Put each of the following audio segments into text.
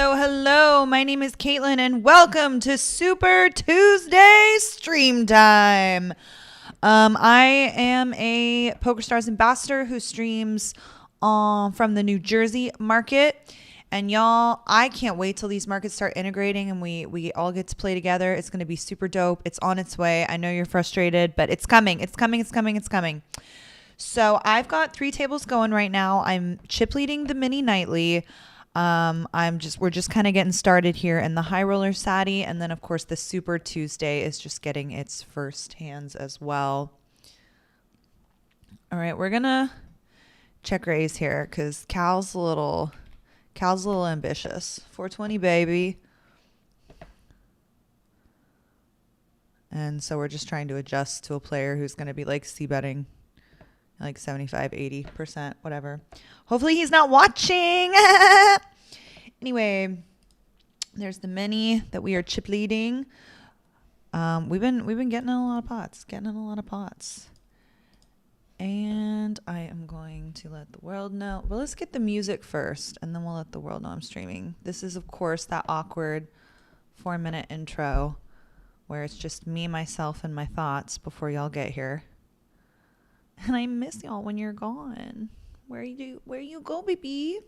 Hello, hello. My name is Caitlin, and welcome to Super Tuesday Stream Time. I am a PokerStars ambassador who streams from the New Jersey market. And y'all, I can't wait till these markets start integrating and we all get to play together. It's going to be super dope. It's on its way. I know you're frustrated, but it's coming. It's coming. It's coming. It's coming. So I've got 3 tables going right now. I'm chip leading the mini nightly. We're just kind of getting started here in the high roller Sati, and then of course the Super Tuesday is just getting its first hands as well. All right, we're gonna check raise here because Cal's a little ambitious. 420 baby, and so we're just trying to adjust to a player who's gonna be like c-betting like 75-80%, whatever. Hopefully he's not watching. Anyway, there's the mini that we are chip leading. We've been getting in a lot of pots. And I am going to let the world know. Well, let's get the music first, and then we'll let the world know I'm streaming. This is, of course, that awkward 4-minute intro where it's just me, myself, and my thoughts before y'all get here. And I miss y'all when you're gone. Where you go, baby?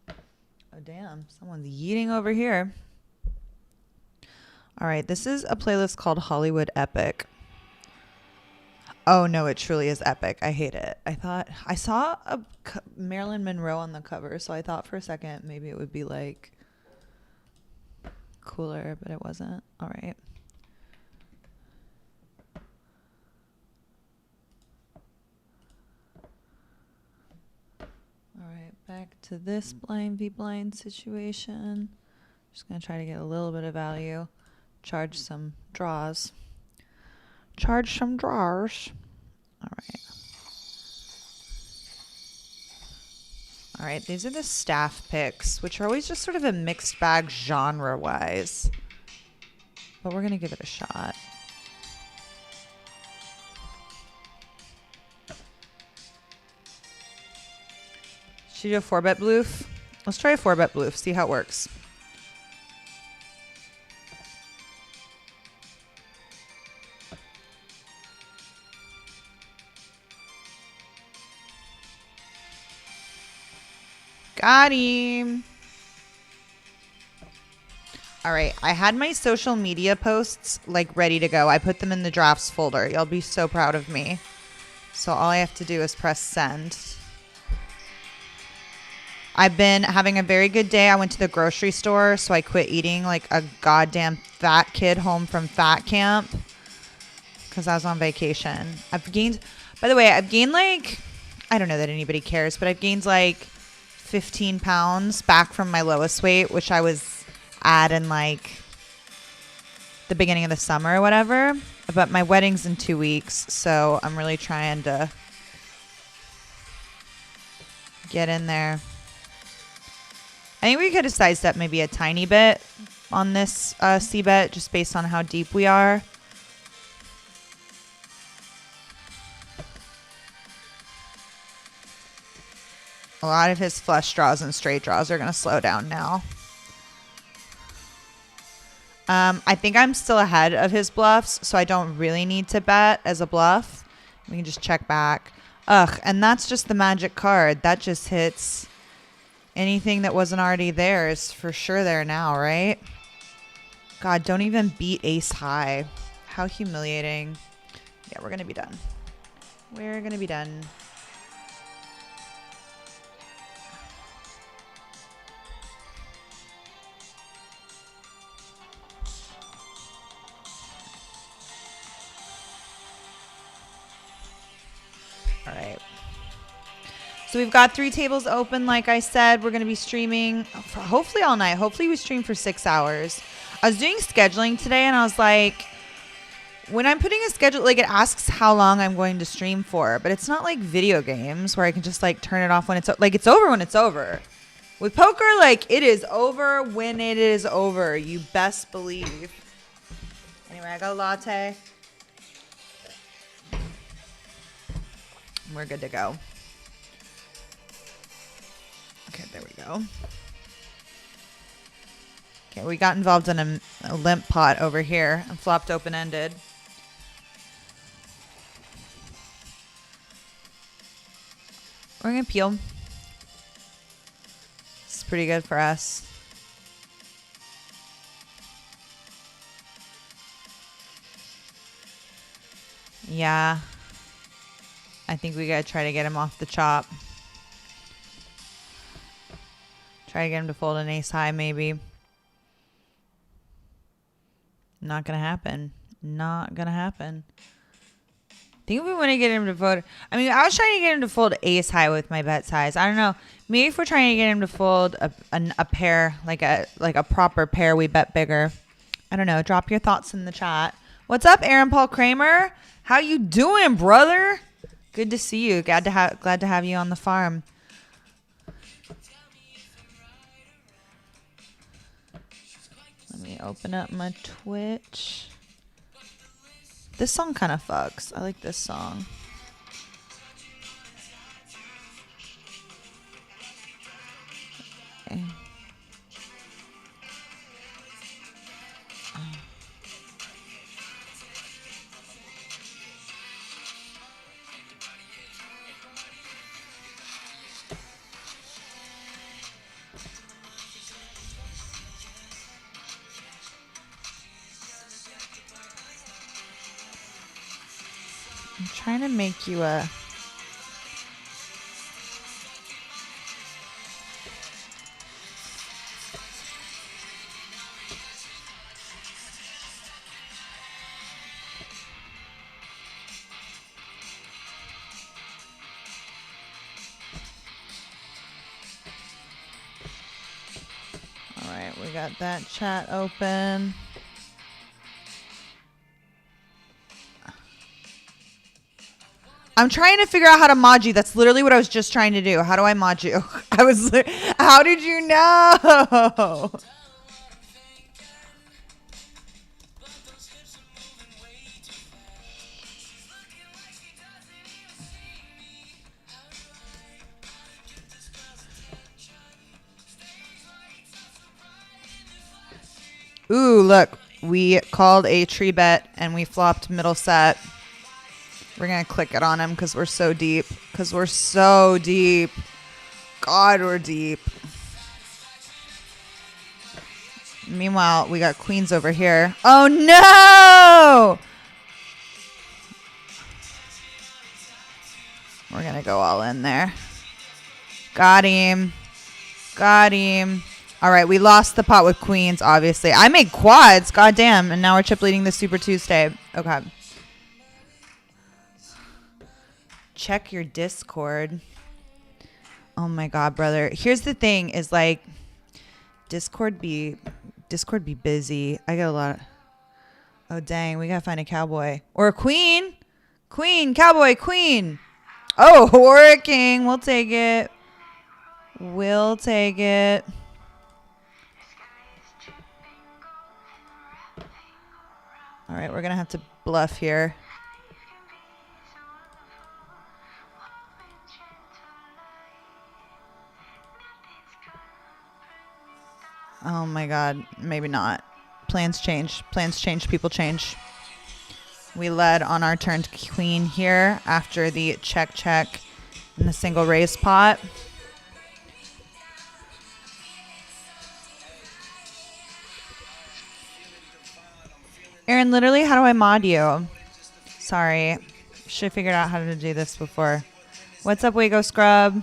Oh, damn. Someone's yeeting over here. All right. This is a playlist called Hollywood Epic. Oh, no, it truly is epic. I hate it. I saw a Marilyn Monroe on the cover, so I thought for a second maybe it would be like cooler, but it wasn't. All right. Back to this blind v blind situation. Just going to try to get a little bit of value. Charge some draws. All right, these are the staff picks, which are always just sort of a mixed bag genre-wise. But we're going to give it a shot. Should you do a 4-bet bloof? Let's try a 4-bet bloof, see how it works. Got him. All right, I had my social media posts like ready to go. I put them in the drafts folder. You'll be so proud of me. So all I have to do is press send. I've been having a very good day. I went to the grocery store, so I quit eating like a goddamn fat kid home from fat camp because I was on vacation. By the way, I've gained like, I don't know that anybody cares, but I've gained like 15 pounds back from my lowest weight, which I was at in like the beginning of the summer or whatever. But my wedding's in 2 weeks, so I'm really trying to get in there. I think we could have sidestepped maybe a tiny bit on this C-bet just based on how deep we are. A lot of his flush draws and straight draws are going to slow down now. I think I'm still ahead of his bluffs, so I don't really need to bet as a bluff. We can just check back. Ugh, and that's just the magic card. That just hits... Anything that wasn't already there is for sure there now, right? God, don't even beat ace high. How humiliating. Yeah, we're going to be done. We're going to be done. All right. So we've got 3 tables open. Like I said, we're going to be streaming for hopefully all night. Hopefully we stream for 6 hours. I was doing scheduling today and I was like, when I'm putting a schedule, like it asks how long I'm going to stream for, but it's not like video games where I can just like turn it off when it's like it's over when it's over. With poker, like it is over when it is over. You best believe. Anyway, I got a latte. We're good to go. Okay, there we go. Okay, we got involved in a limp pot over here and flopped open-ended. We're going to peel. It's pretty good for us. Yeah. I think we got to try to get him off the chop. Try to get him to fold an ace high, maybe. Not going to happen. Not going to happen. I think we want to get him to fold. I mean, I was trying to get him to fold ace high with my bet size. I don't know. Maybe if we're trying to get him to fold a pair, like a proper pair, we bet bigger. I don't know. Drop your thoughts in the chat. What's up, Aaron Paul Kramer? How you doing, brother? Good to see you. Glad to have you on the farm. Let me open up my Twitch. This song kind of fucks. I like this song. Okay. I'm trying to make you a... All right, we got that chat open. I'm trying to figure out how to mod you. That's literally what I was just trying to do. How do I mod you? I was like, how did you know? Ooh, look. We called a tree bet and we flopped middle set. We're going to click it on him because we're so deep. Because we're so deep. God, we're deep. Meanwhile, we got queens over here. Oh, no! We're going to go all in there. Got him. Got him. All right, we lost the pot with queens, obviously. I made quads. God damn. And now we're chip leading the Super Tuesday. Okay. Check your Discord. Oh my God, brother. Here's the thing is like Discord be busy. I got a lot. Oh dang, we gotta find a cowboy or a queen. Queen, cowboy, queen. Oh, or a king. We'll take it. We'll take it. All right, we're gonna have to bluff here. Oh my God, maybe not. Plans change. Plans change. People change. We led on our turn to queen here after the check in the single raise pot. Aaron, literally, how do I mod you? Sorry. Should have figured out how to do this before. What's up, Wago Scrub?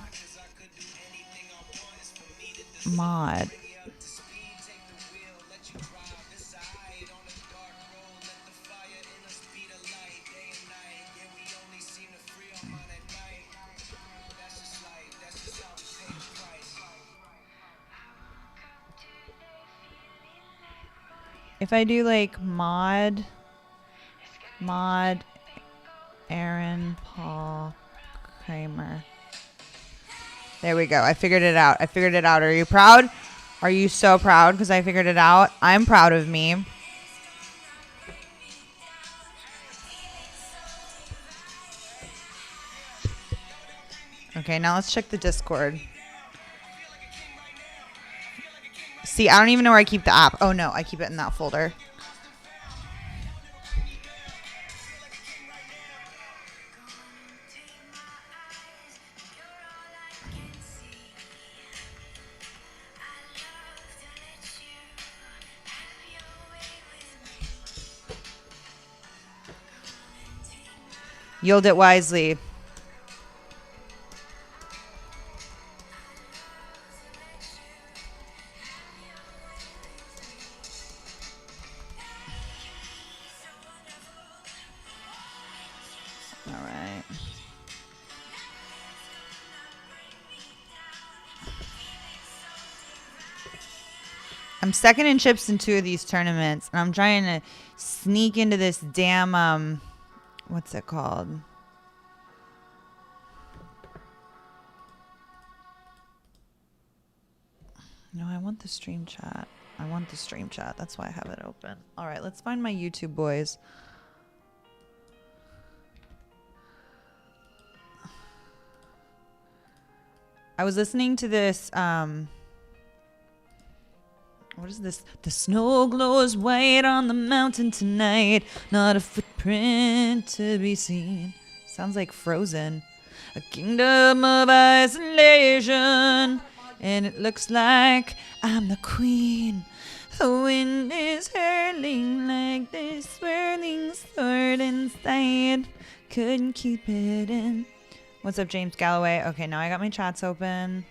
Mod. If I do like mod Aaron Paul Kramer. There we go. I figured it out. I figured it out. Are you proud? Are you so proud because I figured it out? I'm proud of me. Okay, now let's check the Discord. See, I don't even know where I keep the app. Oh, no, I keep it in that folder. Yield it wisely. All right. I'm second in chips in 2 of these tournaments, and I'm trying to sneak into this damn what's it called? No, I want the stream chat. I want the stream chat. That's why I have it open. All right, let's find my YouTube boys. I was listening to this what is this? The snow glows white on the mountain tonight. Not a footprint to be seen. Sounds like Frozen. A kingdom of isolation. And it looks like I'm the queen. The wind is hurling like this swirling sword inside. Couldn't keep it in. What's up, James Galloway? Okay, now I got my chats open.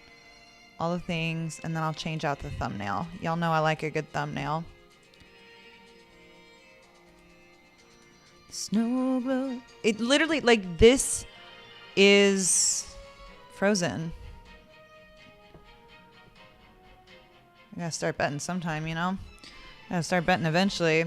All the things, and then I'll change out the thumbnail. Y'all know I like a good thumbnail. Snow glow. It literally, like, this is Frozen. I gotta start betting sometime, you know? I gotta start betting eventually.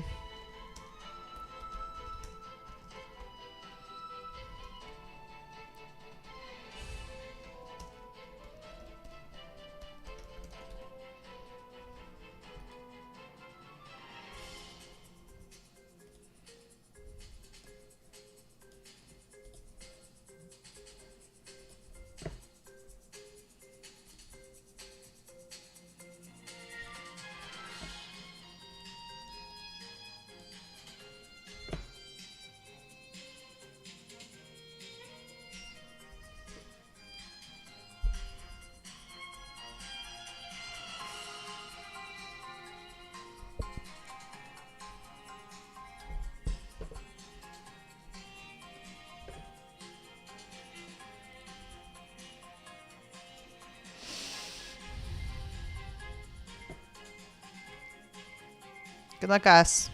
Good luck, us.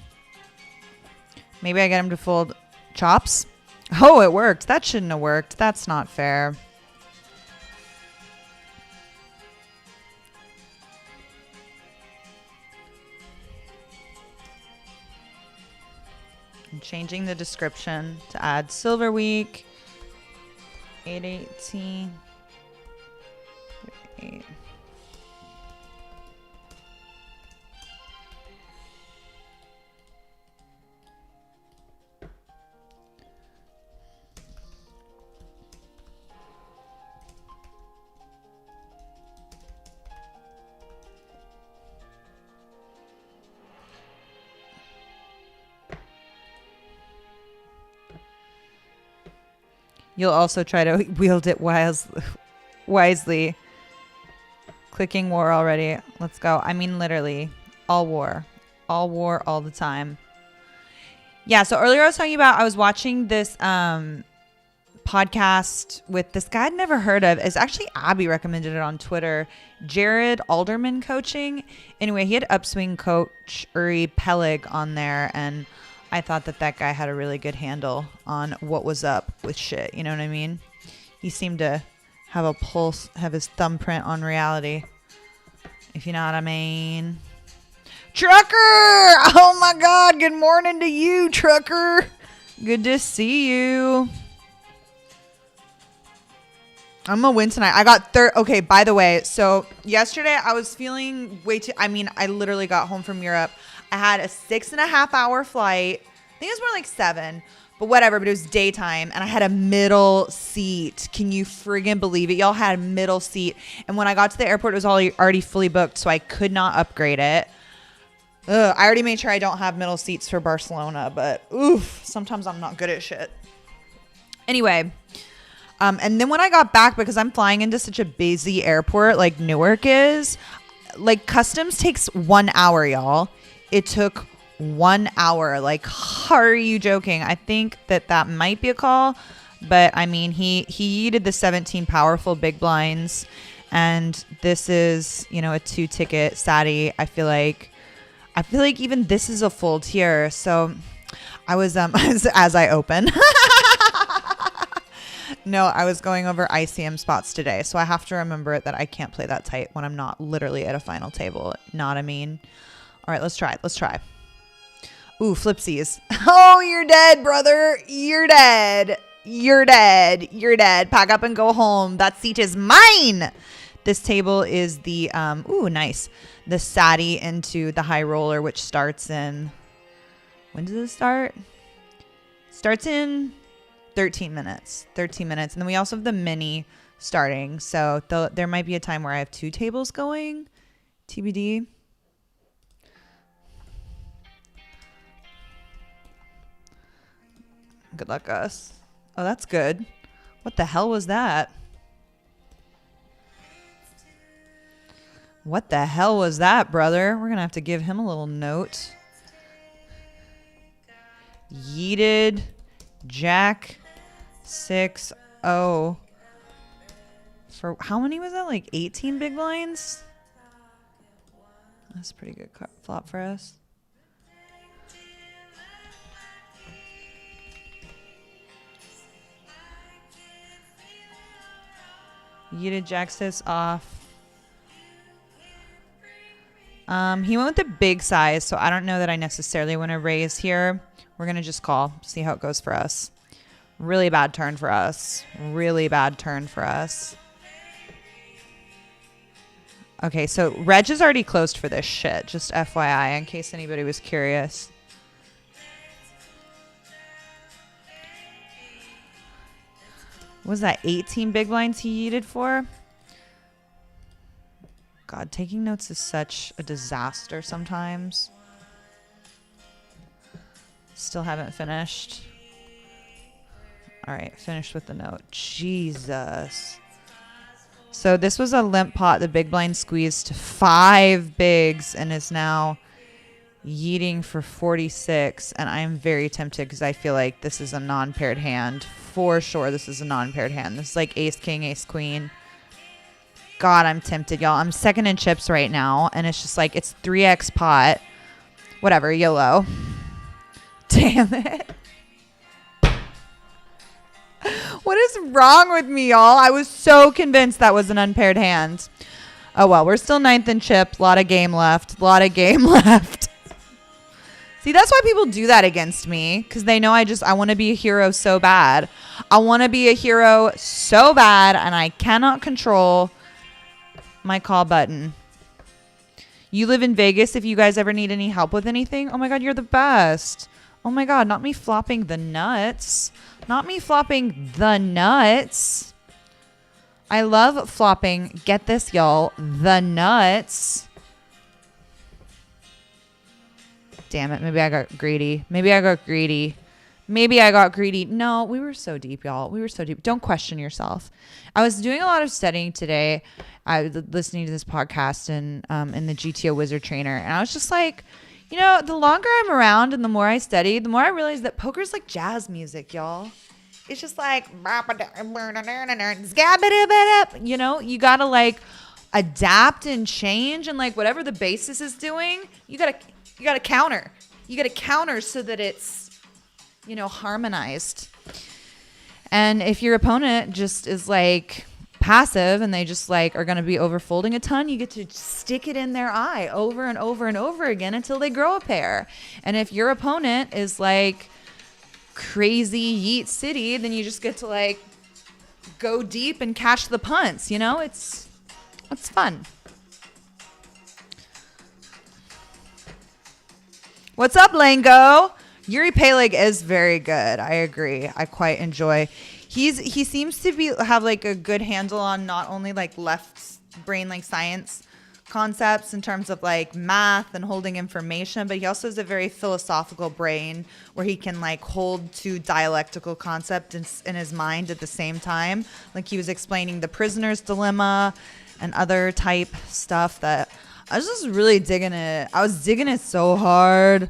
Maybe I get him to fold chops. Oh, it worked. That shouldn't have worked. That's not fair. I'm changing the description to add Silver Week. 818. 8. You'll also try to wield it wisely. Clicking war already. Let's go. I mean, literally, all war. All war, all the time. Yeah, so earlier I was talking about, I was watching this podcast with this guy I'd never heard of. It's actually Abby recommended it on Twitter. Jared Alderman Coaching. Anyway, he had Upswing coach Uri Peleg on there, and I thought that guy had a really good handle on what was up with shit. You know what I mean? He seemed to have a pulse, have his thumbprint on reality. If you know what I mean. Trucker! Oh my God. Good morning to you, Trucker. Good to see you. I'm going to win tonight. I got okay, by the way, so yesterday I was feeling I literally got home from Europe. I had a 6.5 hour flight. I think it was more like 7. But whatever, but it was daytime and I had a middle seat. Can you friggin' believe it? Y'all had a middle seat. And when I got to the airport, it was already fully booked, so I could not upgrade it. I already made sure I don't have middle seats for Barcelona, but oof, sometimes I'm not good at shit. Anyway, and then when I got back, because I'm flying into such a busy airport like Newark is, like customs takes 1 hour, y'all. It took 1 hour. Like, are you joking? I think that might be a call, but I mean, he yeeted the 17 powerful big blinds, and this is, you know, a 2-ticket Sadie. I feel like even this is a fold here. So I was as I open. No, I was going over ICM spots today, so I have to remember that I can't play that tight when I'm not literally at a final table. Not I mean. All right, let's try. Ooh, flipsies. Oh, you're dead, brother. You're dead. Pack up and go home. That seat is mine. This table is the, ooh, nice. The Sadie into the high roller, which starts in, when does it start? Starts in 13 minutes. And then we also have the mini starting. So there might be a time where I have 2 tables going. TBD. Good luck, us. Oh, that's good. What the hell was that? What the hell was that, brother? We're going to have to give him a little note. Yeeted Jack 6-0. For how many was that? Like 18 big blinds? That's a pretty good flop for us. Yeeted Jack 6 off. He went with the big size, so I don't know that I necessarily want to raise here. We're going to just call, see how it goes for us. Really bad turn for us. Okay, so Reg is already closed for this shit, just FYI, in case anybody was curious. What was that 18 big blinds he yeeted for? God, taking notes is such a disaster sometimes. Still haven't finished. All right, finished with the note. Jesus. So this was a limp pot. The big blind squeezed to 5 bigs and is now yeeting for 46. And I'm very tempted because I feel like this is a non-paired hand. For sure, this is a non-paired hand. This is like ace, king, ace, queen. God, I'm tempted, y'all. I'm second in chips right now, and it's just like, it's 3x pot. Whatever, YOLO. Damn it. What is wrong with me, y'all? I was so convinced that was an unpaired hand. Oh, well, we're still 9th in chips. A lot of game left. See, that's why people do that against me, because they know I want to be a hero so bad. And I cannot control my call button. You live in Vegas. If you guys ever need any help with anything, oh my God, you're the best. Oh my God, not me flopping the nuts. I love flopping. Get this, y'all. The nuts. Damn it. Maybe I got greedy. No, we were so deep, y'all. Don't question yourself. I was doing a lot of studying today. I was listening to this podcast and in the GTO Wizard Trainer. And I was just like, you know, the longer I'm around and the more I study, the more I realize that poker's like jazz music, y'all. It's just like, you know, you got to like adapt and change. And like whatever the basis is doing, you got to counter. So that it's, you know, harmonized. And if your opponent just is like passive and they just like are going to be overfolding a ton, you get to stick it in their eye over and over and over again until they grow a pair. And if your opponent is like crazy yeet city, then you just get to like go deep and catch the punts, you know? It's fun. What's up, Lango? Yuri Peleg is very good. I agree. I quite enjoy. He seems to have like a good handle on not only like left brain like science concepts in terms of like math and holding information, but he also has a very philosophical brain where he can like hold two dialectical concepts in his mind at the same time. Like he was explaining the prisoner's dilemma and other type stuff that I was just really digging it. I was digging it so hard.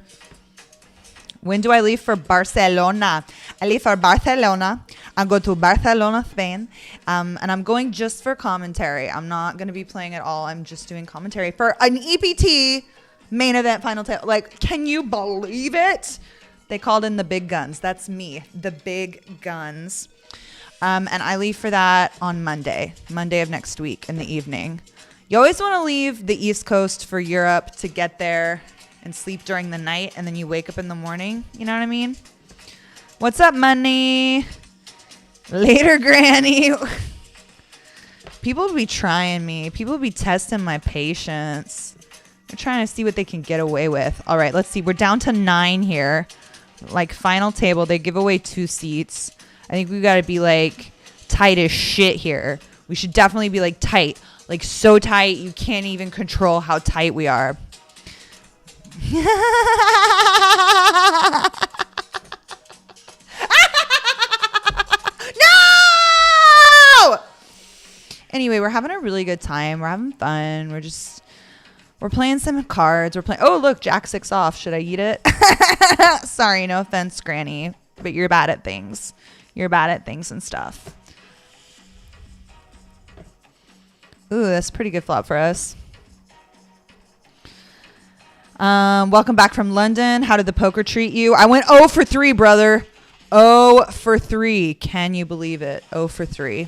When do I leave for Barcelona? I leave for Barcelona. I go to Barcelona, Spain. And I'm going just for commentary. I'm not going to be playing at all. I'm just doing commentary for an EPT main event final table. Like, can you believe it? They called in the big guns. That's me, the big guns. And I leave for that on Monday of next week in the evening. You always want to leave the East Coast for Europe to get there and sleep during the night, and then you wake up in the morning. You know what I mean? What's up, money? Later, granny. People be trying me. People be testing my patience. They're trying to see what they can get away with. All right, let's see. We're down to 9 here. Like, final table. They give away 2 seats. I think we got to be, like, tight as shit here. We should definitely be, like, tight. Like, so tight you can't even control how tight we are. No! Anyway, we're having a really good time. We're having fun. We're playing some cards. Oh, look, Jack 6 off. Should I eat it? Sorry, no offense, Granny, but you're bad at things. You're bad at things and stuff. Ooh, that's a pretty good flop for us. Welcome back from London. How did the poker treat you? I went 0 for 3, brother. 0 for 3. Can you believe it? 0 for 3.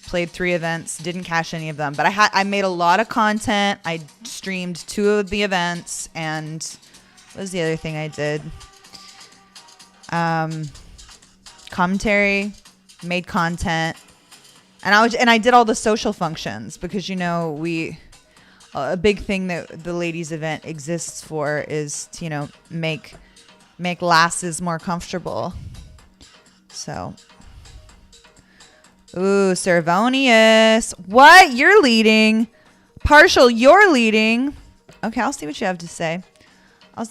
Played 3 events. Didn't cash any of them. But I made a lot of content. I streamed 2 of the events. And what was the other thing I did? Commentary. Made content. And I did all the social functions. Because, you know, a big thing that the ladies event exists for is to, you know, make lasses more comfortable. So, ooh, Cervonius. What? You're leading. Partial, you're leading. Okay, I'll see what you have to say. I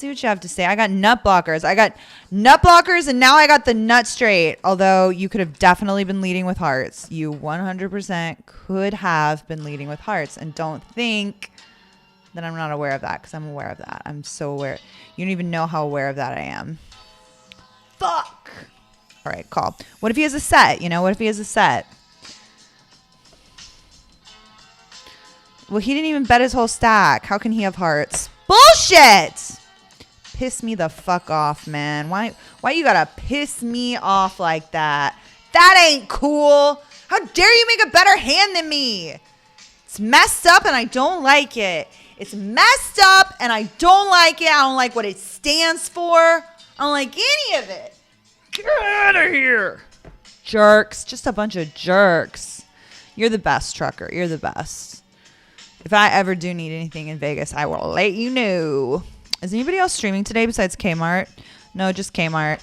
got nut blockers. And now I got the nut straight. Although you could have definitely been leading with hearts. You 100% could have been leading with hearts. And don't think that I'm not aware of that, because I'm aware of that. I'm so aware. You don't even know how aware of that I am. Fuck. All right, call. What if he has a set? You know, what if he has a set? Well, he didn't even bet his whole stack. How can he have hearts? Bullshit! Piss me the fuck off, man. Why you gotta piss me off like that? That ain't cool. How dare you make a better hand than me? It's messed up and I don't like it. It's messed up and I don't like it. I don't like what it stands for. I don't like any of it. Get out of here. Jerks. Just a bunch of jerks. You're the best, trucker. You're the best. If I ever do need anything in Vegas, I will let you know. Is anybody else streaming today besides Kmart? No, just Kmart.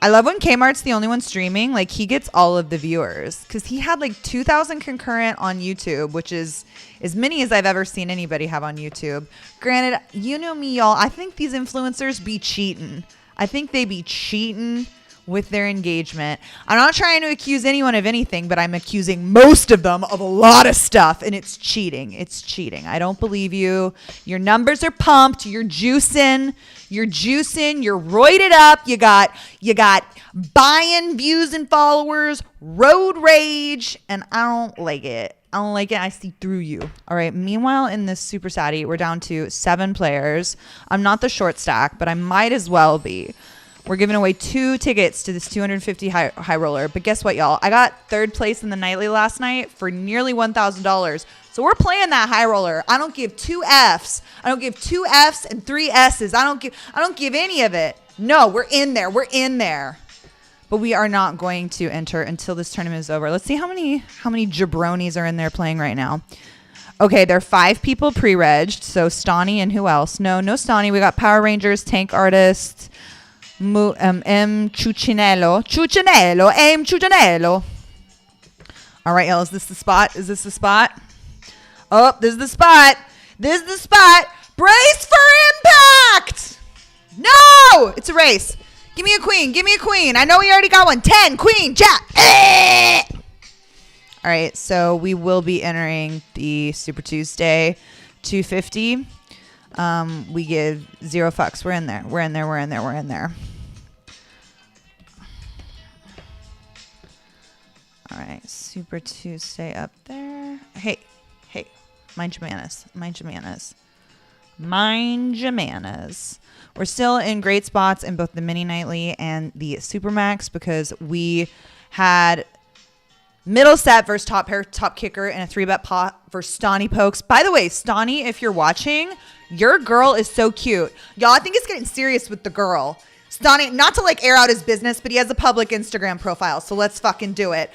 I love when Kmart's the only one streaming. Like, he gets all of the viewers. Because he had like 2,000 concurrent on YouTube, which is as many as I've ever seen anybody have on YouTube. Granted, you know me, y'all. I think these influencers be cheating. I think they be cheating with their engagement. I'm not trying to accuse anyone of anything, but I'm accusing most of them of a lot of stuff, and it's cheating. It's cheating. I don't believe you. Your numbers are pumped. You're juicing. You're roided up. You got buying views and followers, road rage, and I don't like it. I see through you. All right. Meanwhile, in this super satty, we're down to 7 players. I'm not the short stack, but I might as well be. We're giving away 2 tickets to this 250 high roller. But guess what, y'all? I got 3rd place in the nightly last night for nearly $1,000. So we're playing that high roller. I don't give 2 Fs. I don't give 2 Fs and 3 S's. I don't give any of it. No, we're in there. We're in there. But we are not going to enter until this tournament is over. Let's see how many jabronis are in there playing right now. Okay, there are 5 people pre-regged. So Stani and who else? No Stani. We got Power Rangers, Tank Artist, M. Chuchinello. M. Chuchinello. All right, y'all. Is this the spot? Is this the spot? Oh, this is the spot. This is the spot. Brace for impact. No! It's a race. Give me a queen. Give me a queen. I know we already got one. 10. Queen. Jack. All right, so we will be entering the Super Tuesday 250. We give 0 fucks. We're in there. We're in there. We're in there. We're in there. All right, Super Tuesday up there. Hey, mind your manners. Mind your manners. Mind your manners. We're still in great spots in both the mini nightly and the Supermax because we had middle set versus top pair, top kicker, and a 3-bet pot versus Stani Pokes. By the way, Stani, if you're watching, your girl is so cute. Y'all, I think it's getting serious with the girl. Stani, not to like air out his business, but he has a public Instagram profile, so let's fucking do it.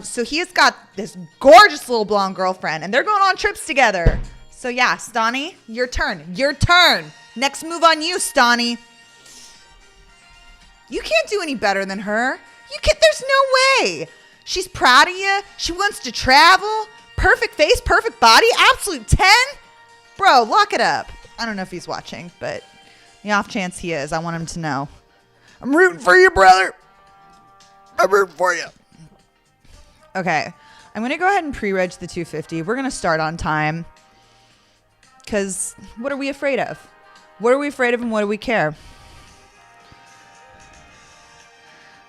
So he has got this gorgeous little blonde girlfriend, and they're going on trips together. So yeah, Stani, your turn. Your turn. Next move on you, Stani. You can't do any better than her. You can't. There's no way. She's proud of you. She wants to travel. Perfect face, perfect body. Absolute 10. Bro, lock it up. I don't know if he's watching, but the off chance he is, I want him to know. I'm rooting for you, brother. I'm rooting for you. Okay. I'm going to go ahead and pre-reg the 250. We're going to start on time. Because what are we afraid of? What are we afraid of and what do we care?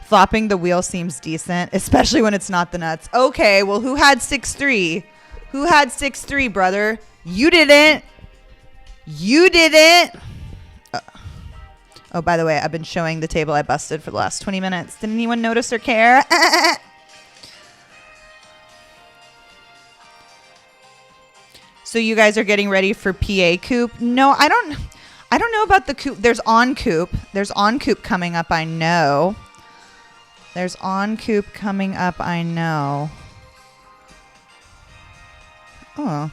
Flopping the wheel seems decent, especially when it's not the nuts. Okay, well, who had 6-3? Who had 6-3, brother? You didn't. You didn't. Oh, by the way, I've been showing the table I busted for the last 20 minutes. Didn't anyone notice or care? So you guys are getting ready for PA Coop? No, I don't know about the Coop. There's on Coop. There's on Coop coming up, I know. There's on Coop coming up, I know. Oh.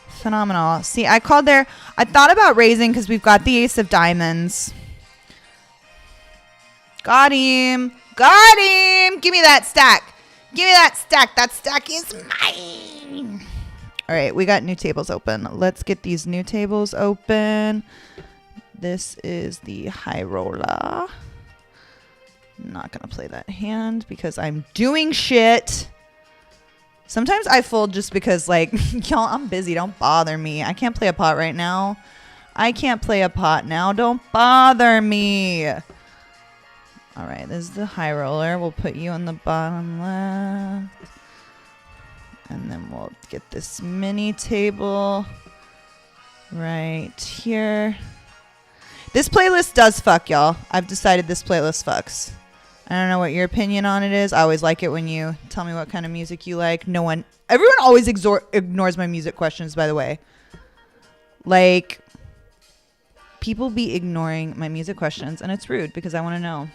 Phenomenal. See, I called there. I thought about raising because we've got the ace of diamonds. Got him. Got him. Give me that stack. Give me that stack. That stack is mine. All right, we got new tables open. Let's get these new tables open. This is the high roller. I'm not going to play that hand because I'm doing shit. Sometimes I fold just because, like, y'all, I'm busy. Don't bother me. I can't play a pot right now. I can't play a pot now. Don't bother me. All right, this is the high roller. We'll put you on the bottom left. And then we'll get this mini table right here. This playlist does fuck, y'all. I've decided this playlist fucks. I don't know what your opinion on it is. I always like it when you tell me what kind of music you like. Everyone always ignores my music questions, by the way. Like, people be ignoring my music questions, and it's rude because I want to know.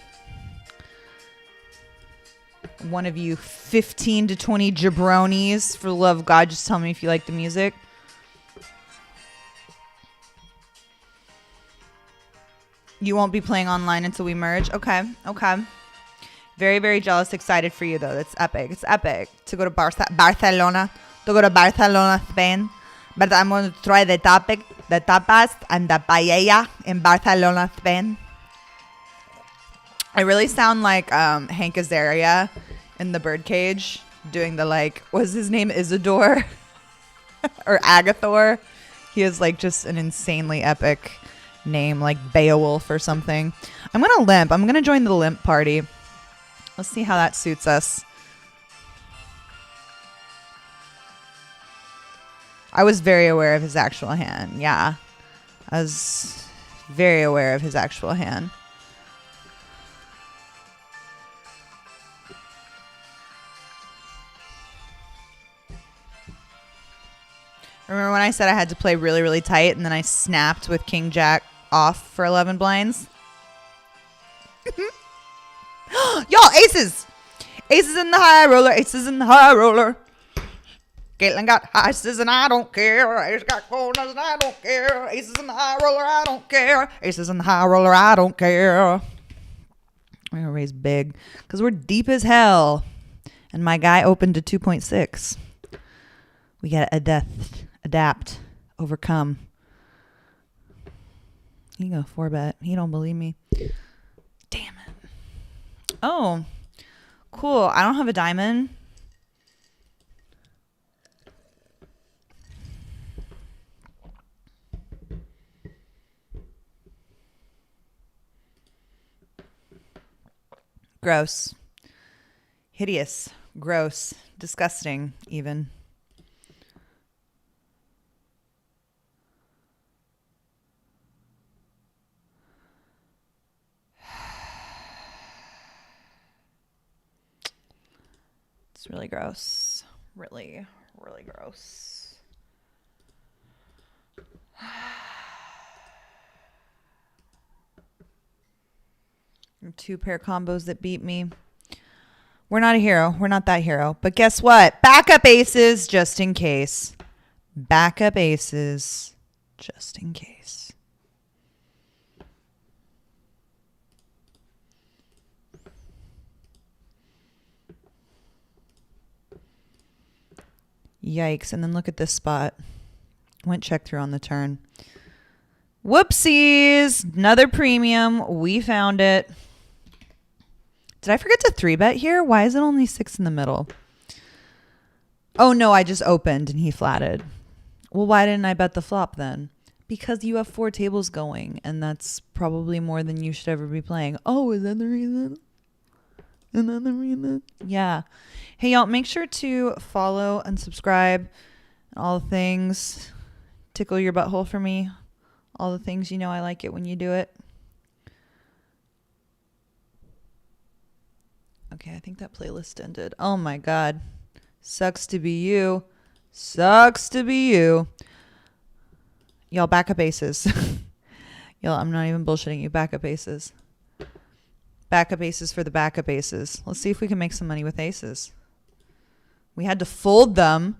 One of you 15 to 20 jabronis, for the love of God, just tell me if you like the music. You won't be playing online until we merge? Okay, okay. Very, very jealous. Excited for you, though. That's epic. It's epic to go to Barcelona. To go to Barcelona, Spain. But I'm going to try the tapas and the paella in Barcelona, Spain. I really sound like Hank Azaria in the Birdcage doing the, like, what's his name? Isidore? Or Agathor? He has, like, just an insanely epic name, like Beowulf or something. I'm going to limp. I'm going to join the limp party. Let's see how that suits us. I was very aware of his actual hand. Yeah. I was very aware of his actual hand. Remember when I said I had to play really, really tight and then I snapped with King Jack off for 11 blinds? Y'all, aces! Aces in the high roller. Aces in the high roller. Caitlin got aces and I don't care. Ace got corners and I don't care. Aces in the high roller, I don't care. Aces in the high roller, I don't care. I'm going to raise big because we're deep as hell. And my guy opened to 2.6. We got to adapt, overcome. He go 4-bet. He don't believe me. Damn it. Oh, cool. I don't have a diamond. Gross. Hideous. Gross. Disgusting, even. It's really gross. Really, really gross. Two pair combos that beat me. We're not a hero. We're not that hero. But guess what? Backup aces just in case. Backup aces just in case. Yikes. And then look at this spot. Went check through on the turn. Whoopsies. Another premium. We found it. Did I forget to 3-bet here? Why is it only 6 in the middle? Oh, no, I just opened and he flatted. Well, why didn't I bet the flop then? Because you have 4 tables going, and that's probably more than you should ever be playing. Oh, is that the reason? Is that the reason? Yeah. Hey, y'all, make sure to follow and subscribe. All the things. Tickle your butthole for me. All the things, you know I like it when you do it. Okay, I think that playlist ended. Oh my God. Sucks to be you. Sucks to be you. Y'all, backup aces. Y'all, I'm not even bullshitting you. Backup aces. Backup aces for the backup aces. Let's see if we can make some money with aces. We had to fold them.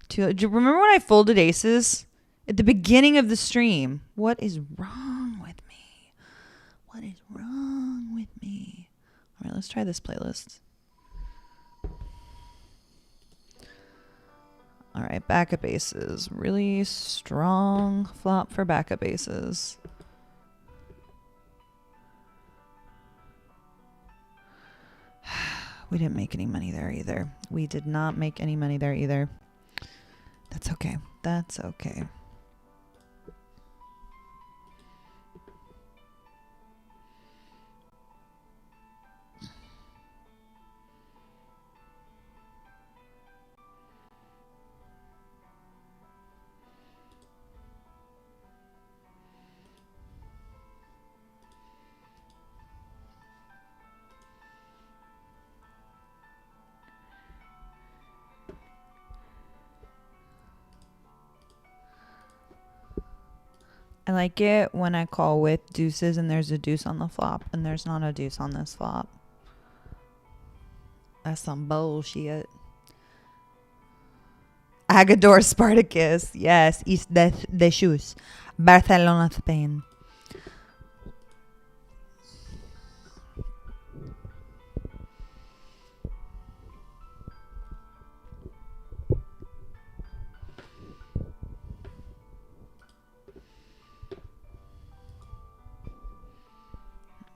Do you remember when I folded aces? At the beginning of the stream. What is wrong with me? What is wrong with me? All right, let's try this playlist. All right, backup aces. Really strong flop for backup aces. We didn't make any money there either. We did not make any money there either. That's okay. That's okay. I like it when I call with deuces and there's a deuce on the flop and there's not a deuce on this flop. That's some bullshit. Agador Spartacus. Yes. East de Shoes. Barcelona, Spain.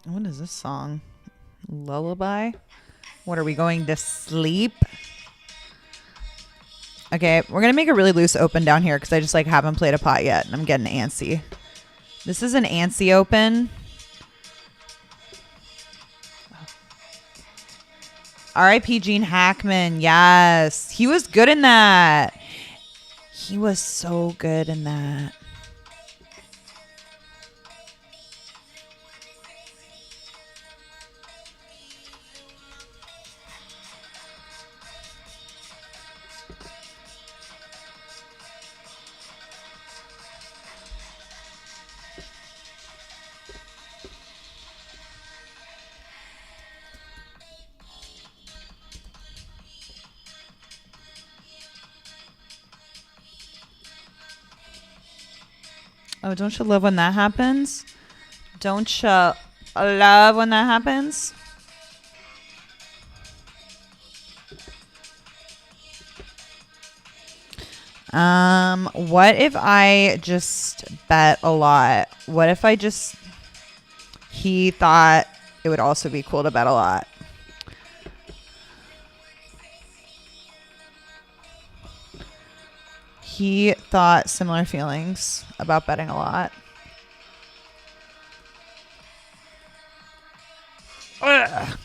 What is this song? Lullaby? What, are we going to sleep? Okay, we're going to make a really loose open down here because I just haven't played a pot yet and I'm getting antsy. This is an antsy open. R.I.P. Gene Hackman. Yes. He was good in that. He was so good in that. Oh, don't you love when that happens? Don't you love when that happens? What if I just bet a lot? What if he thought it would also be cool to bet a lot? He thought similar feelings about betting a lot. Ugh.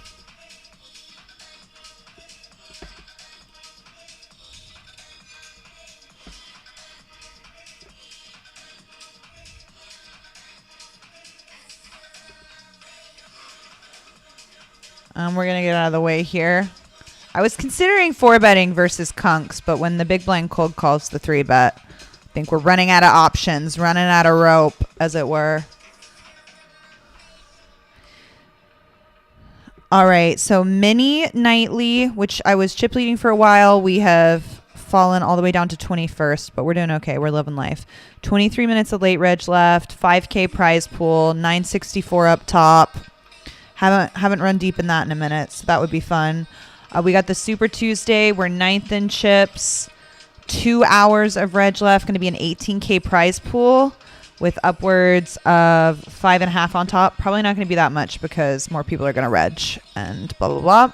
We're going to get out of the way here. I was considering 4-betting versus Kunks, but when the big blind cold calls the 3-bet, I think we're running out of options, running out of rope, as it were. All right, so mini nightly, which I was chip leading for a while. We have fallen all the way down to 21st, but we're doing okay. We're living life. 23 minutes of late reg left, 5K prize pool, 964 up top. Haven't run deep in that in a minute, so that would be fun. We got the Super Tuesday. We're 9th in chips. 2 hours of reg left. Going to be an 18K prize pool with upwards of 5.5 on top. Probably not going to be that much because more people are going to reg and blah, blah, blah.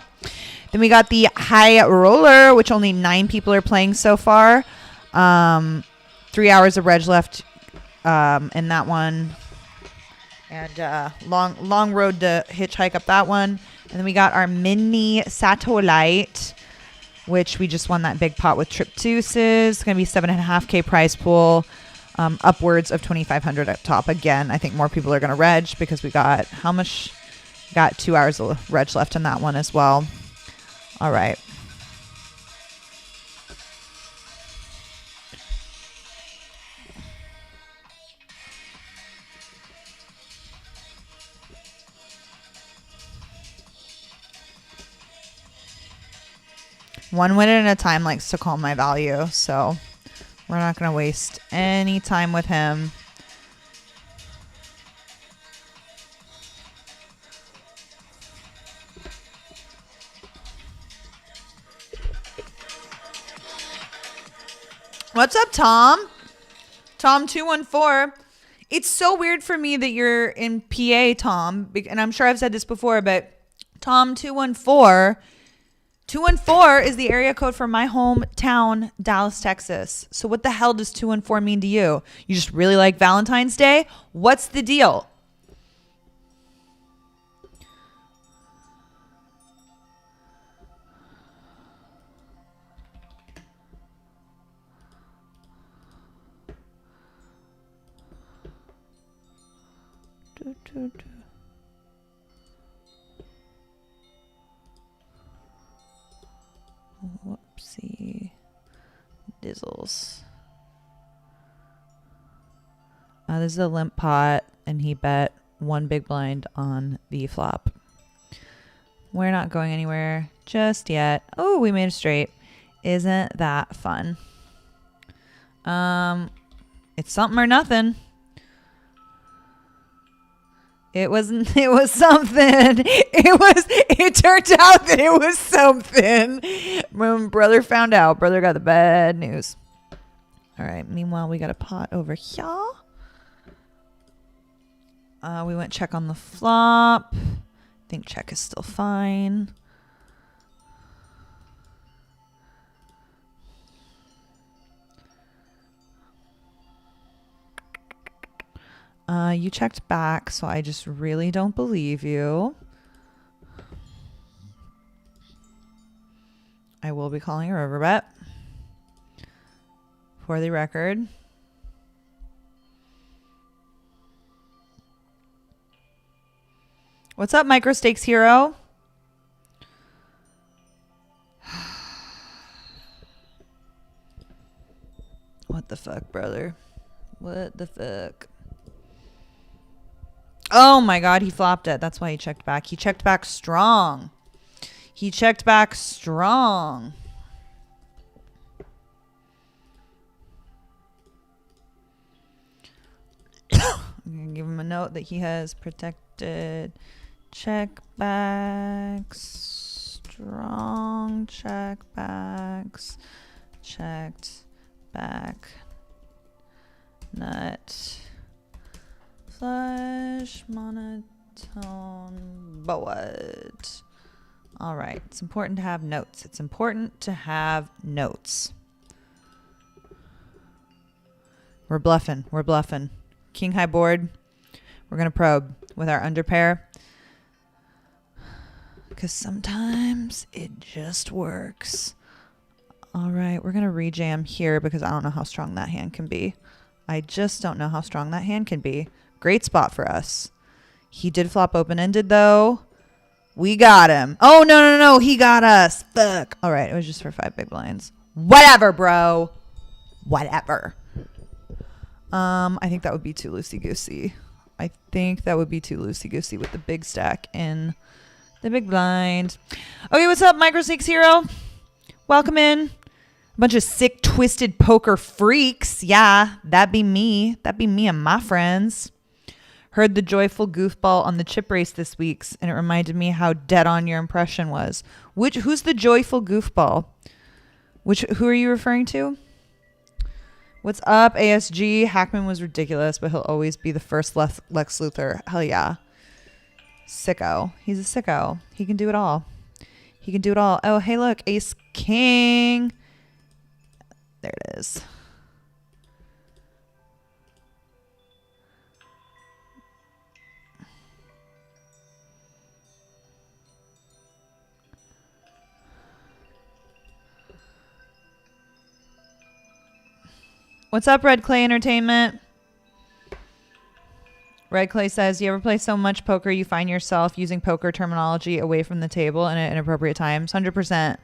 Then we got the High Roller, which only 9 people are playing so far. 3 hours of reg left in that one. And long road to hitchhike up that one. And then we got our mini satellite, which we just won that big pot with trip deuces. It's going to be 7.5K prize pool, upwards of 2,500 up top. Again, I think more people are going to reg because we got how much? Got 2 hours of reg left in that one as well. All right. One win at a time likes to call my value, so we're not going to waste any time with him. What's up, Tom? Tom 214. It's so weird for me that you're in PA, Tom, and I'm sure I've said this before, but Tom 214 214 is the area code for my hometown, Dallas, Texas. So what the hell does 214 mean to you? You just really like Valentine's Day? What's the deal? Whoopsie dizzles. This is a limp pot, and he bet 1 big blind on the flop. We're not going anywhere just yet. Oh, we made a straight. Isn't that fun? It's something or nothing. It was something. It turned out that it was something. When brother found out, brother got the bad news. All right. Meanwhile, we got a pot over here. We went check on the flop. I think check is still fine. You checked back, so I just really don't believe you. I will be calling a river bet for the record. What's up, Micro Stakes Hero? What the fuck, brother? What the fuck? Oh my God, he flopped it. That's why he checked back. He checked back strong. He checked back strong. I'm going to give him a note that he has protected check backs, strong check backs, checked back, nut, flush, monotone, board. All right. It's important to have notes. It's important to have notes. We're bluffing. We're bluffing. King high board. We're going to probe with our underpair. Because sometimes it just works. All right. We're going to rejam here because I don't know how strong that hand can be. I just don't know how strong that hand can be. Great spot for us. He did flop open-ended though. We got him. Oh, no. He got us. Fuck. All right. It was just for 5 big blinds. Whatever, bro. Whatever. I think that would be too loosey-goosey. I think that would be too loosey-goosey with the big stack in the big blind. Okay, what's up, Micro Six Hero? Welcome in. A bunch of sick, twisted poker freaks. Yeah, that'd be me. That'd be me and my friends. Heard the joyful goofball on the chip race this week, and it reminded me how dead on your impression was. Who's the joyful goofball? Who are you referring to? What's up, ASG? Hackman was ridiculous, but he'll always be the first Lex Luthor. Hell yeah. Sicko. He's a sicko. He can do it all. He can do it all. Oh, hey, look. Ace King. There it is. What's up, Red Clay Entertainment? Red Clay says, you ever play so much poker you find yourself using poker terminology away from the table and at inappropriate times? 100%.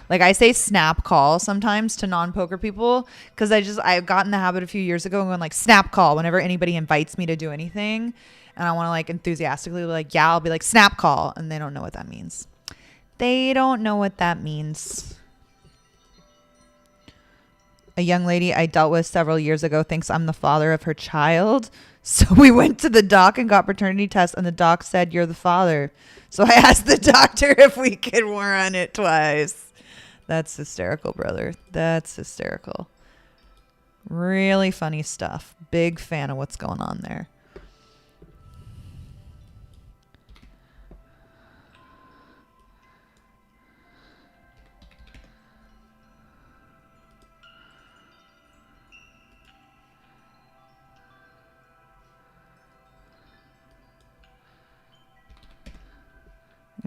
Like, I say snap call sometimes to non-poker people because I got in the habit a few years ago of going like snap call whenever anybody invites me to do anything. And I want to like enthusiastically be like, yeah, I'll be like snap call. And they don't know what that means. They don't know what that means. A young lady I dealt with several years ago thinks I'm the father of her child. So we went to the doc and got paternity tests, and the doc said, you're the father. So I asked the doctor if we could run it twice. That's hysterical, brother. That's hysterical. Really funny stuff. Big fan of what's going on there.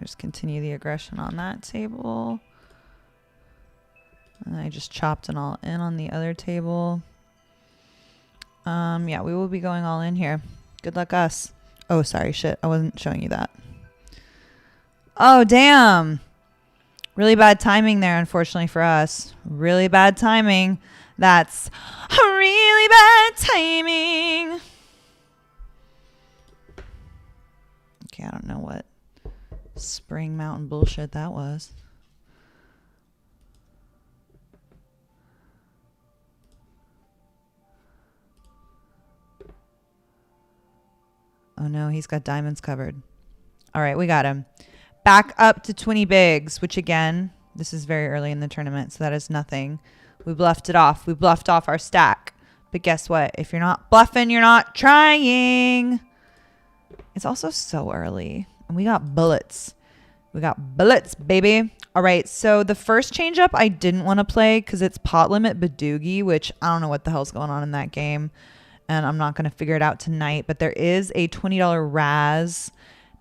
Just continue the aggression on that table. And I just chopped an all in on the other table. Yeah, we will be going all in here. Good luck us. Oh, sorry, shit. I wasn't showing you that. Oh, damn. Really bad timing there, unfortunately for us. Really bad timing. That's really bad timing. Okay, I don't know what Spring Mountain bullshit that was. Oh no, he's got diamonds covered. All right, we got him. Back up to 20 bigs, which again, this is very early in the tournament, so that is nothing. We bluffed it off. We bluffed off our stack. But guess what? If you're not bluffing, you're not trying. It's also so early. And we got bullets. We got bullets, baby. All right, so the first change up I didn't want to play because it's pot limit Badoogie, which I don't know what the hell's going on in that game. And I'm not going to figure it out tonight. But there is a $20 Raz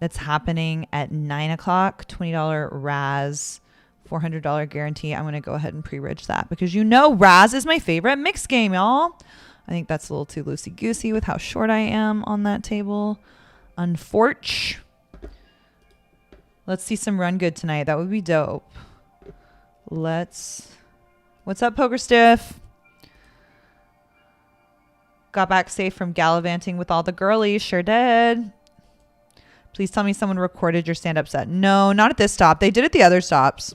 that's happening at 9 o'clock. $20 Raz, $400 guarantee. I'm going to go ahead and pre-ridge that because you know Raz is my favorite mixed game, y'all. I think that's a little too loosey-goosey with how short I am on that table. Unfortunately. Let's see some run good tonight. That would be dope. What's up, Poker Stiff? Got back safe from gallivanting with all the girlies. Sure did. Please tell me someone recorded your stand-up set. No, not at this stop. They did at the other stops.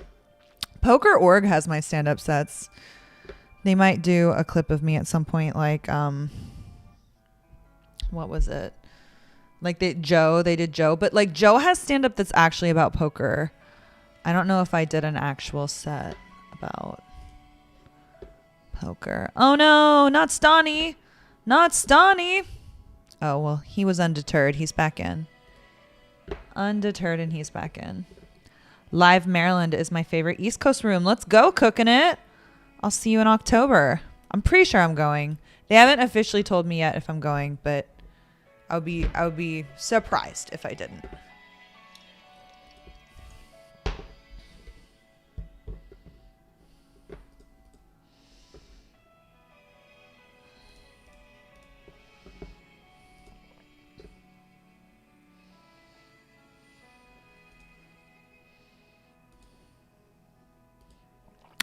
Poker.org has my stand-up sets. They might do a clip of me at some point, like what was it? Like they did Joe, but like Joe has stand up that's actually about poker. I don't know if I did an actual set about poker. Oh no, not Stoney. Not Stoney. Oh, well, he was undeterred. He's back in. Undeterred and he's back in. Live Maryland is my favorite East Coast room. Let's go, cooking it. I'll see you in October. I'm pretty sure I'm going. They haven't officially told me yet if I'm going, but I would be surprised if I didn't.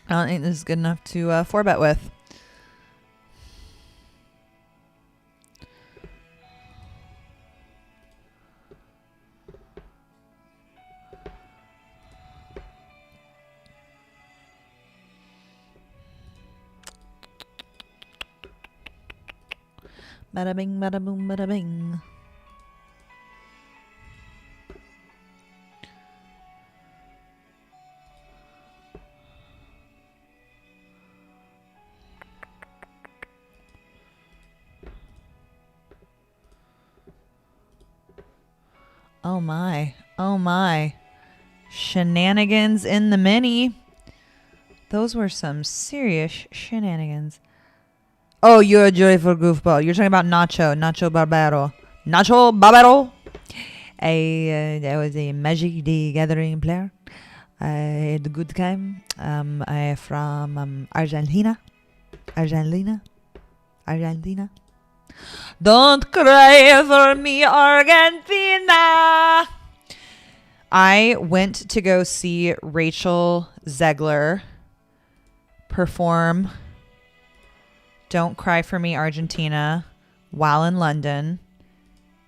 I don't think this is good enough to 4-bet with. Bada bing, bada boom, bada bing. Oh my. Oh my. Shenanigans in the mini. Those were some serious shenanigans. Oh, you're a joyful goofball. You're talking about Nacho Barbaro. Nacho Barbaro. I was a Magic the Gathering player. I had a good time. I from Argentina. Don't cry for me, Argentina. I went to go see Rachel Zegler perform Don't Cry for Me, Argentina while in London.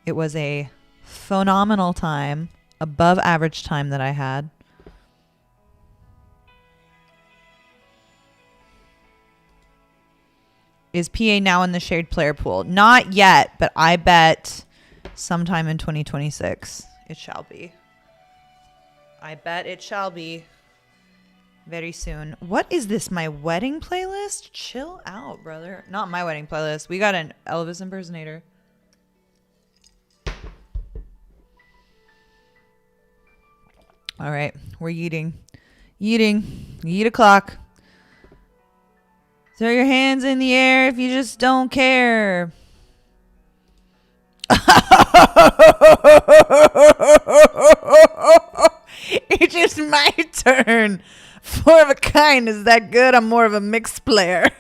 It was a phenomenal time, above average time that I had. Is PA now in the shared player pool? Not yet, but I bet sometime in 2026 it shall be. I bet it shall be very soon. What is this, my wedding playlist? Chill out, brother. Not my wedding playlist. We got an Elvis impersonator. All right, we're yeeting. Yeet o'clock. Throw your hands in the air if you just don't care. It's just my turn. 4 of a kind. Is that good? I'm more of a mixed player.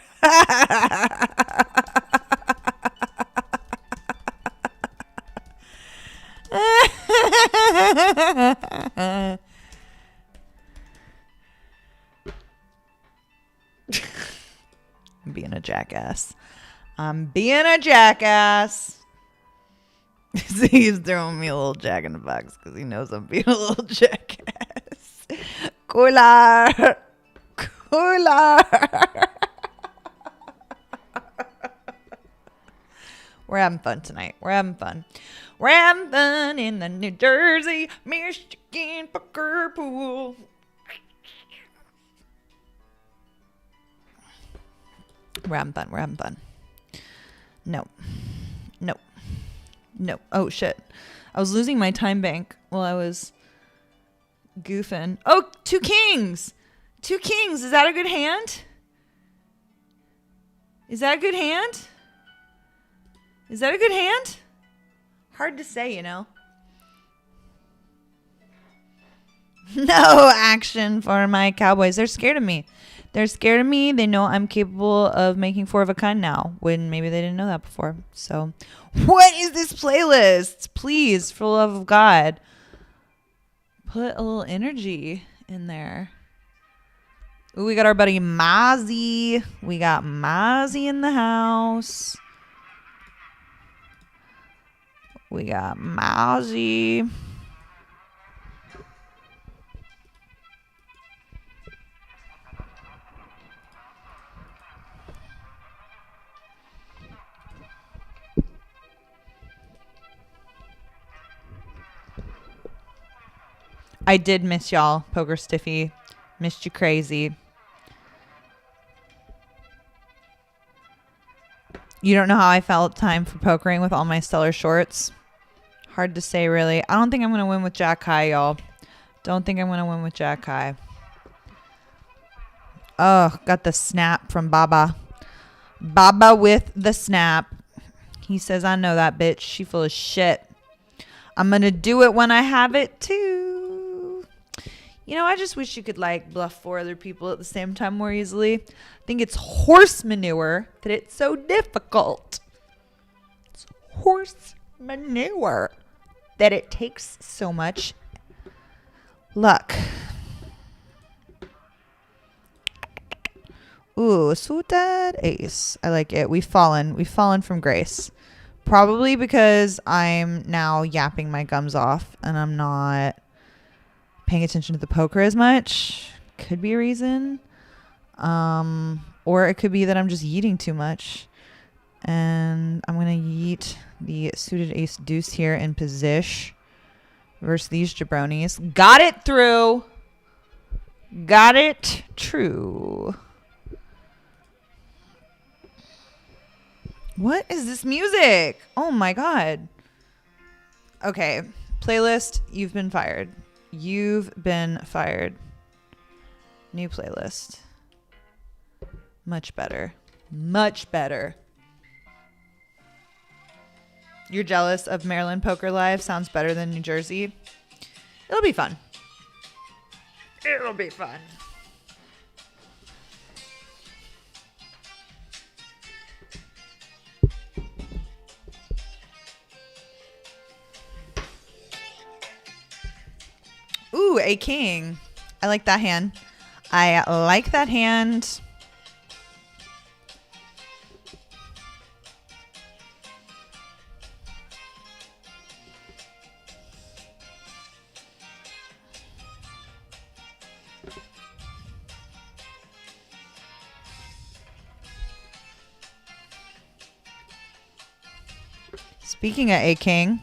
I'm being a jackass. He's throwing me a little jack in the box because he knows I'm being a little jackass. Cooler. We're having fun tonight. We're having fun in the New Jersey, Michigan poker pool. We're having fun. No. Oh, shit. I was losing my time bank while I was goofing. Oh, 2 kings. 2 kings. Is that a good hand? Hard to say, you know. No action for my Cowboys. They're scared of me. They know I'm capable of making 4 of a kind now, when maybe they didn't know that before. So, what is this playlist? Please, for the love of God, put a little energy in there. Ooh, we got our buddy Mozzie. We got Mozzie in the house. We got Mozzie. I did miss y'all, Poker Stiffy. Missed you crazy. You don't know how I felt time for pokering with all my stellar shorts. Hard to say, really. I don't think I'm going to win with Jack High, y'all. Don't think I'm going to win with Jack High. Oh, got the snap from Baba. Baba with the snap. He says, I know that bitch. She full of shit. I'm going to do it when I have it, too. You know, I just wish you could, like, bluff 4 other people at the same time more easily. I think it's horse manure that it's so difficult. It's horse manure that it takes so much luck. Ooh, suited ace. I like it. We've fallen from grace. Probably because I'm now yapping my gums off and I'm not paying attention to the poker as much. Could be a reason. Or it could be that I'm just yeeting too much. And I'm going to yeet the suited ace deuce here in position versus these jabronis. Got it through. Got it true. What is this music? Oh my God. Okay. Playlist, you've been fired. You've been fired. New playlist. Much better. Much better. You're jealous of Maryland Poker Live. Sounds better than New Jersey. It'll be fun. It'll be fun. Ooh, a king. I like that hand. I like that hand. Speaking of a king.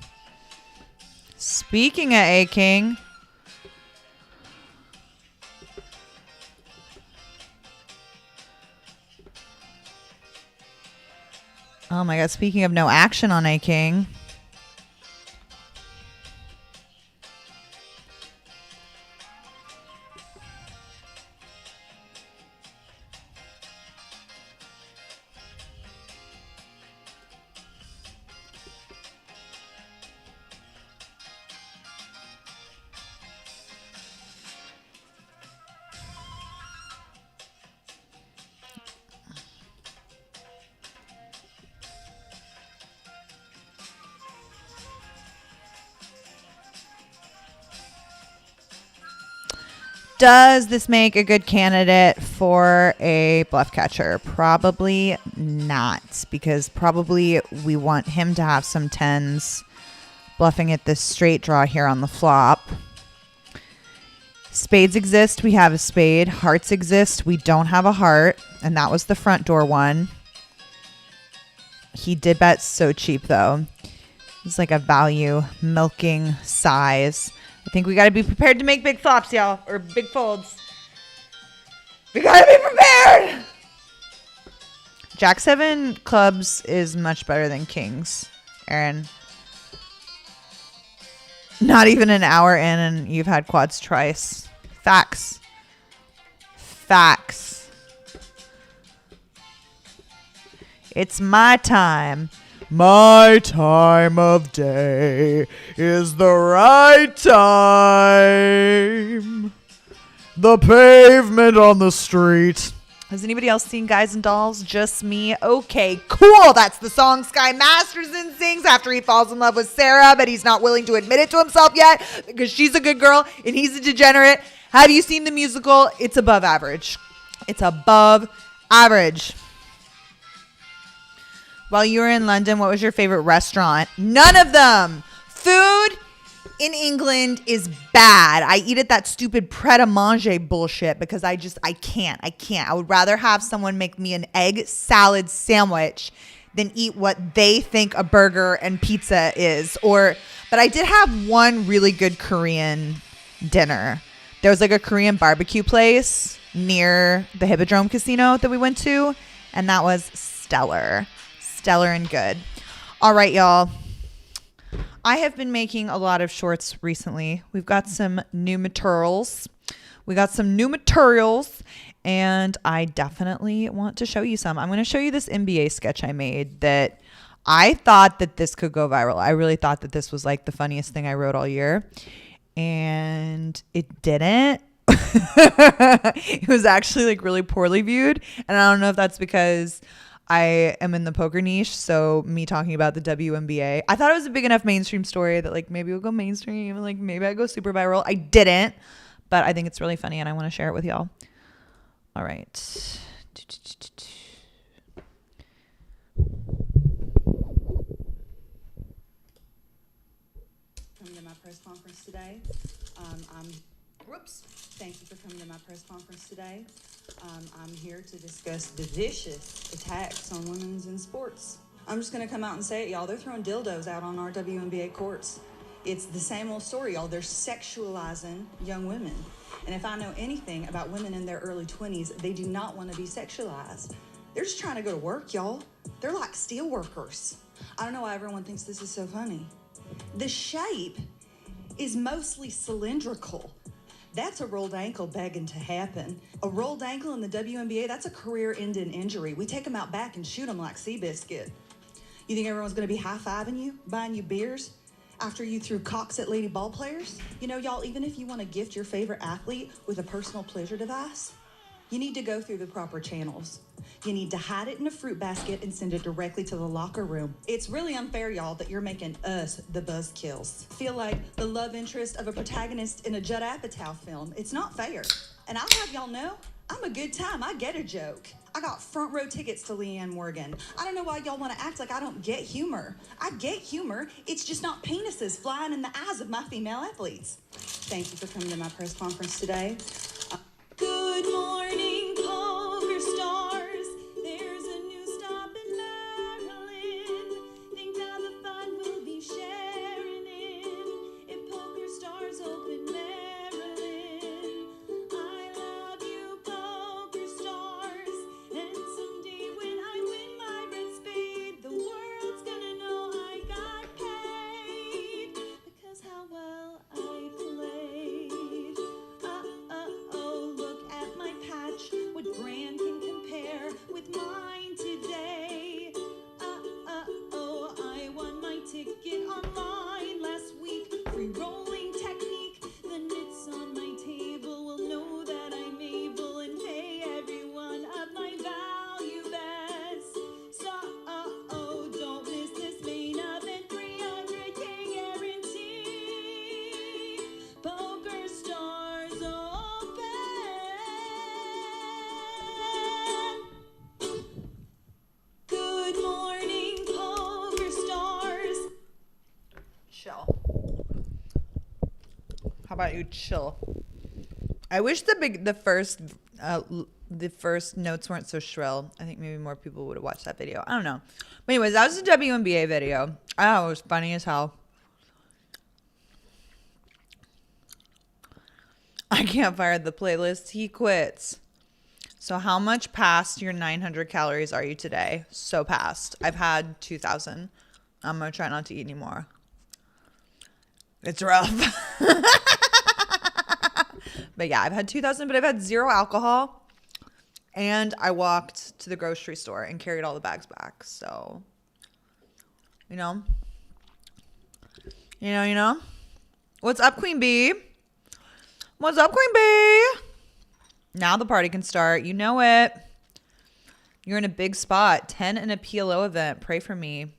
Speaking of a king. Oh my God, speaking of no action on a king. Does this make a good candidate for a bluff catcher? Probably not, because probably we want him to have some tens bluffing at this straight draw here on the flop. Spades exist. We have a spade. Hearts exist. We don't have a heart, and that was the front door one. He did bet so cheap, though. It's like a value milking size. I think we got to be prepared to make big flops, y'all, or big folds. We got to be prepared. Jack 7 clubs is much better than kings, Aaron. Not even an hour in and you've had quads twice. Facts. Facts. It's my time. My time of day is the right time. The pavement on the street. Has anybody else seen Guys and Dolls? Just me? Okay, cool. That's the song Sky Masterson sings after he falls in love with Sarah, but he's not willing to admit it to himself yet because she's a good girl and he's a degenerate. Have you seen the musical? It's above average. It's above average. While you were in London, what was your favorite restaurant? None of them. Food in England is bad. I eat at that stupid pret-a-manger bullshit because I can't. I would rather have someone make me an egg salad sandwich than eat what they think a burger and pizza is. But I did have one really good Korean dinner. There was like a Korean barbecue place near the Hippodrome Casino that we went to, and that was stellar and good. All right, y'all. I have been making a lot of shorts recently. We've got some new materials. And I definitely want to show you some. I'm going to show you this NBA sketch I made that I thought that this could go viral. I really thought that this was like the funniest thing I wrote all year. And it didn't. It was actually like really poorly viewed. And I don't know if that's because I am in the poker niche. So me talking about the WNBA, I thought it was a big enough mainstream story that like maybe it would go mainstream and like maybe I go super viral. I didn't, but I think it's really funny and I want to share it with y'all. All right. Coming to my press conference today. Thank you for coming to my press conference today. I'm here to discuss the vicious attacks on women's in sports. I'm just going to come out and say it, y'all. They're throwing dildos out on our WNBA courts. It's the same old story, y'all. They're sexualizing young women. And if I know anything about women in their early 20s, they do not want to be sexualized. They're just trying to go to work, y'all. They're like steel workers. I don't know why everyone thinks this is so funny. The shape is mostly cylindrical. That's a rolled ankle begging to happen. A rolled ankle in the WNBA, that's a career-ending injury. We take them out back and shoot them like Seabiscuit. You think everyone's going to be high-fiving you, buying you beers after you threw cocks at lady ball players? You know, y'all, even if you want to gift your favorite athlete with a personal pleasure device, you need to go through the proper channels. You need to hide it in a fruit basket and send it directly to the locker room. It's really unfair, y'all, that you're making us the buzzkills feel like the love interest of a protagonist in a Judd Apatow film. It's not fair. And I'll have y'all know, I'm a good time. I get a joke. I got front row tickets to Leanne Morgan. I don't know why y'all want to act like I don't get humor. I get humor. It's just not penises flying in the eyes of my female athletes. Thank you for coming to my press conference today. Good morning, PokerStars. There's a new stop in Maryland. Think how the fun will be sharing in if PokerStars open Maryland. I love you, PokerStars. And someday when I win my red spade, the world's gonna know I got paid because how well I played. Look at my patch. What brand can compare with mine today? I won my ticket online last week. Free rolling technique. The nits on my table will know that I'm able and pay every one of my value bets. So, don't miss this main event. 300K guarantee. PokerStars open. Good morning, PokerStars. Chill. How about you chill? I wish the first notes weren't so shrill. I think maybe more people would have watched that video. I don't know. But anyways, that was a WNBA video. I thought it was funny as hell. I can't fire the playlist. He quits. So how much past your 900 calories are you today? So past. I've had 2,000. I'm going to try not to eat anymore. It's rough. But yeah, I've had 2,000, but I've had 0 alcohol. And I walked to the grocery store and carried all the bags back. So, you know. What's up, Queen Bee? What's up, Queen Bee? Now the party can start. You know it. You're in a big spot. 10 in a PLO event. Pray for me.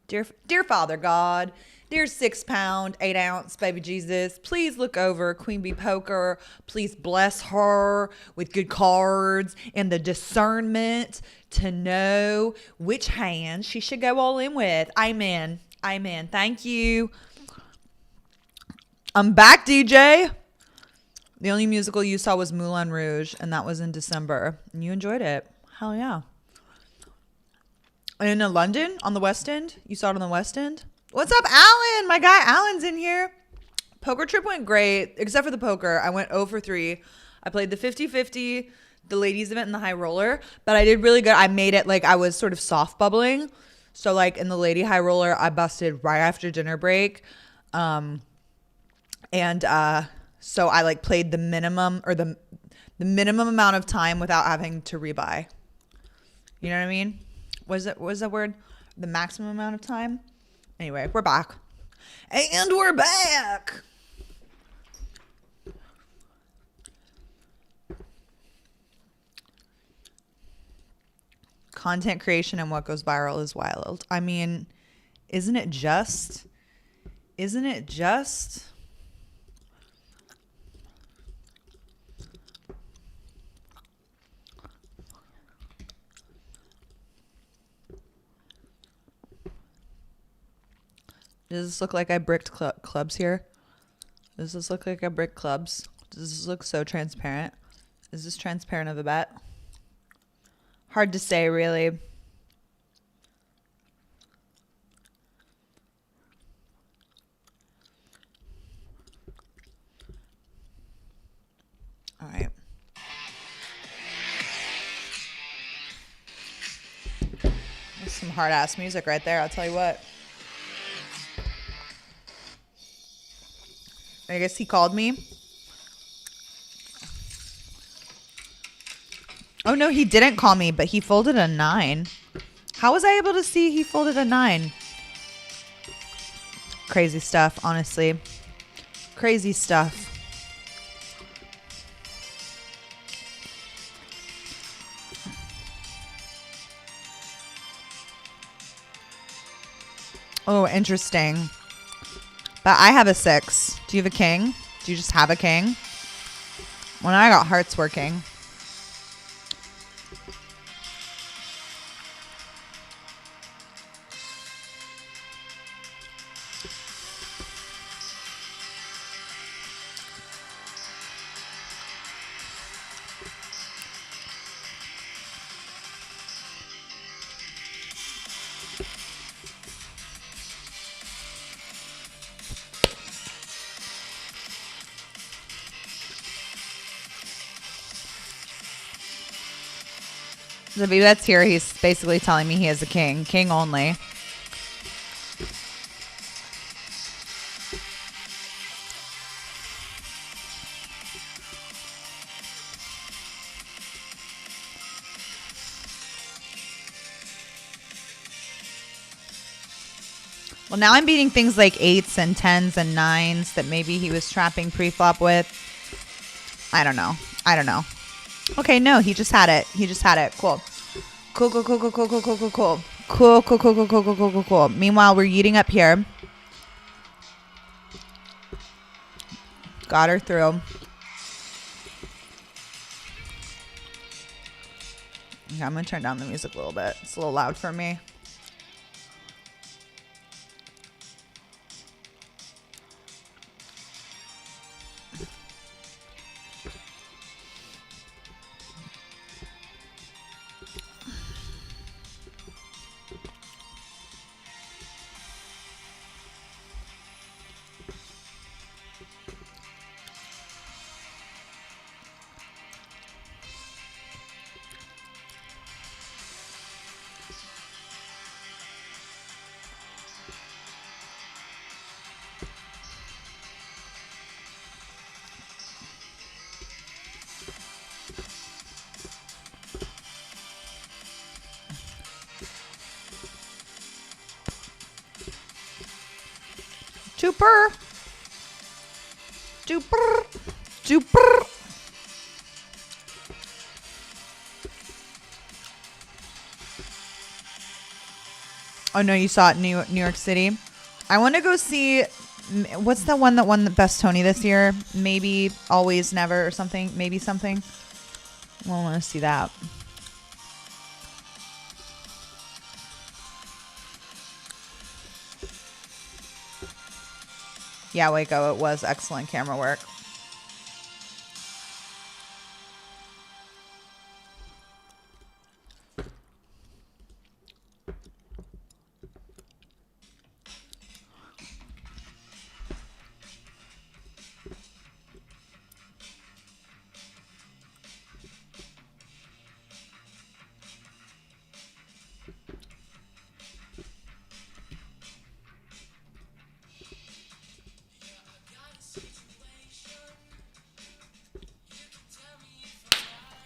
Dear Father God, dear 6-pound, 8-ounce baby Jesus, please look over Queen Bee Poker. Please bless her with good cards and the discernment to know which hand she should go all in with. Amen. Amen. Thank you. I'm back, DJ. The only musical you saw was Moulin Rouge, and that was in December. And you enjoyed it. Hell yeah. And in London, on the West End? You saw it on the West End? What's up, Alan? My guy Alan's in here. Poker trip went great, except for the poker. I went 0 for 3. I played the 50-50, the ladies event, and the high roller, but I did really good. I made it like I was sort of soft bubbling. So like in the lady high roller, I busted right after dinner break. So I like played the minimum or the minimum amount of time without having to rebuy. You know what I mean? Was that word? The maximum amount of time? Anyway, we're back. And we're back. Content creation and what goes viral is wild. I mean, isn't it just? Isn't it just? Does this look like I bricked clubs here? Does this look like I bricked clubs? Does this look so transparent? Is this transparent of a bet? Hard to say, really. All right. That's some hard-ass music right there, I'll tell you what. I guess he called me. Oh, no, he didn't call me, but he folded a 9. How was I able to see he folded a 9? Crazy stuff, honestly. Crazy stuff. Oh, interesting. But I have a 6. Do you have a king? Do you just have a king? When I got hearts working. So if he bets here, he's basically telling me he has a king. King only. Well, now I'm beating things like 8s and 10s and 9s that maybe he was trapping pre-flop with. I don't know. I don't know. Okay, no, he just had it. He just had it. Cool. Cool, cool, cool, cool, cool, cool, cool, cool, cool. Cool, cool, cool, cool, cool, cool, cool, cool, cool. Meanwhile, we're eating up here. Got her through. Okay, I'm going to turn down the music a little bit. It's a little loud for me. Super. Super. Super. Oh, no, you saw it in New York City. I want to go see, what's the one that won the best Tony this year? Maybe Always Never or something. Maybe something. Well, I want to see that. Yeah, Waco, it was excellent camera work.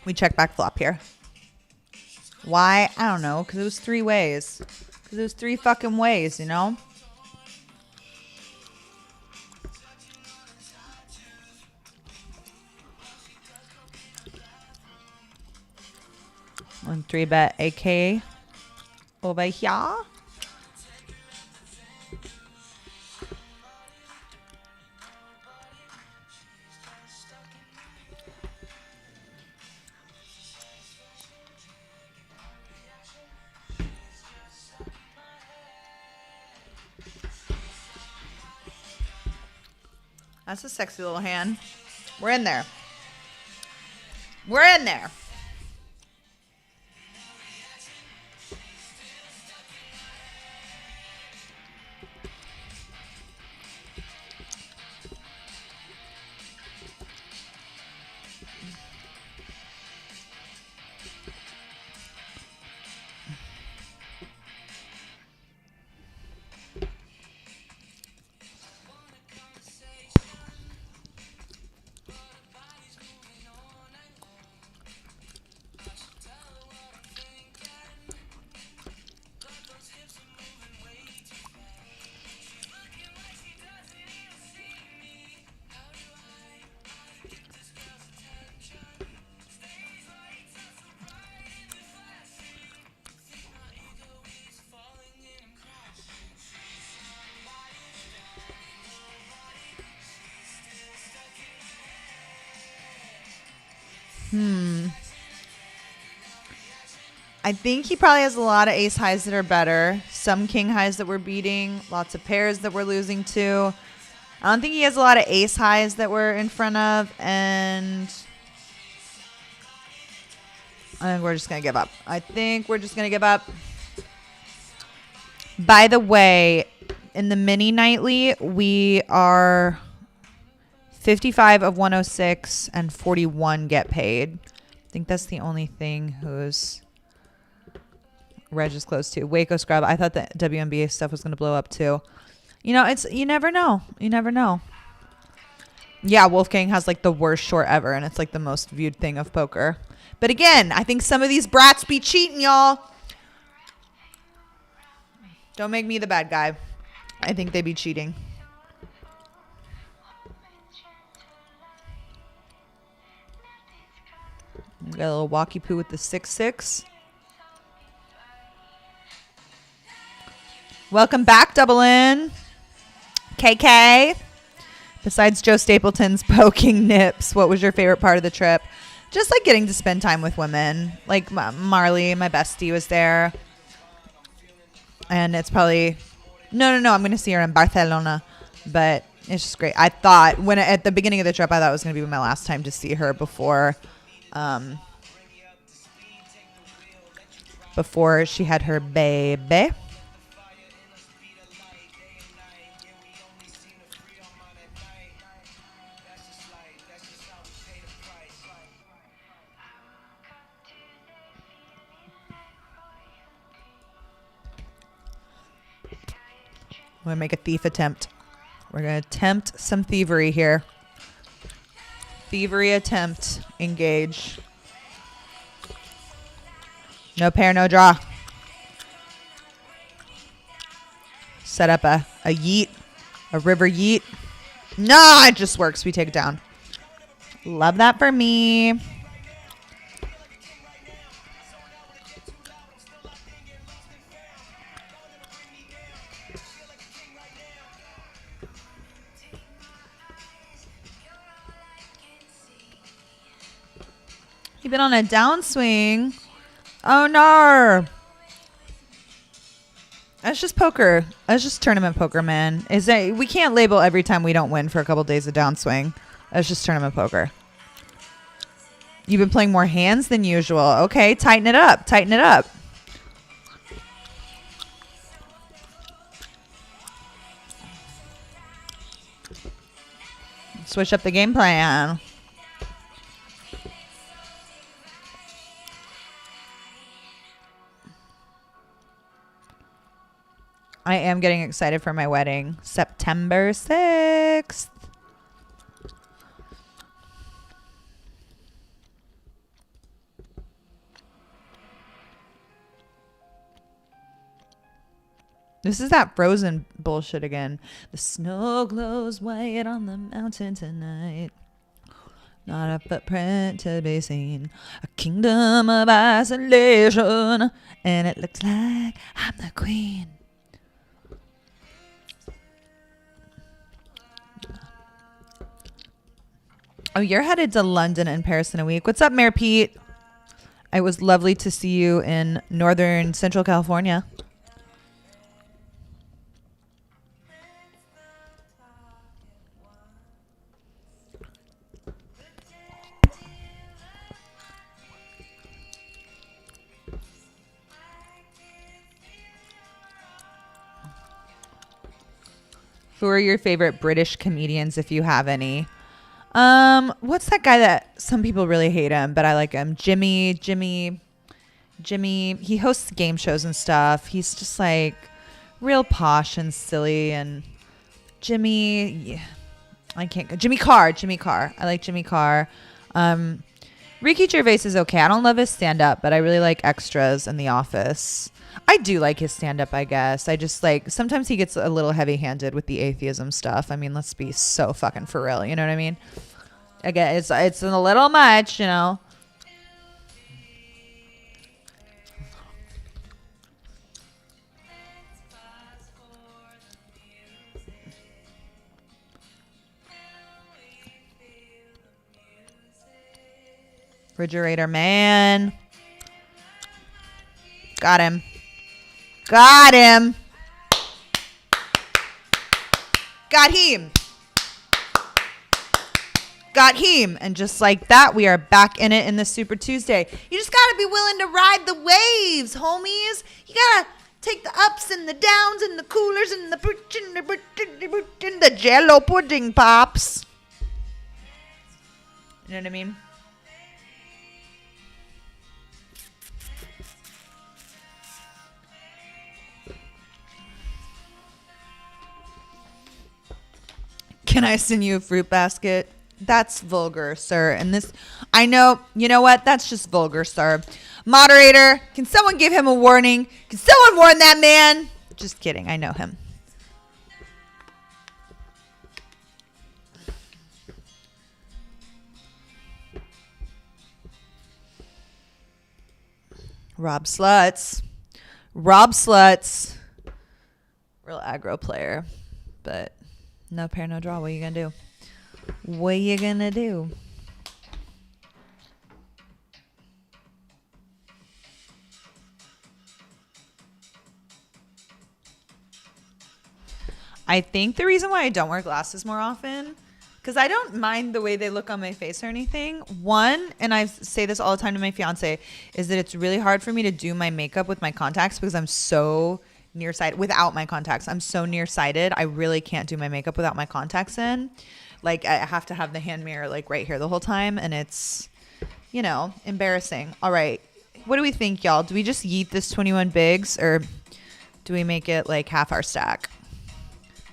We check back flop here. Why? I don't know. Because it was 3 ways. Because it was 3 fucking ways, you know? One 3-bet AK over here. That's a sexy little hand. We're in there. We're in there. I think he probably has a lot of ace highs that are better. Some king highs that we're beating. Lots of pairs that we're losing to. I don't think he has a lot of ace highs that we're in front of. And I think we're just going to give up. I think we're just going to give up. By the way, in the mini nightly, we are 55 of 106 and 41 get paid. I think that's the only thing who's Reg is close to. Waco Scrub. I thought the WNBA stuff was going to blow up too. You know, it's, you never know. You never know. Yeah, Wolfgang has like the worst short ever, and it's like the most viewed thing of poker. But again, I think some of these brats be cheating, y'all. Don't make me the bad guy. I think they be cheating. Got a little walkie poo with the 6-6. Welcome back, Double In. KK. Besides Joe Stapleton's poking nips, what was your favorite part of the trip? Just like getting to spend time with women. Like Marley, my bestie, was there. And it's probably... No, I'm going to see her in Barcelona. But it's just great. I thought, at the beginning of the trip, I thought it was going to be my last time to see her before she had her baby. I'm going to make a thief attempt. We're going to attempt some thievery here. Thievery attempt. Engage. No pair, no draw. Set up a yeet. A river yeet. No, it just works. We take it down. Love that for me. You've been on a downswing. Oh no. That's just poker. That's just tournament poker, man. We can't label every time we don't win for a couple days of downswing. That's just tournament poker. You've been playing more hands than usual. Okay, tighten it up. Tighten it up. Switch up the game plan. I am getting excited for my wedding. September 6th. This is that Frozen bullshit again. The snow glows white on the mountain tonight. Not a footprint to be seen. A kingdom of isolation. And it looks like I'm the queen. Oh, you're headed to London and Paris in a week. What's up, Mayor Pete? It was lovely to see you in Northern Central California. Who are your favorite British comedians, if you have any? What's that guy that some people really hate him, but I like him? Jimmy. He hosts game shows and stuff. He's just like real posh and silly. And Jimmy, yeah, I can't go. Jimmy Carr. I like Jimmy Carr. Ricky Gervais is okay. I don't love his stand-up, but I really like Extras in The Office. I do like his stand-up, I guess. I just like, sometimes he gets a little heavy-handed with the atheism stuff. I mean, let's be so fucking for real. You know what I mean? Again, it's a little much, you know. Refrigerator man. Got him. Got him. Got him. Got him. And just like that, we are back in it in the Super Tuesday. You just got to be willing to ride the waves, homies. You got to take the ups and the downs and the coolers and the Jello pudding pops. You know what I mean? Can I send you a fruit basket? That's vulgar, sir. And this, I know, you know what? That's just vulgar, sir. Moderator, can someone give him a warning? Can someone warn that man? Just kidding. I know him. Rob Sluts. Real aggro player, but no pair, no draw. What are you going to do? What are you going to do? I think the reason why I don't wear glasses more often, because I don't mind the way they look on my face or anything. One, and I say this all the time to my fiance, is that it's really hard for me to do my makeup with my contacts because I'm so nearsighted. Without my contacts, I'm so nearsighted. I really can't do my makeup without my contacts in. Like, I have to have the hand mirror like right here the whole time, and it's, you know, embarrassing. All right, what do we think, y'all? Do we just yeet this 21 bigs, or do we make it like half our stack?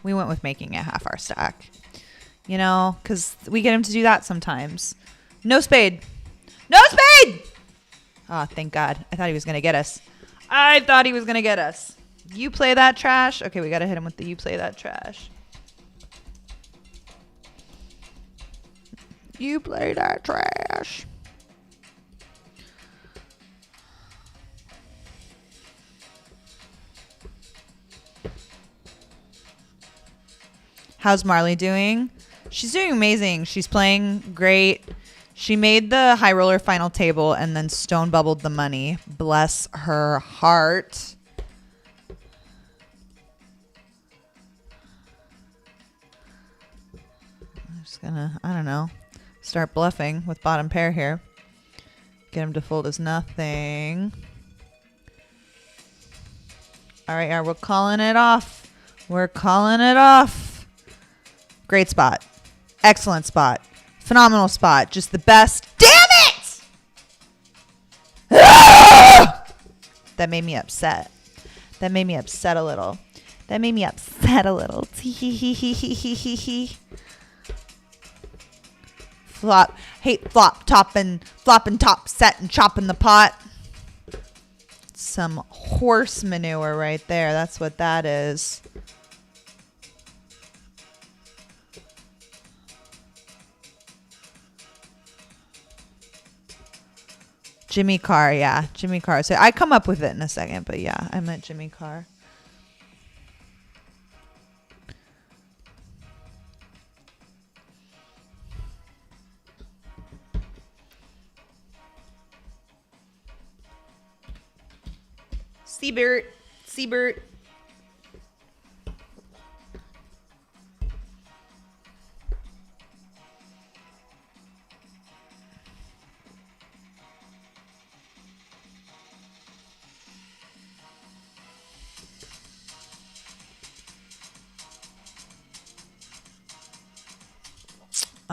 We went with making it half our stack, you know, because we get him to do that sometimes. No spade. Oh, thank God. I thought he was gonna get us. You play that trash. Okay, we gotta hit him with the you play that trash. You play that trash. How's Marley doing? She's doing amazing. She's playing great. She made the high roller final table and then stone bubbled the money. Bless her heart. I'm just gonna, I don't know, start bluffing with bottom pair here. Get him to fold as nothing. All right, we're calling it off. Great spot. Excellent spot. Phenomenal spot. Just the best. Damn it! Ah! That made me upset. A little. Flop. Hate flop, top and top, set and chopping the pot. some horse manure right there. That's what that is. Jimmy Carr, yeah, Jimmy Carr. So I come up with it in a second, but yeah, I meant Jimmy Carr. Siebert, Siebert.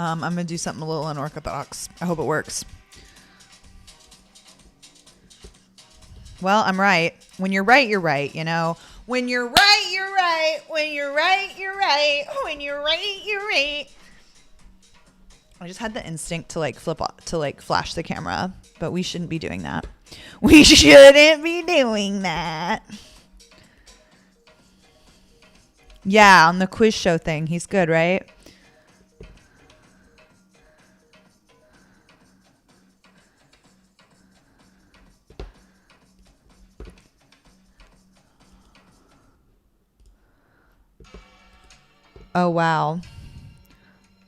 I'm going to do something a little unorthodox. I hope it works. Well, I'm right. When you're right, you're right, you know. When you're right, you're right. When you're right, you're right. When you're right, you're right. I just had the instinct to flash the camera, but we shouldn't be doing that. We shouldn't be doing that. Yeah, on the quiz show thing. He's good, right? Oh, wow.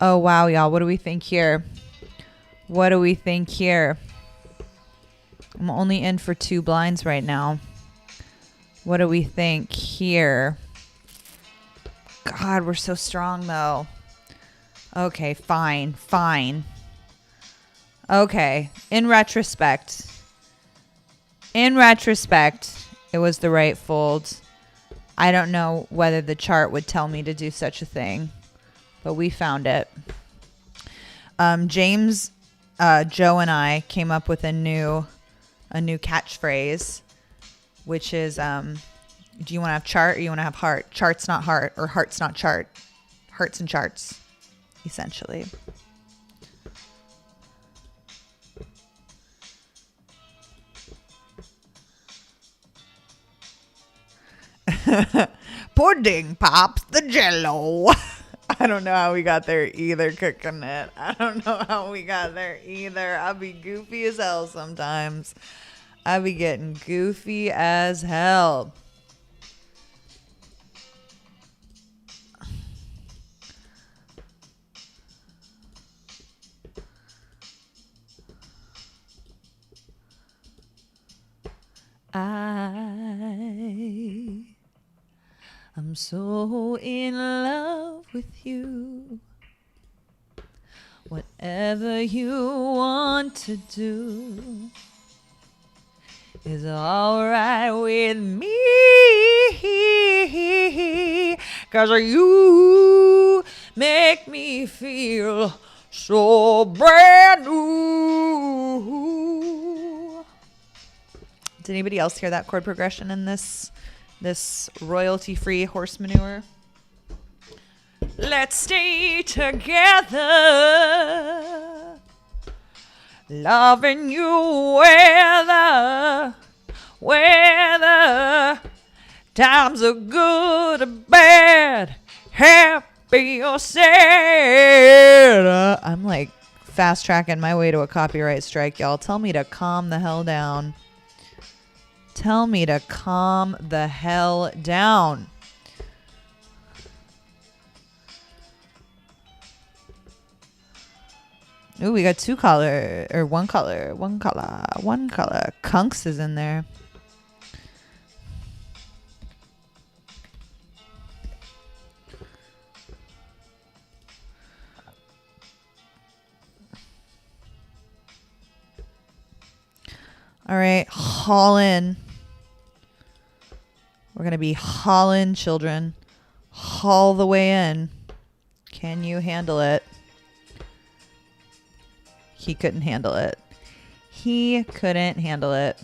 Oh, wow, y'all. What do we think here? What do we think here? I'm only in for 2 blinds right now. What do we think here? God, we're so strong, though. Okay, fine, fine. Okay, in retrospect, it was the right fold. I don't know whether the chart would tell me to do such a thing, but we found it. James, Joe, and I came up with a new catchphrase, which is, do you want to have chart or you want to have heart? Chart's not heart, or heart's not chart. Hearts and charts, essentially. Pudding pops the jello. I don't know how we got there either, cooking it. I don't know how we got there either. I'll be goofy as hell sometimes. I'll be getting goofy as hell. I'm so in love with you. Whatever you want to do is all right with me. 'Cause you make me feel so brand new. Did anybody else hear that chord progression in this royalty-free horse manure? Let's stay together, loving you whether times are good or bad, happy or sad. I'm like fast tracking my way to a copyright strike, y'all. Tell me to calm the hell down. Tell me to calm the hell down. Ooh, we got 2 color, or one color. Kunks is in there. All right, haul in. We're going to be hauling, children. Haul the way in. Can you handle it? He couldn't handle it. He couldn't handle it.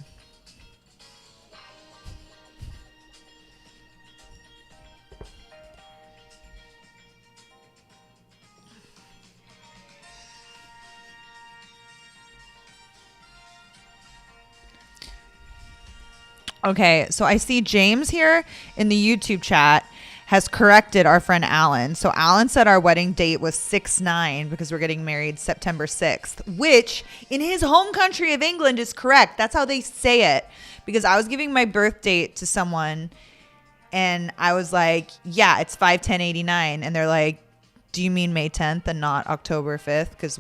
Okay, so I see James here in the YouTube chat has corrected our friend Alan. So Alan said our wedding date was 6/9 because we're getting married September 6th, which in his home country of England is correct. That's how they say it. Because I was giving my birth date to someone and I was like, yeah, it's 5/10/89. And they're like, do you mean May 10th and not October 5th? Because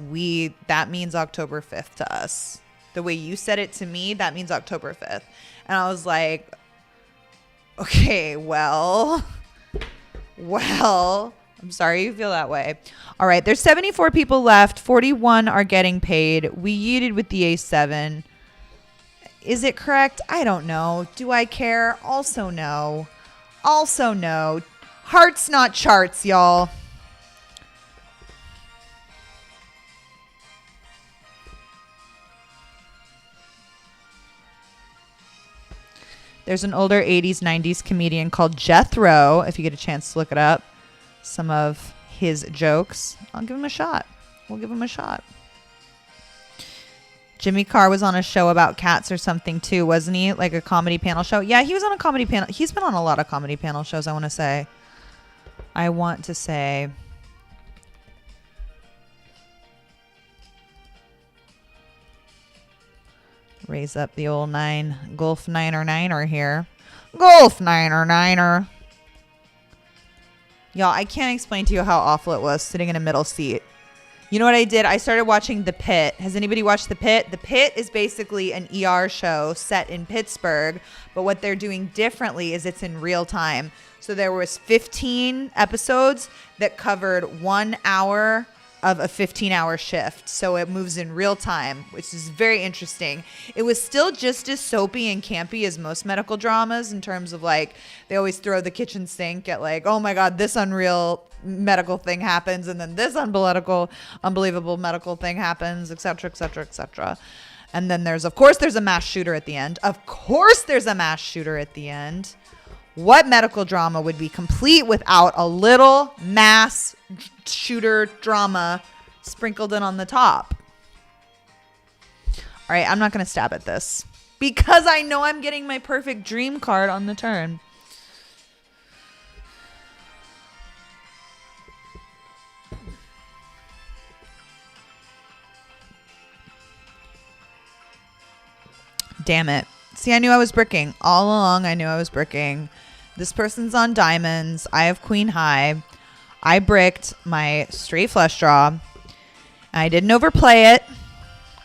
that means October 5th to us. The way you said it to me, that means October 5th. And I was like, okay, well, I'm sorry you feel that way. All right, there's 74 people left. 41 are getting paid. We yeeted with the A7. Is it correct? I don't know. Do I care? Also no. Also no. Hearts, not charts, y'all. There's an older 80s, 90s comedian called Jethro. If you get a chance to look it up, some of his jokes. I'll give him a shot. We'll give him a shot. Jimmy Carr was on a show about cats or something too, wasn't he? Like a comedy panel show. Yeah, he was on a comedy panel. He's been on a lot of comedy panel shows, I want to say. Raise up the old Golf Niner here. Golf Niner. Y'all, I can't explain to you how awful it was sitting in a middle seat. You know what I did? I started watching The Pit. Has anybody watched The Pit? The Pit is basically an ER show set in Pittsburgh, but what they're doing differently is it's in real time. So there was 15 episodes that covered 1 hour of a 15-hour shift. So it moves in real time, which is very interesting. It was still just as soapy and campy as most medical dramas in terms of like, they always throw the kitchen sink at like, oh my God, this unreal medical thing happens. And then this unbelievable medical thing happens, et cetera, et cetera, et cetera. And then there's a mass shooter at the end. What medical drama would be complete without a little mass shooter drama sprinkled in on the top? All right, I'm not going to stab at this because I know I'm getting my perfect dream card on the turn. Damn it. See, I knew I was bricking. All along, I knew I was bricking. This person's on diamonds. I have queen high. I bricked my straight flush draw. I didn't overplay it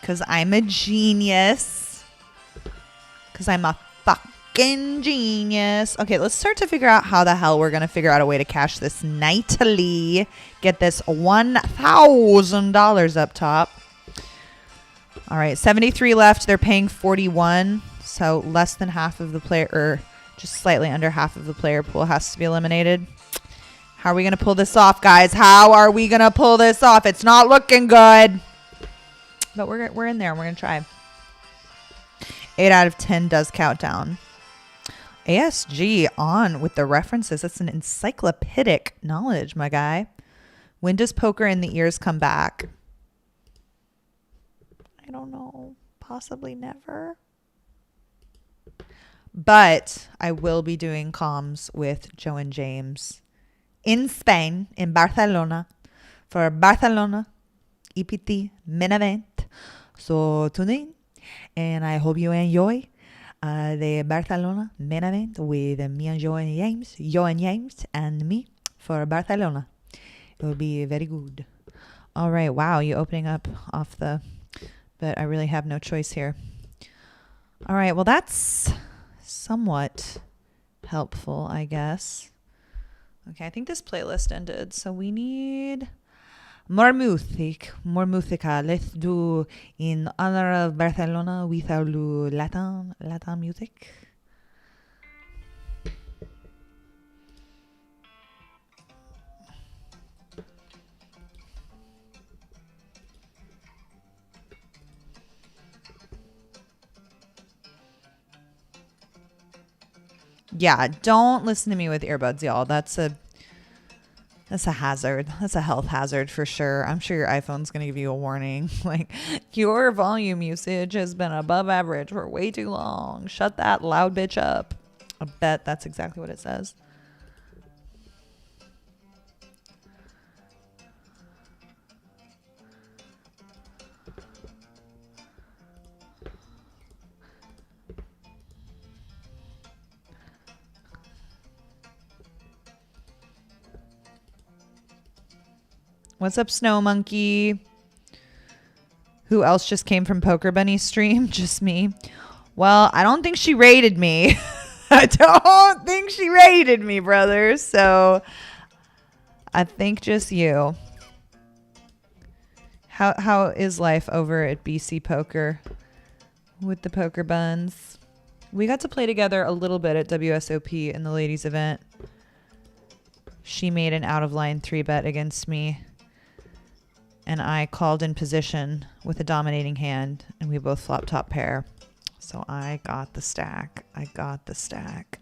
because I'm a genius. Because I'm a fucking genius. Okay, let's start to figure out how the hell we're going to figure out a way to cash this nightly. Get this $1,000 up top. All right, 73 left. They're paying 41. So less than half of the player, or just slightly under half of the player pool has to be eliminated. How are we going to pull this off, guys? How are we going to pull this off? It's not looking good. But we're in there. We're going to try. 8 out of 10 does count down. ASG on with the references. That's an encyclopedic knowledge, my guy. When does poker in the ears come back? I don't know. Possibly never. But I will be doing comms with Joe and James in Spain, in Barcelona, for Barcelona EPT main event. So tune in, and I hope you enjoy the Barcelona main event with me and Joe and James, and me for Barcelona. It will be very good. All right. Wow, you opening up off the... But I really have no choice here. All right. Well, that's somewhat helpful, I guess. Okay, I think this playlist ended, so we need more music, more música. Let's do in honor of Barcelona with our Latin music. Yeah, don't listen to me with earbuds, y'all. That's That's a hazard. That's a health hazard for sure. I'm sure your iPhone's going to give you a warning. Like, your volume usage has been above average for way too long. Shut that loud bitch up. I bet that's exactly what it says. What's up, Snow Monkey? Who else just came from Poker Bunny's stream? Just me. Well, I don't think she rated me. I don't think she rated me, brother. So I think just you. How is life over at BC Poker with the Poker Buns? We got to play together a little bit at WSOP in the ladies event. She made an out of line 3-bet against me. And I called in position with a dominating hand, and we both flop top pair. So I got the stack. I got the stack.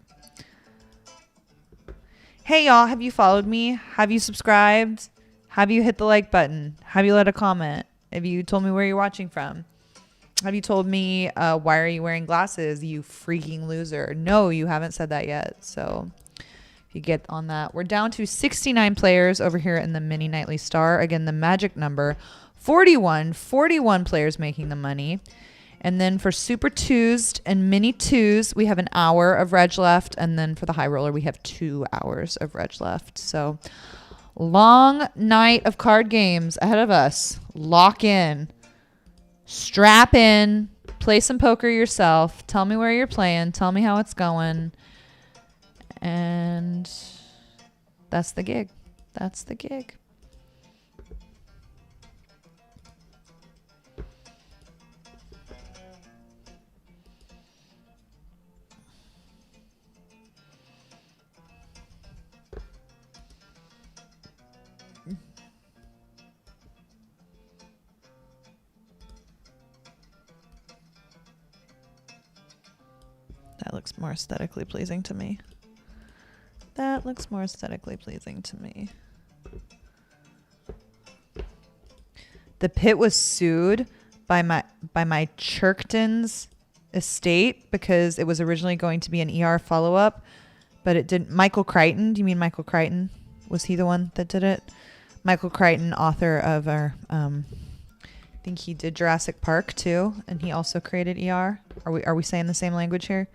Hey, y'all. Have you followed me? Have you subscribed? Have you hit the like button? Have you left a comment? Have you told me where you're watching from? Have you told me, why are you wearing glasses, you freaking loser? No, you haven't said that yet. So you get on that. We're down to 69 players over here in the mini nightly star. Again, the magic number 41 players making the money. And then for super twos and mini twos, we have an hour of reg left. And then for the high roller, we have 2 hours of reg left. So long night of card games ahead of us. Lock in, strap in, play some poker yourself. Tell me where you're playing. Tell me how it's going. And that's the gig. That's the gig. That looks more aesthetically pleasing to me. That looks more aesthetically pleasing to me. The pit was sued by my Chirkton's estate because it was originally going to be an ER follow-up, but it didn't. Michael Crichton, do you mean Michael Crichton? Was he the one that did it? Michael Crichton, author of our, I think he did Jurassic Park too, and he also created ER. Are we saying the same language here?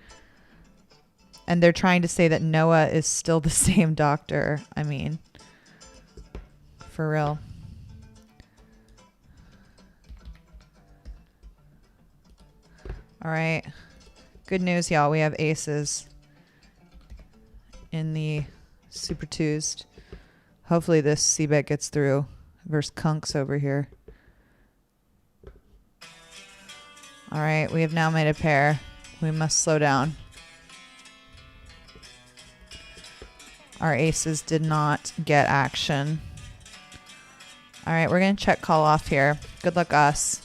And they're trying to say that Noah is still the same doctor. I mean, for real. All right. Good news, y'all. We have aces in the Super Twos. Hopefully this C-bet gets through versus Kunks over here. All right. We have now made a pair. We must slow down. Our aces did not get action. All right, we're going to check call off here. Good luck us.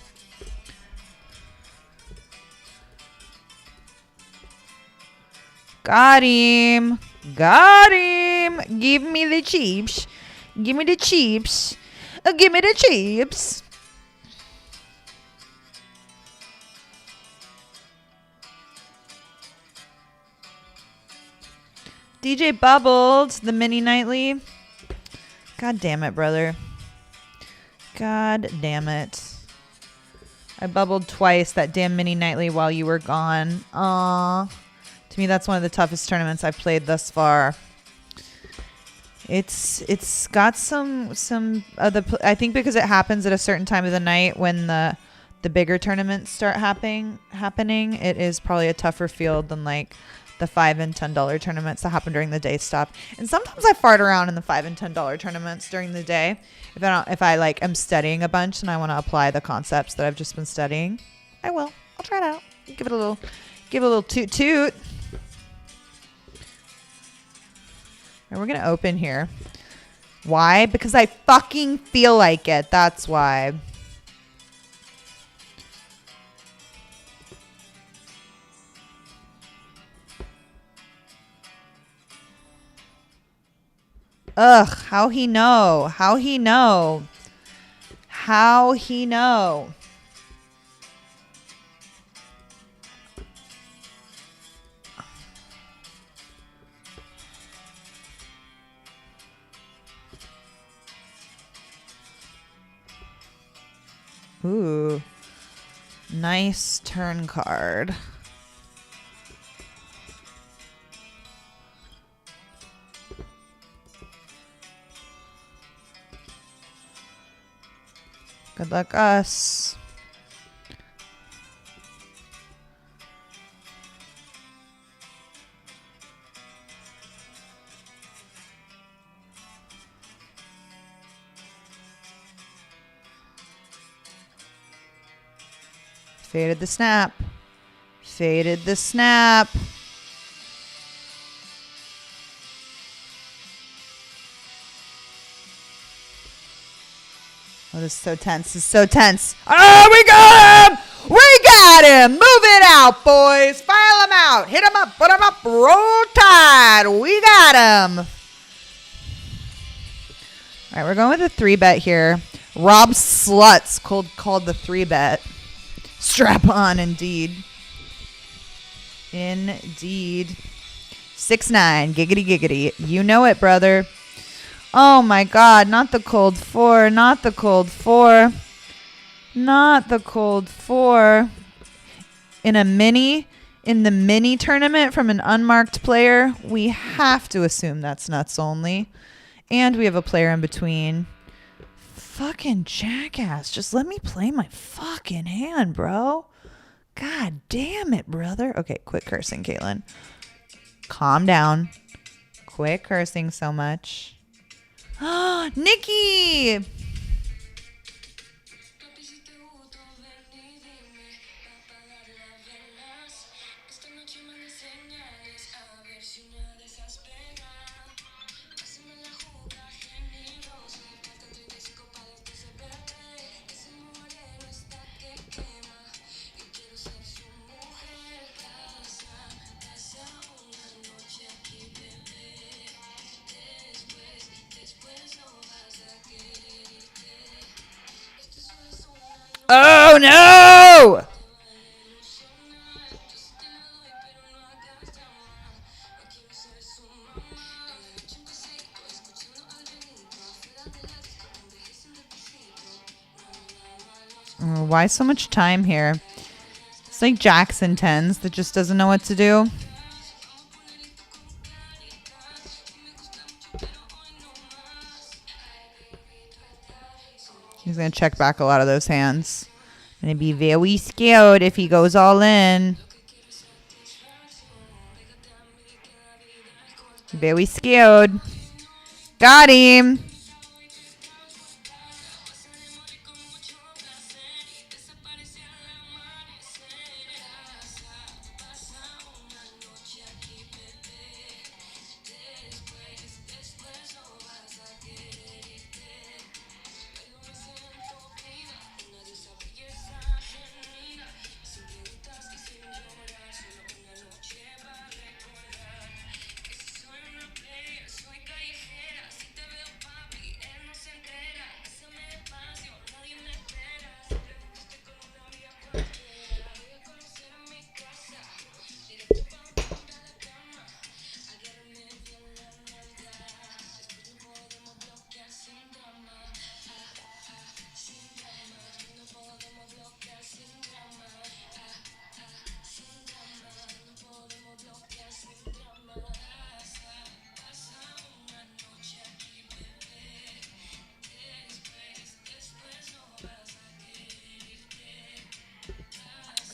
Got him. Got him. Give me the cheeps. Give me the cheeps. Give me the cheeps. DJ bubbled the mini nightly. God damn it, brother. God damn it. I bubbled twice that damn mini nightly while you were gone. Aw. To me, that's one of the toughest tournaments I've played thus far. It's got some of the, I think because it happens at a certain time of the night when the bigger tournaments start happening, it is probably a tougher field than like the $5 and $10 tournaments that happen during the day stop. And sometimes I fart around in the $5 and $10 tournaments during the day. If I like am studying a bunch and I want to apply the concepts that I've just been studying, I will. I'll try it out. Give it a little toot toot. And we're gonna open here. Why? Because I fucking feel like it. That's why. Ugh, how he know? How he know? How he know? Ooh. Nice turn card. Good luck us. Faded the snap. Faded the snap. Oh, this is so tense. This is so tense. Oh, we got him! We got him! Move it out, boys. File him out. Hit him up. Put him up. Roll Tide. We got him. All right, we're going with a 3-bet here. Rob Sluts called the 3-bet. Strap on, indeed. Indeed. 6-9. Giggity, giggity. You know it, brother. Oh my God, not the cold 4, not the cold 4, not the cold 4. In the mini tournament from an unmarked player, we have to assume that's nuts only. And we have a player in between. Fucking jackass. Just let me play my fucking hand, bro. God damn it, brother. Okay, quit cursing, Caitlin. Calm down. Quit cursing so much. Nikki! Oh no! Why so much time here? It's like Jackson 10s that just doesn't know what to do. He's going to check back a lot of those hands. Going to be very scared if he goes all in. Very scared. Got him.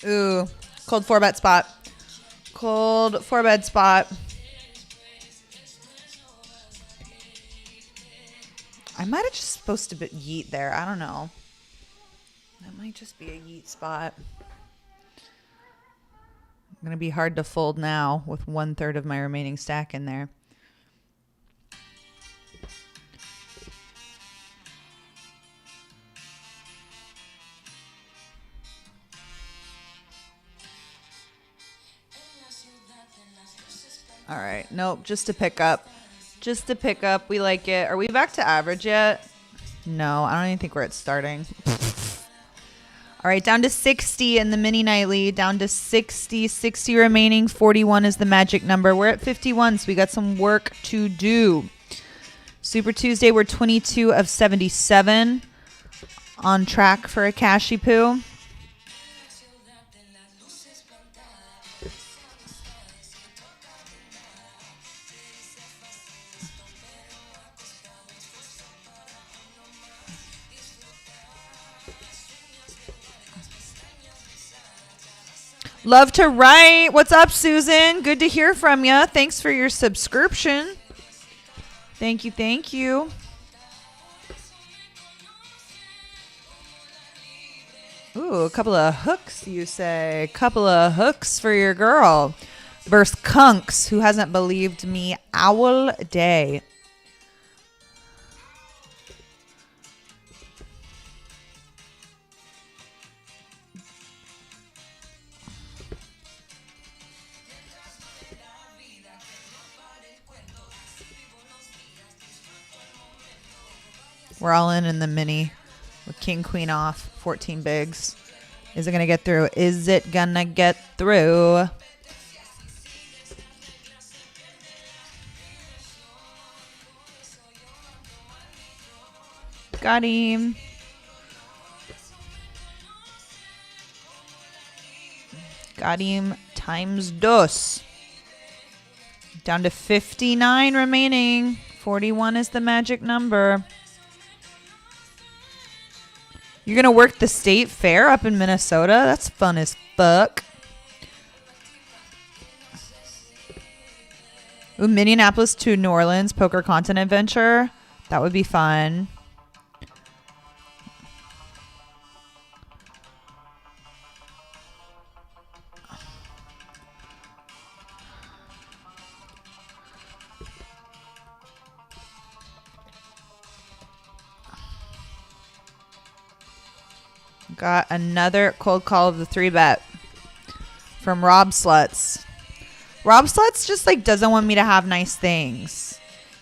Ooh, cold 4-bet spot. Cold 4-bet spot. I might have just supposed to be yeet there. I don't know. That might just be a yeet spot. Going to be hard to fold now with 1/3 of my remaining stack in there. All right. Nope. Just to pick up. Just to pick up. We like it. Are we back to average yet? No, I don't even think we're at starting. All right, down to 60 in the mini nightly. Down to 60. 60 remaining. 41 is the magic number. We're at 51, so we got some work to do. Super Tuesday, we're 22 of 77. On track for a cashy poo. Love to write. What's up, Susan? Good to hear from you. Thanks for your subscription. Thank you, thank you. Ooh, a couple of hooks, you say. Couple of hooks for your girl. Versus Kunks, who hasn't believed me all day. We're all in the mini with king, queen off, 14 bigs. Is it going to get through? Is it going to get through? Got him. Got him times dos. Down to 59 remaining. 41 is the magic number. You're going to work the state fair up in Minnesota? That's fun as fuck. Ooh, Minneapolis to New Orleans poker content adventure. That would be fun. Got another cold call of the 3-bet from Rob Sluts. Rob Sluts just like doesn't want me to have nice things.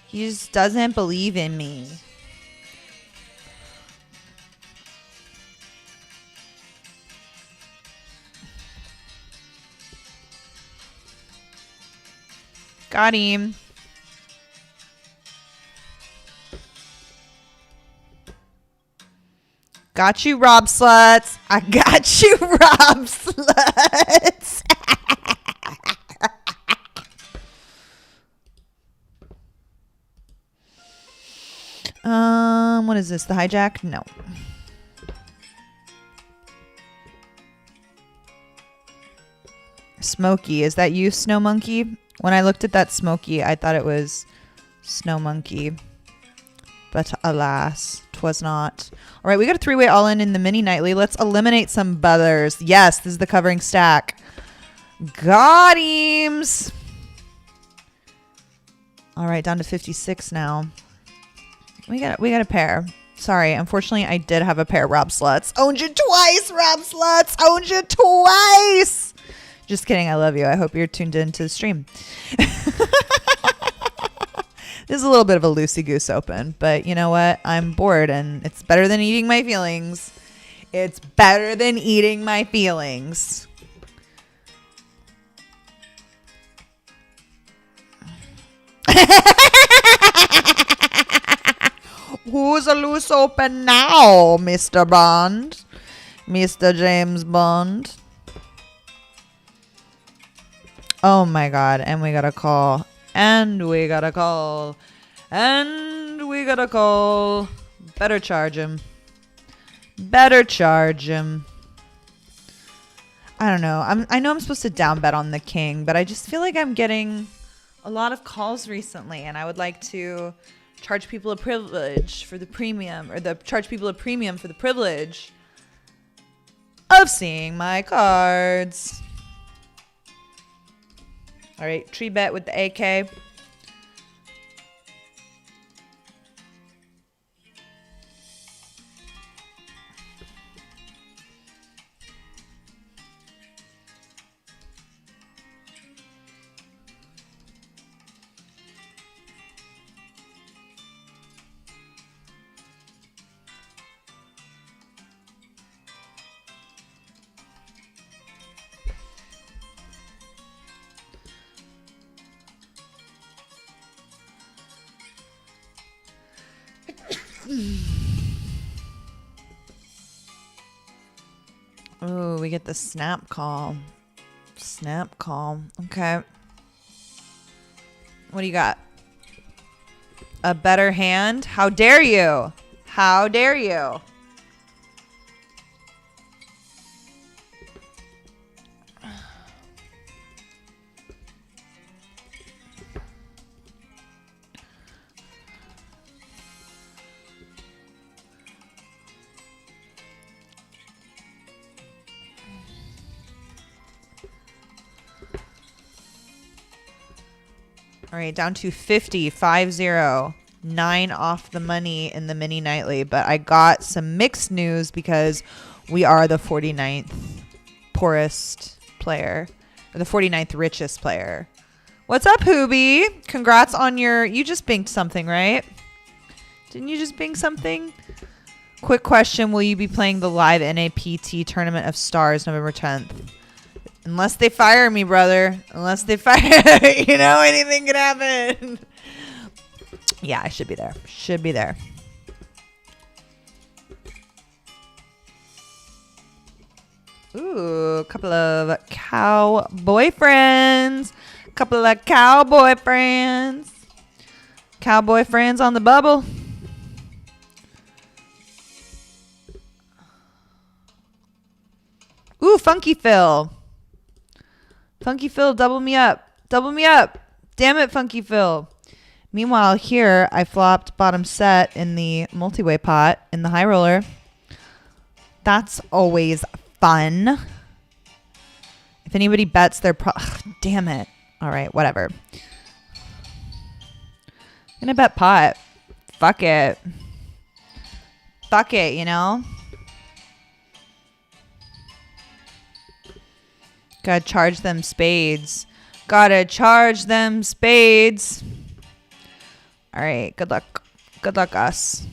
He just doesn't believe in me. Got him. Got you, Rob Sluts. I got you, Rob Sluts. What is this? The hijack? No. Smokey. Is that you, Snow Monkey? When I looked at that Smokey, I thought it was Snow Monkey. But alas, 'twas not. All right, we got a 3-way all-in the mini nightly. Let's eliminate some butters. Yes, this is the covering stack. Got hims. All right, down to 56 now. We got a pair. Sorry, unfortunately, I did have a pair. Rob Sluts. Owned you twice, Rob Sluts. Owned you twice. Just kidding. I love you. I hope you're tuned into the stream. This is a little bit of a loosey-goose open, but you know what? I'm bored, and it's better than eating my feelings. It's better than eating my feelings. Who's a loose open now, Mr. Bond? Mr. James Bond. Oh my God, and we got a call. And we got a call. And we got a call. Better charge him. Better charge him. I don't know. I know I'm supposed to down bet on the king, but I just feel like I'm getting a lot of calls recently, and I would like to charge people a privilege for the premium, or charge people a premium for the privilege of seeing my cards. All right, tree bet with the AK. Oh, we get the snap call. Snap call. Okay. What do you got? A better hand? How dare you? How dare you? All right, down to 50, 5-0, 9 off the money in the mini nightly. But I got some mixed news because we are the 49th poorest player, or the 49th richest player. What's up, Hoobie? Congrats on your, you just binked something, right? Didn't you just bink something? Quick question, will you be playing the live NAPT Tournament of Stars November 10th? Unless they fire me, brother. Unless they fire, you know, anything can happen. Yeah, I should be there. Should be there. Ooh, a couple of cow boyfriends. Couple of cowboy friends. Cowboy friends on the bubble. Ooh, Funky Phil. Funky Phil, double me up. Double me up. Damn it, Funky Phil. Meanwhile, here, I flopped bottom set in the multi-way pot in the high roller. That's always fun. If anybody bets, they're damn it. All right, whatever. I'm going to bet pot. Fuck it. Fuck it, you know? Gotta charge them spades. Gotta charge them spades. All right, good luck. Good luck, us.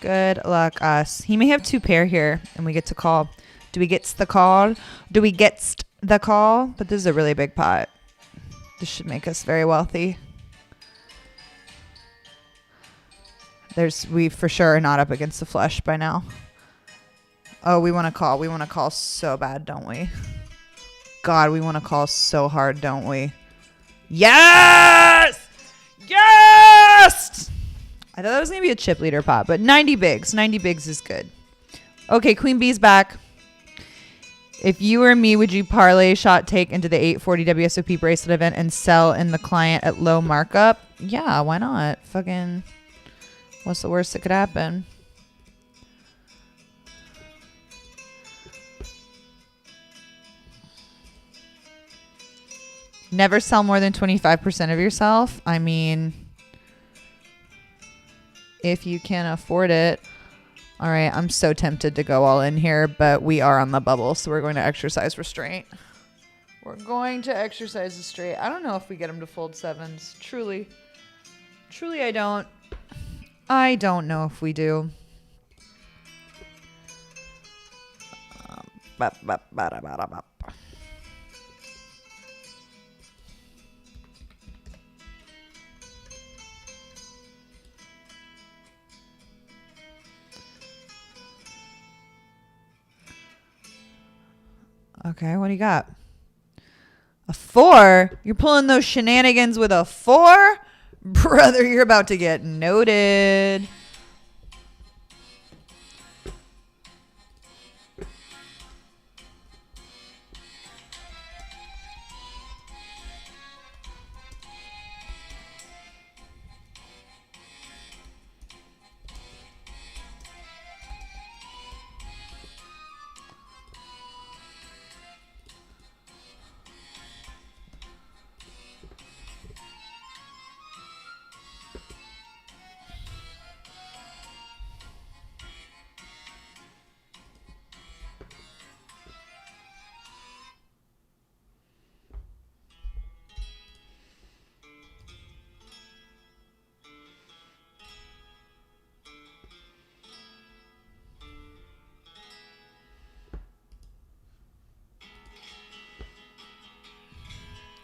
Good luck, us. He may have 2 pair here, and we get to call. Do we get the call? Do we get the call? But this is a really big pot. This should make us very wealthy. We for sure are not up against the flush by now. Oh, we want to call. We want to call so bad, don't we? God, we want to call so hard, don't we? Yes! Yes! I thought that was going to be a chip leader pot, but 90 bigs. 90 bigs is good. Okay, Queen Bee's back. If you were me, would you parlay shot take into the 840 WSOP bracelet event and sell in the client at low markup? Yeah, why not? Fucking, what's the worst that could happen? Never sell more than 25% of yourself. I mean, if you can afford it. All right, I'm so tempted to go all in here, but we are on the bubble, so we're going to exercise restraint. We're going to exercise restraint. I don't know if we get him to fold 7s. Truly, I don't. I don't know if we do. Okay, what do you got? A 4? You're pulling those shenanigans with a 4? Brother, you're about to get noted.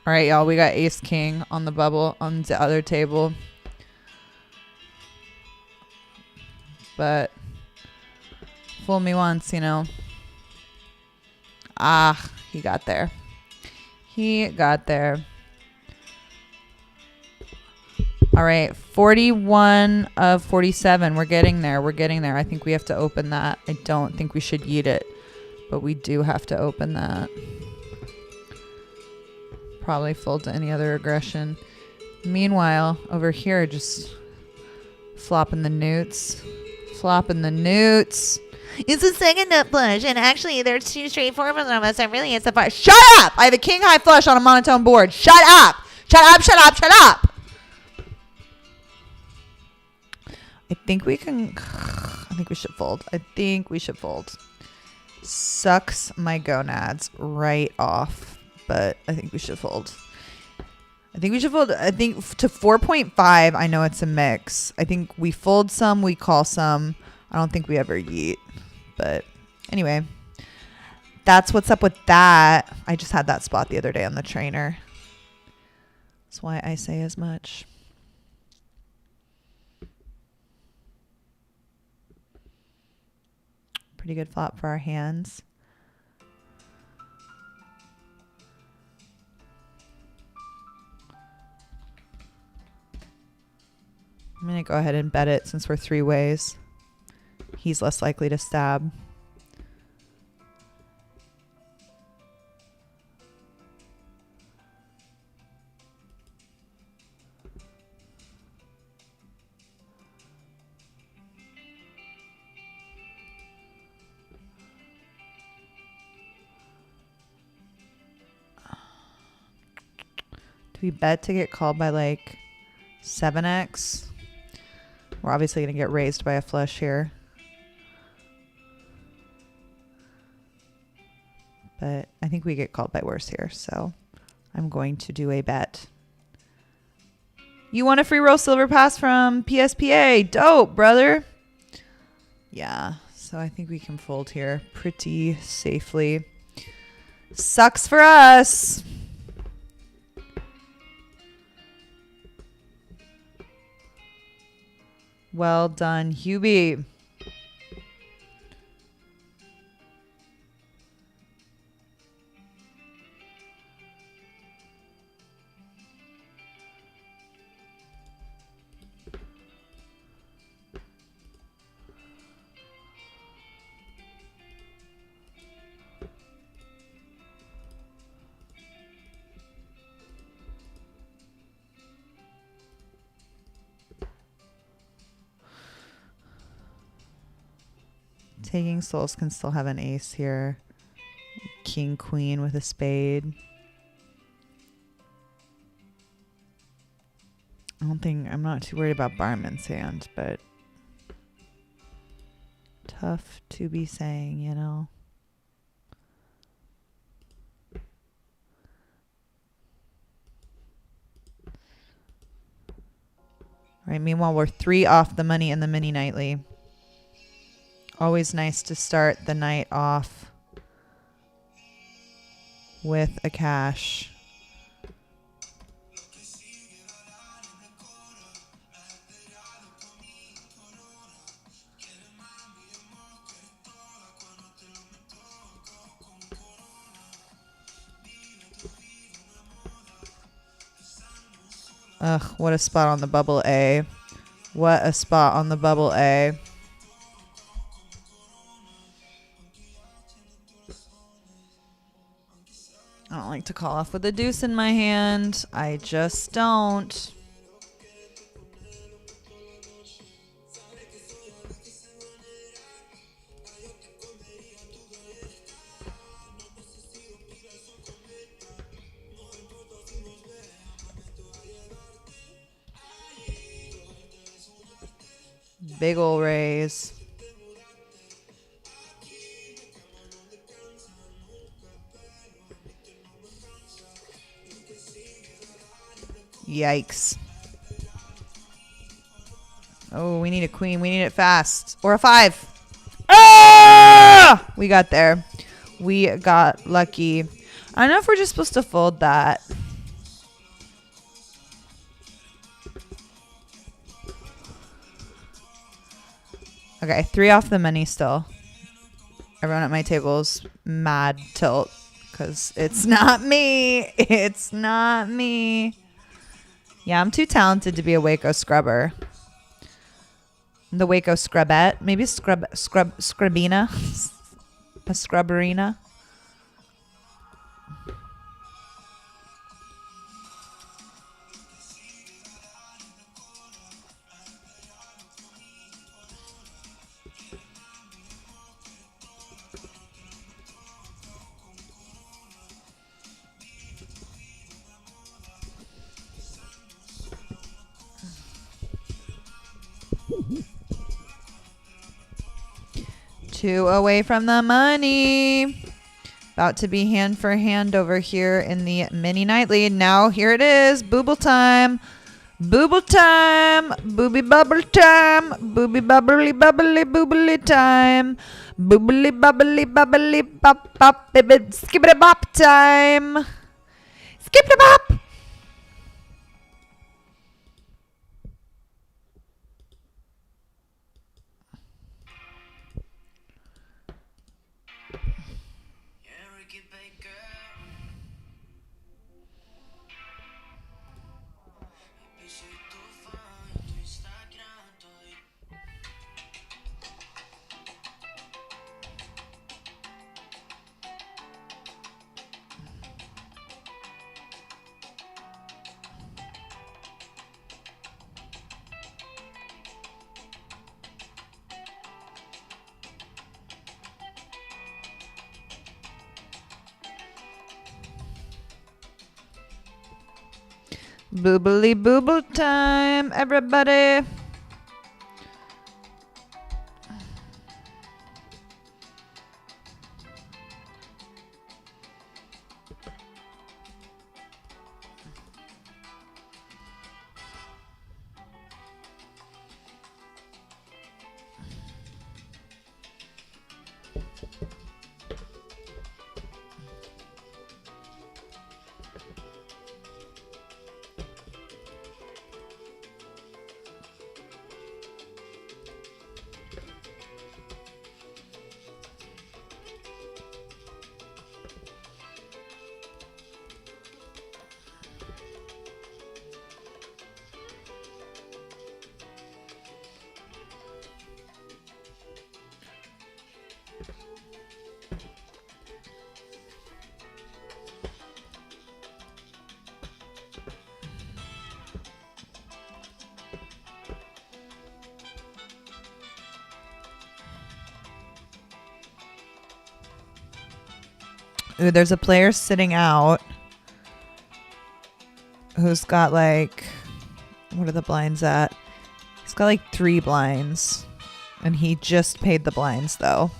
All right, y'all, we got ace king on the bubble on the other table. but fool me once, you know. Ah, he got there. He got there. All right, 41 of 47. We're getting there. We're getting there. I think we have to open that. I don't think we should yeet it, but we do have to open that. Probably fold to any other aggression. Meanwhile, over here, just flopping the newts. Flopping the newts. It's a second nut flush, and actually, there's two straight fours of us. I really it's a fire. Shut up! I have a king high flush on a monotone board. Shut up! Shut up! Shut up! Shut up! I think we can. I think we should fold. I think we should fold. Sucks my gonads right off, but I think we should fold. I think we should fold. I think to 4.5, I know it's a mix. I think we fold some, we call some. I don't think we ever yeet. But anyway, that's what's up with that. I just had that spot the other day on the trainer. That's why I say as much. Pretty good flop for our hands. I'm going to go ahead and bet it since we're three ways. He's less likely to stab. Do we bet to get called by like 7x? We're obviously going to get raised by a flush here. But I think we get called by worse here, so I'm going to do a bet. You won a free roll silver pass from PSPA. Dope, brother. Yeah, so I think we can fold here pretty safely. Sucks for us. Well done, Hubie. Taking souls can still have an ace here. King, queen with a spade. I'm not too worried about Barman's hand, but tough to be saying, you know. All right, meanwhile, we're 3 off the money in the mini nightly. Always nice to start the night off with a cash. Ugh, what a spot on the bubble A. What a spot on the bubble A. I don't like to call off with a deuce in my hand. I just don't. Big ol' raise. Yikes. Oh, we need a queen. We need it fast. Or a 5. Ah! We got there. We got lucky. I don't know if we're just supposed to fold that. Okay, 3 off the money still. Everyone at my table's mad tilt because it's not me. It's not me. Yeah, I'm too talented to be a Waco scrubber. The Waco scrubette. Maybe scrubina. A scrubberina. Two away from the money. About to be hand for hand over here in the mini night lead. Now here it is. Booble time. Booble time. Booby bubble time. Booby bubbly bubbly boobly time. Boobly bubbly bubbly bop bop bibbit skibbity bop time. Skibbity bop. Boobly booble time, everybody. Ooh, there's a player sitting out who's got like, what are the blinds at? He's got like 3 blinds and he just paid the blinds though.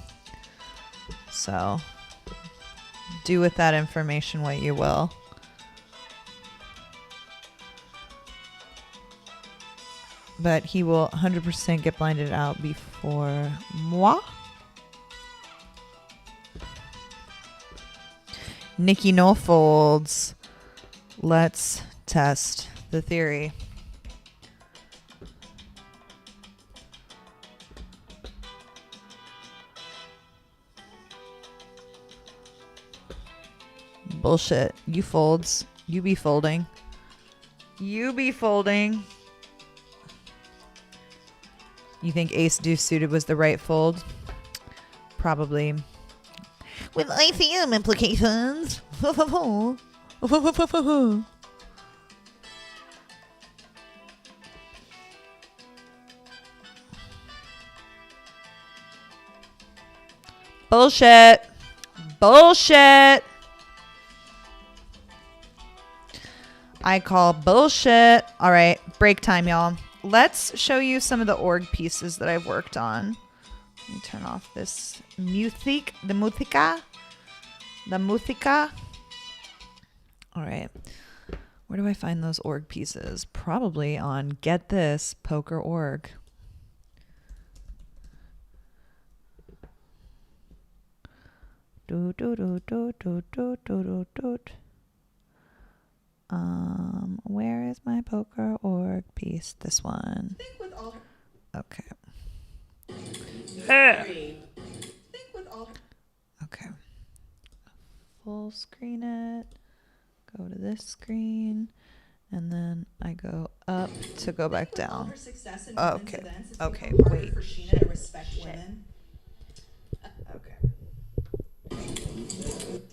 So do with that information what you will. But he will 100% get blinded out before moi. Nikki no folds. Let's test the theory. Bullshit. You folds. You be folding. You be folding. You think ace deuce suited was the right fold? Probably. With ICM implications. Bullshit. Bullshit. I call bullshit. All right, break time, y'all. Let's show you some of the org pieces that I've worked on. Let me turn off this music, the música. All right. Where do I find those org pieces? Probably on Get This Poker Org. Where is my poker org piece? This one. Okay. Okay. Full screen it. Go to this screen. And then I go up to go back down. Okay. Okay, wait. Okay.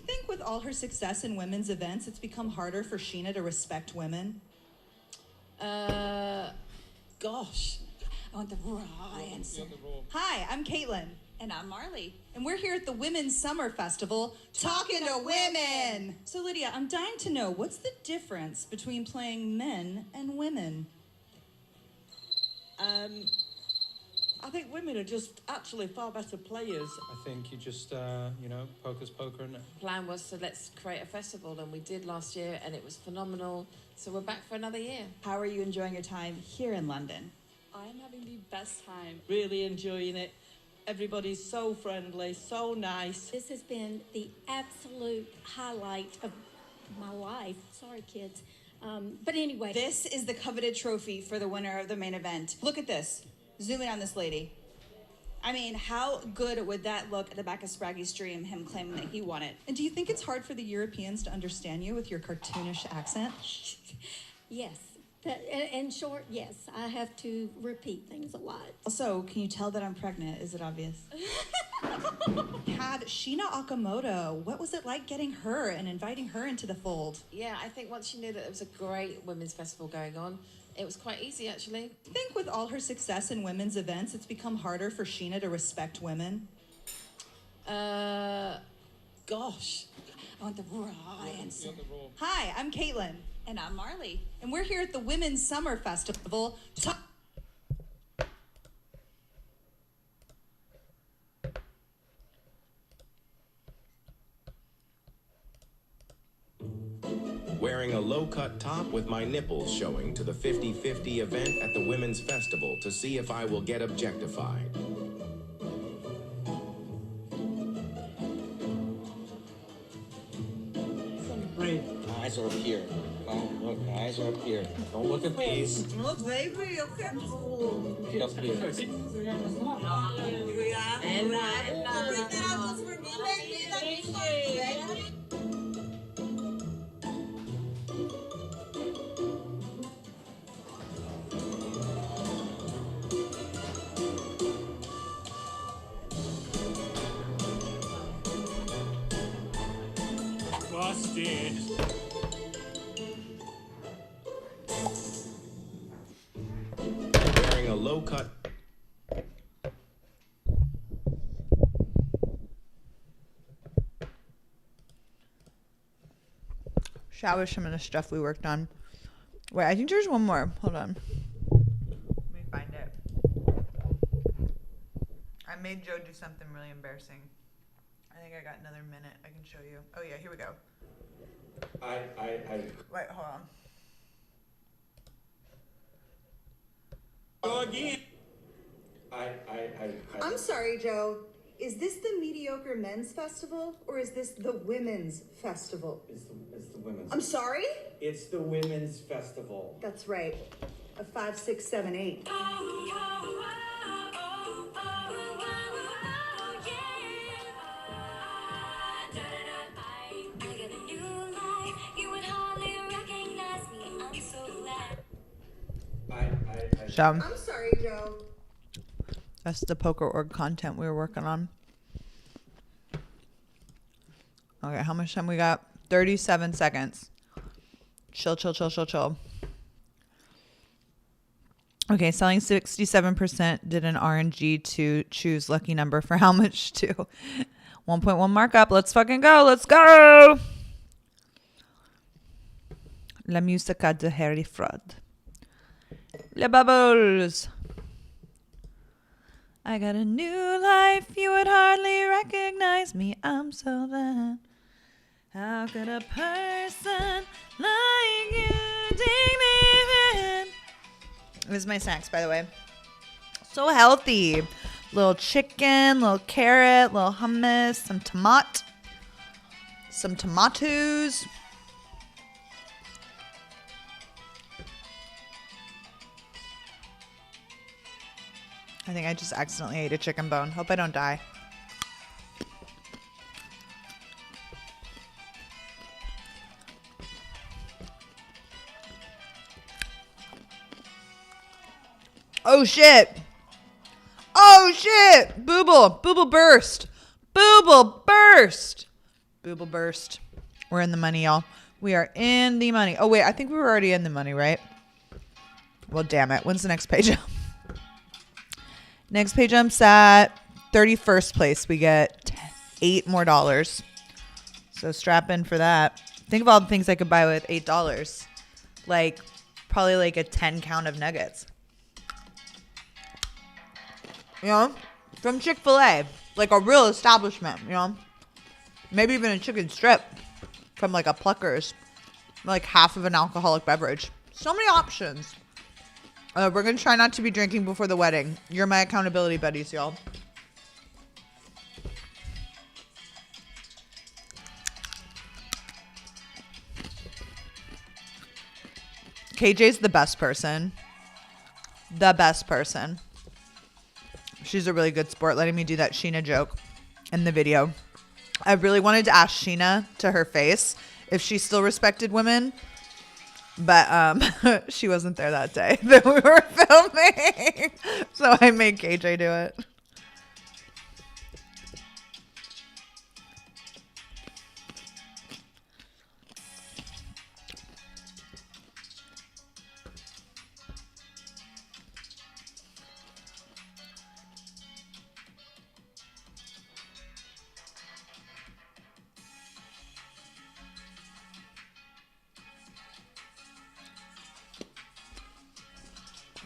Think with all her success in women's events, it's become harder for Sheena to respect women? Gosh. I want the raw answer. Hi, I'm Caitlin. And I'm Marley. And we're here at the Women's Summer Festival talking to women. So, Lydia, I'm dying to know, what's the difference between playing men and women? I think women are just actually far better players. I think you just, poker's poker, and Plan was to let's create a festival, and we did last year, and it was phenomenal. So we're back for another year. How are you enjoying your time here in London? I'm having the best time. Really enjoying it. Everybody's so friendly, so nice. This has been the absolute highlight of my life. Sorry, kids. But anyway. This is the coveted trophy for the winner of the main event. Look at this. Zoom in on this lady. I mean, how good would that look at the back of Spraggy's stream, him claiming that he won it? And do you think it's hard for the Europeans to understand you with your cartoonish accent? Yes. In short, yes. I have to repeat things a lot. Also, can you tell that I'm pregnant? Is it obvious? Had Sheena Okamoto, what was it like getting her and inviting her into the fold? Yeah, I think once you knew that there was a great women's festival going on, it was quite easy, actually. I think with all her success in women's events, it's become harder for Sheena to respect women. Gosh. I want the raw answer. Hi, I'm Caitlin. And I'm Marley. And we're here at the Women's Summer Festival. Wearing a low-cut top with my nipples showing to the 50-50 event at the Women's Festival to see if I will get objectified. Eyes are up here. Oh, look, eyes are up here. Don't look at these. Look, baby, okay. Up here. busted. Wearing a low-cut... Shower some of the stuff we worked on. Wait, I think there's one more. Hold on. Let me find it. I made Joe do something really embarrassing. I think I got another minute. I can show you. Oh yeah, here we go. Wait, hold on. Go again. I'm sorry, Joe. Is this the Mediocre Men's Festival or is this the Women's Festival? It's the women's. I'm sorry? It's the women's festival. That's right. A 5, 6, 7, 8. So I'm sorry, Joe. that's the poker org content we were working on. Okay, how much time we got? 37 seconds. Chill, chill, chill, chill, chill. Okay, selling 67% did an RNG to choose lucky number for how much to 1.1 markup. Let's fucking go. Let's go. La musica de Harry Fraud. Le bubbles. I got a new life. You would hardly recognize me. I'm so glad. How could a person like you take me in? This is my snacks, by the way. So healthy. Little chicken, little carrot, little hummus, some tomato, some tomatoes. I think I just accidentally ate a chicken bone. Hope I don't die. Oh shit! Oh shit! Booble! Booble burst! Booble burst! Booble burst. We're in the money, y'all. We are in the money. Oh wait, I think we were already in the money, right? Well, damn it. When's the next page? Next page I'm at 31st place. We get $8 more. So strap in for that. Think of all the things I could buy with $8. Like probably like a 10 count of nuggets. You know, from Chick-fil-A, like a real establishment, you know, maybe even a chicken strip from like a Pluckers, like half of an alcoholic beverage. So many options. We're going to try not to be drinking before the wedding. You're my accountability buddies, y'all. KJ's the best person. The best person. She's a really good sport, letting me do that Sheena joke in the video. I really wanted to ask Sheena to her face if she still respected women, but she wasn't there that day that we were filming, so I made KJ do it.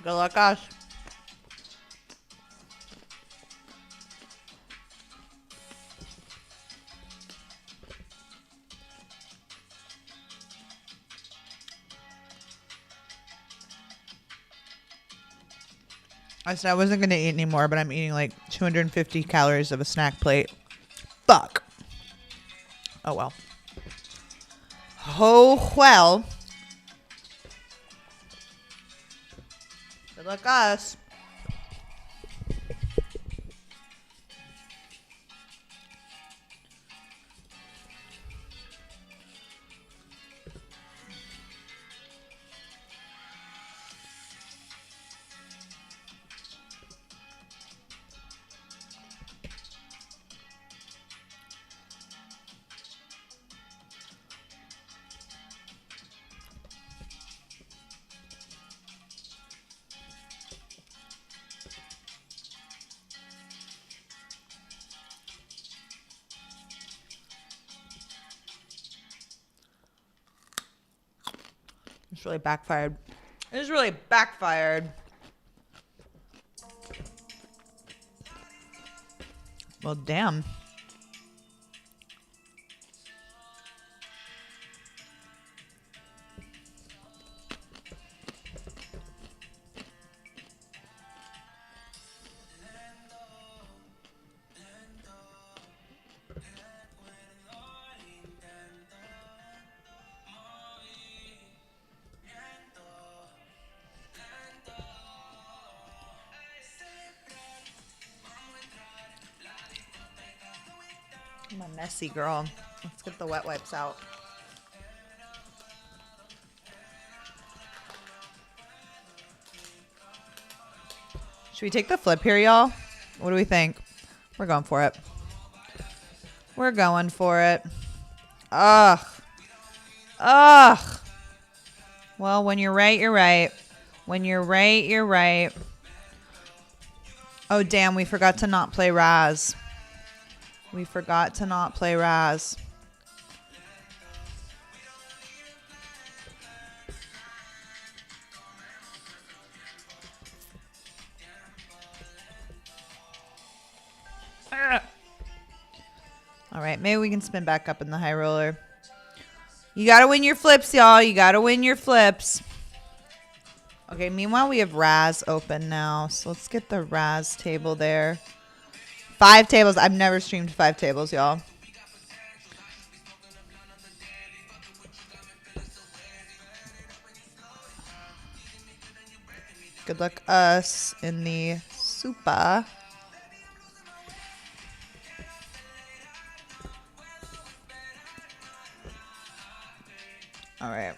Good luck, us. I said I wasn't going to eat anymore, but I'm eating like 250 calories of a snack plate. Fuck. Oh, well. Oh, well. Good luck, us. It's really backfired. It is really backfired. Well, damn. I'm a messy girl. Let's get the wet wipes out. Should we take the flip here, y'all? What do we think? We're going for it. We're going for it. Ugh. Ugh. Well, when you're right, you're right. When you're right, you're right. Oh, damn. We forgot to not play Raz. We forgot to not play Raz. All right, maybe we can spin back up in the high roller. You got to win your flips, y'all. You got to win your flips. Okay, meanwhile, we have Raz open now. So let's get the Raz table there. 5 tables. I've never streamed 5 tables, y'all. Good luck us in the super. All right.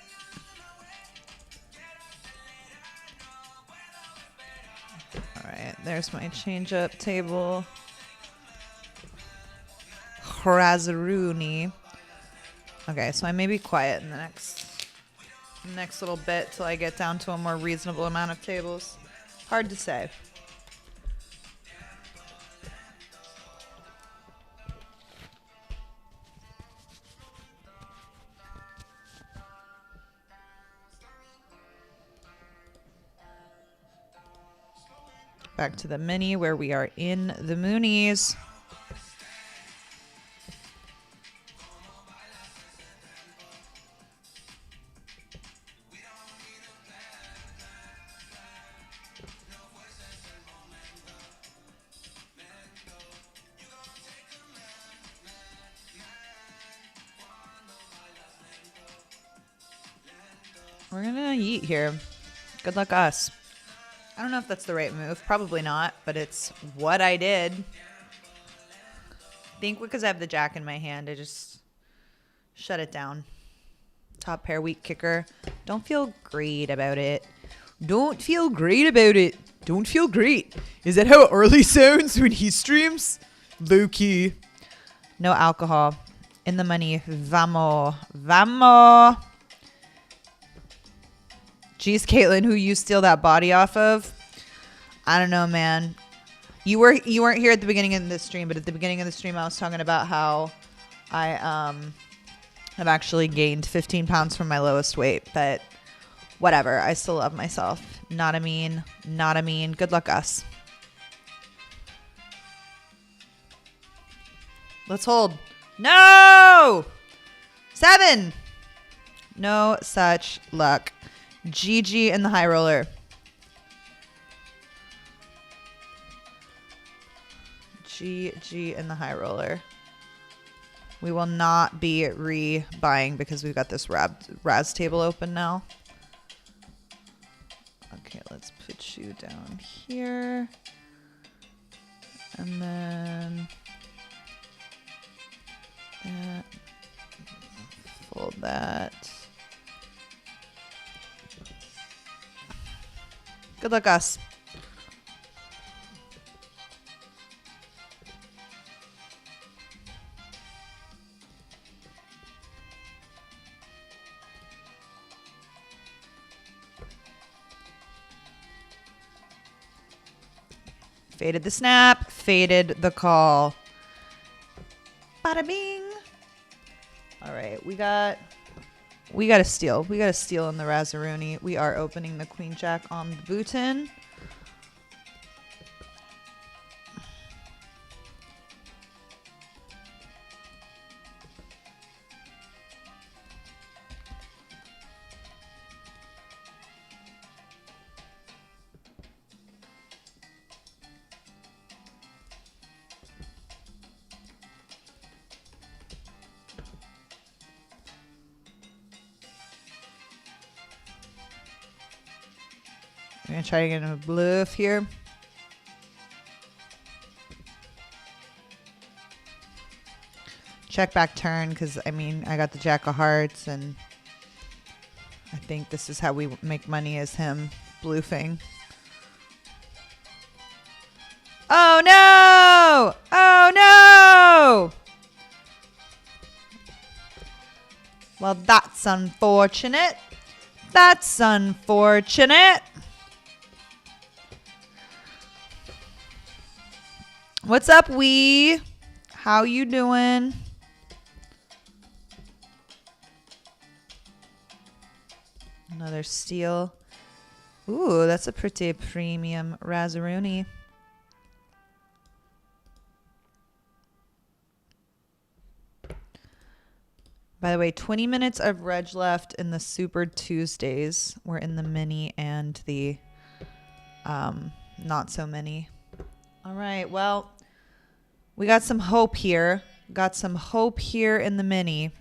All right, there's my change-up table. Razaruni. Okay, so I may be quiet in the next little bit till I get down to a more reasonable amount of tables. Hard to say. Back to the mini where we are in the Moonies. We're gonna yeet here. Good luck us. I don't know if that's the right move. Probably not, but it's what I did. I think because I have the jack in my hand, I just shut it down. Top pair, weak kicker. Don't feel great about it. Don't feel great about it. Don't feel great. Is that how Arlie sounds when he streams? Low key. No alcohol. In the money. Vamos. Vamos. Jeez, Caitlin, who you steal that body off of? I don't know, man. You weren't here at the beginning of the stream, but at the beginning of the stream, I was talking about how I have actually gained 15 pounds from my lowest weight. But whatever, I still love myself. Not a mean. Not a mean. Good luck, us. Let's hold. No! 7. No such luck. GG in the high roller. GG in the high roller. We will not be re-buying because we've got this Raz table open now. Okay, let's put you down here. And then that. Fold that. Good luck, us. Faded the snap, faded the call. Bada bing. All right, we got a steal. We got a steal in the Razaruni. We are opening the Queen Jack on the Bhutan. I'm going to try to get a bluff here. Check back turn because, I mean, I got the Jack of Hearts and I think this is how we make money as him bluffing. Oh, no! Oh, no! Well, that's unfortunate. That's unfortunate. What's up, Wee? How you doing? Another steal. Ooh, that's a pretty premium Razaruni. By the way, 20 minutes of reg left in the Super Tuesdays. We're in the mini and the not so many. All right, well, we got some hope here. Got some hope here in the mini.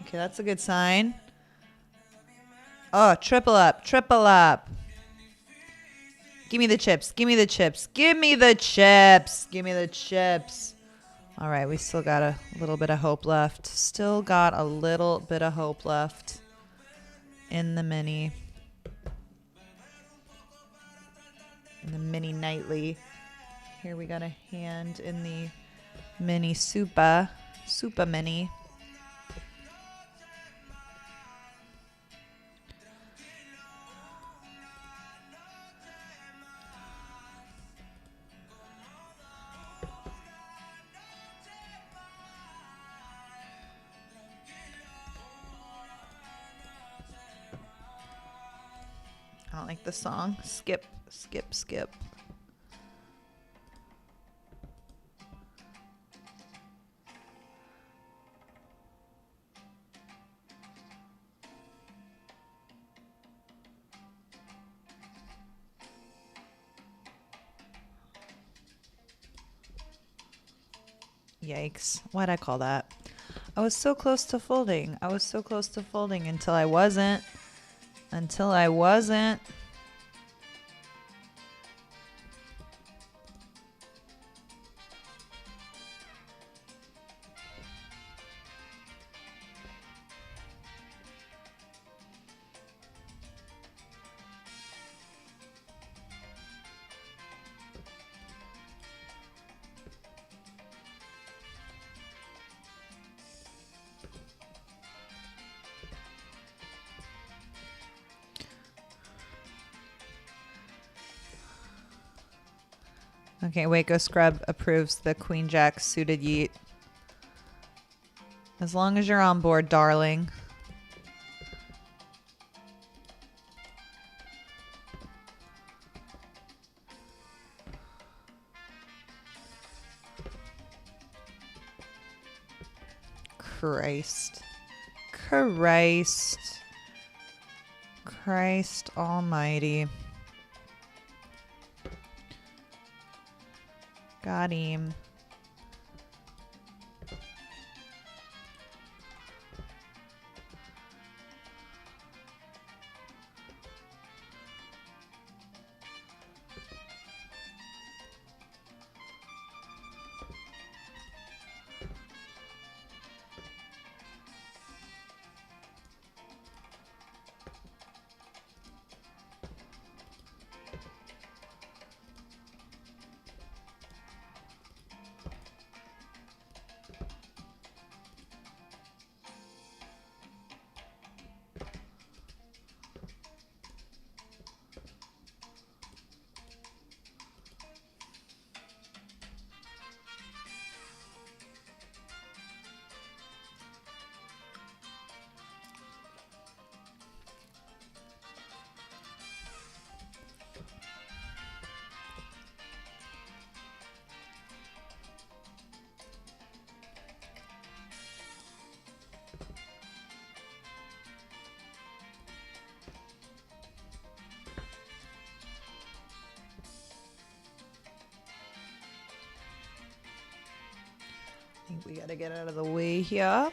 Okay, that's a good sign. Oh, triple up, triple up. Give me the chips, give me the chips, give me the chips, give me the chips. All right, we still got a little bit of hope left. Still got a little bit of hope left in the mini. In the mini nightly. Here we got a hand in the mini super mini. I don't like the song. Skip, skip, skip. Yikes. Why'd I call that? I was so close to folding. I was so close to folding until I wasn't. Until I wasn't. Okay, Waco Scrub approves the Queen Jack suited yeet. As long as you're on board, darling. Christ. Christ. Christ almighty. Got him. I think we gotta get out of the way here.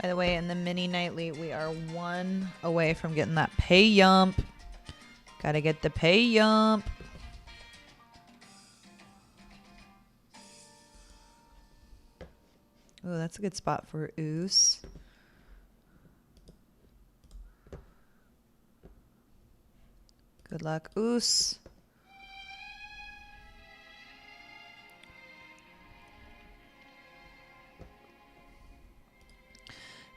By the way, in the mini nightly, we are one away from getting that pay yump. Gotta get the pay yump. Oh, that's a good spot for Oos. Good luck, Oos.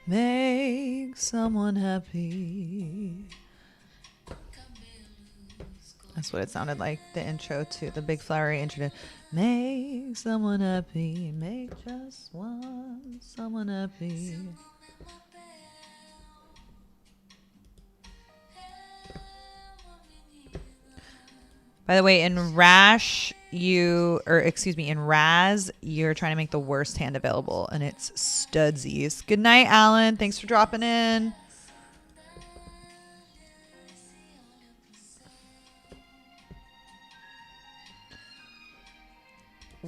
Make someone happy. That's what it sounded like, the intro to the big flowery intro. Make someone happy. Make just one someone happy. By the way, in Rash, in Raz, you're trying to make the worst hand available, and it's studsies. Good night, Alan. Thanks for dropping in.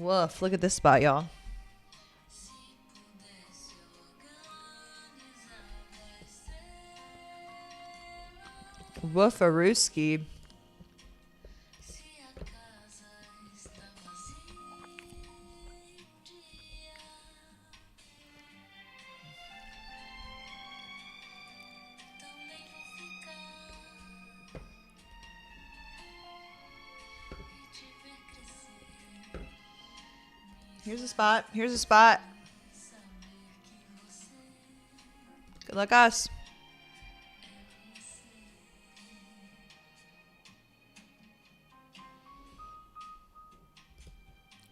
Woof. Look at this spot, y'all. Woofarooski. Here's a spot. Here's a spot. Good luck, us.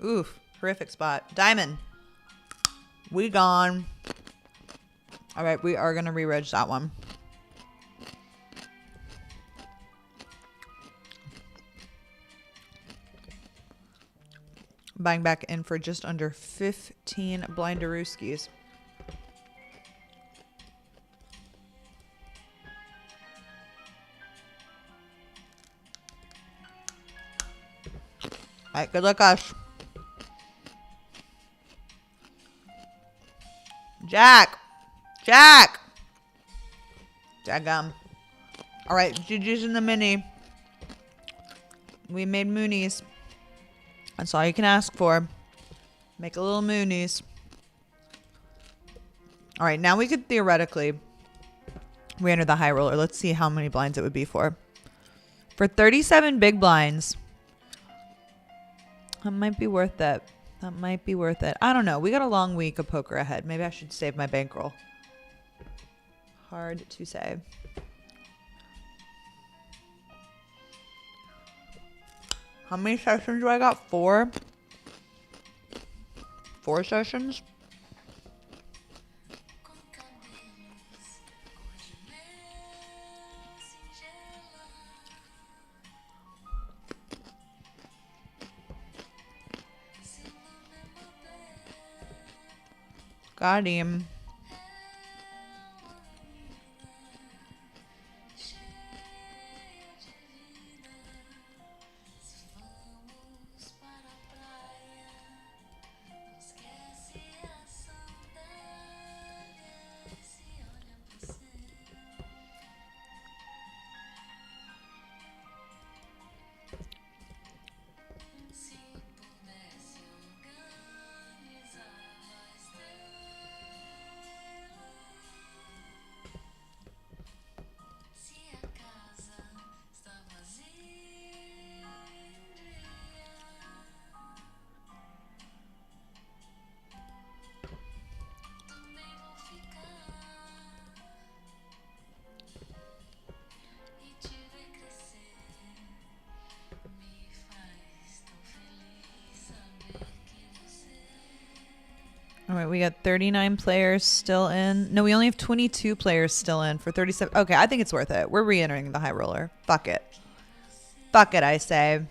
Oof. Horrific spot. Diamond. We gone. All right. We are going to re-reg that one. Buying back in for just under 15 blindarooskies. All right, good luck, us. Jack. Jack. Daggum. All right, GG's in the mini. We made moonies. That's all you can ask for. Make a little moonies. All right, now we could theoretically re-enter the high roller. Let's see how many blinds it would be for. For 37 big blinds. That might be worth it. That might be worth it. I don't know. We got a long week of poker ahead. Maybe I should save my bankroll. Hard to say. How many sessions do I got? 4? 4 sessions? Got him. All right, we got 39 players still in. No, we only have 22 players still in for 37. Okay, I think it's worth it. We're re-entering the high roller. Fuck it. Fuck it, I say.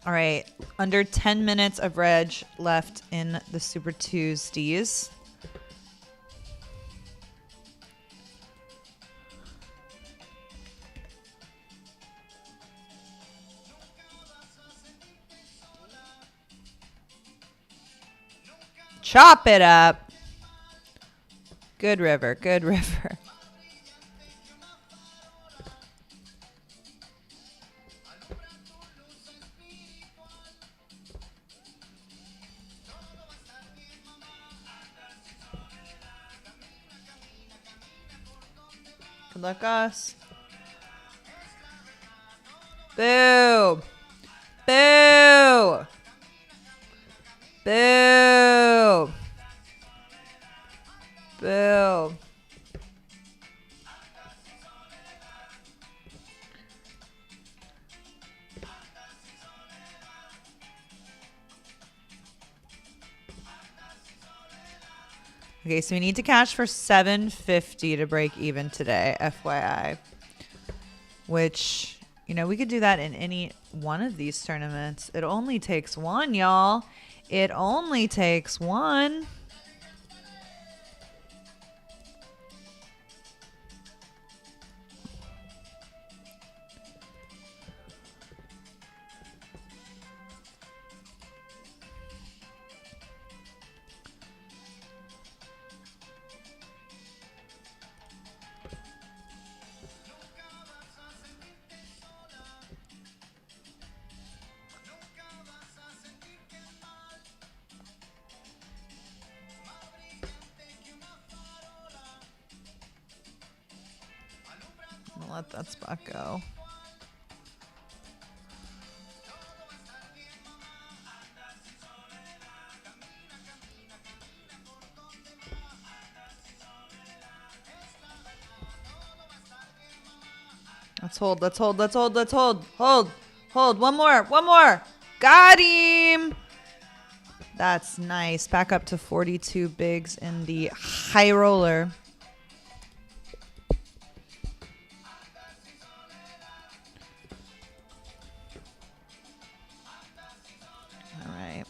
All right, under 10 minutes of reg left in the Super Tuesdays. Chop it up. Good river, good river. Good luck, us. Boo. Boo. Boo. Boo. Okay, so we need to cash for 750 to break even today, FYI. Which, you know, we could do that in any one of these tournaments. It only takes one, y'all. It only takes one. I'll let that spot go. Let's hold, let's hold, let's hold, let's hold. Hold, hold, one more, one more. Got him. That's nice. Back up to 42 bigs in the high roller. All right.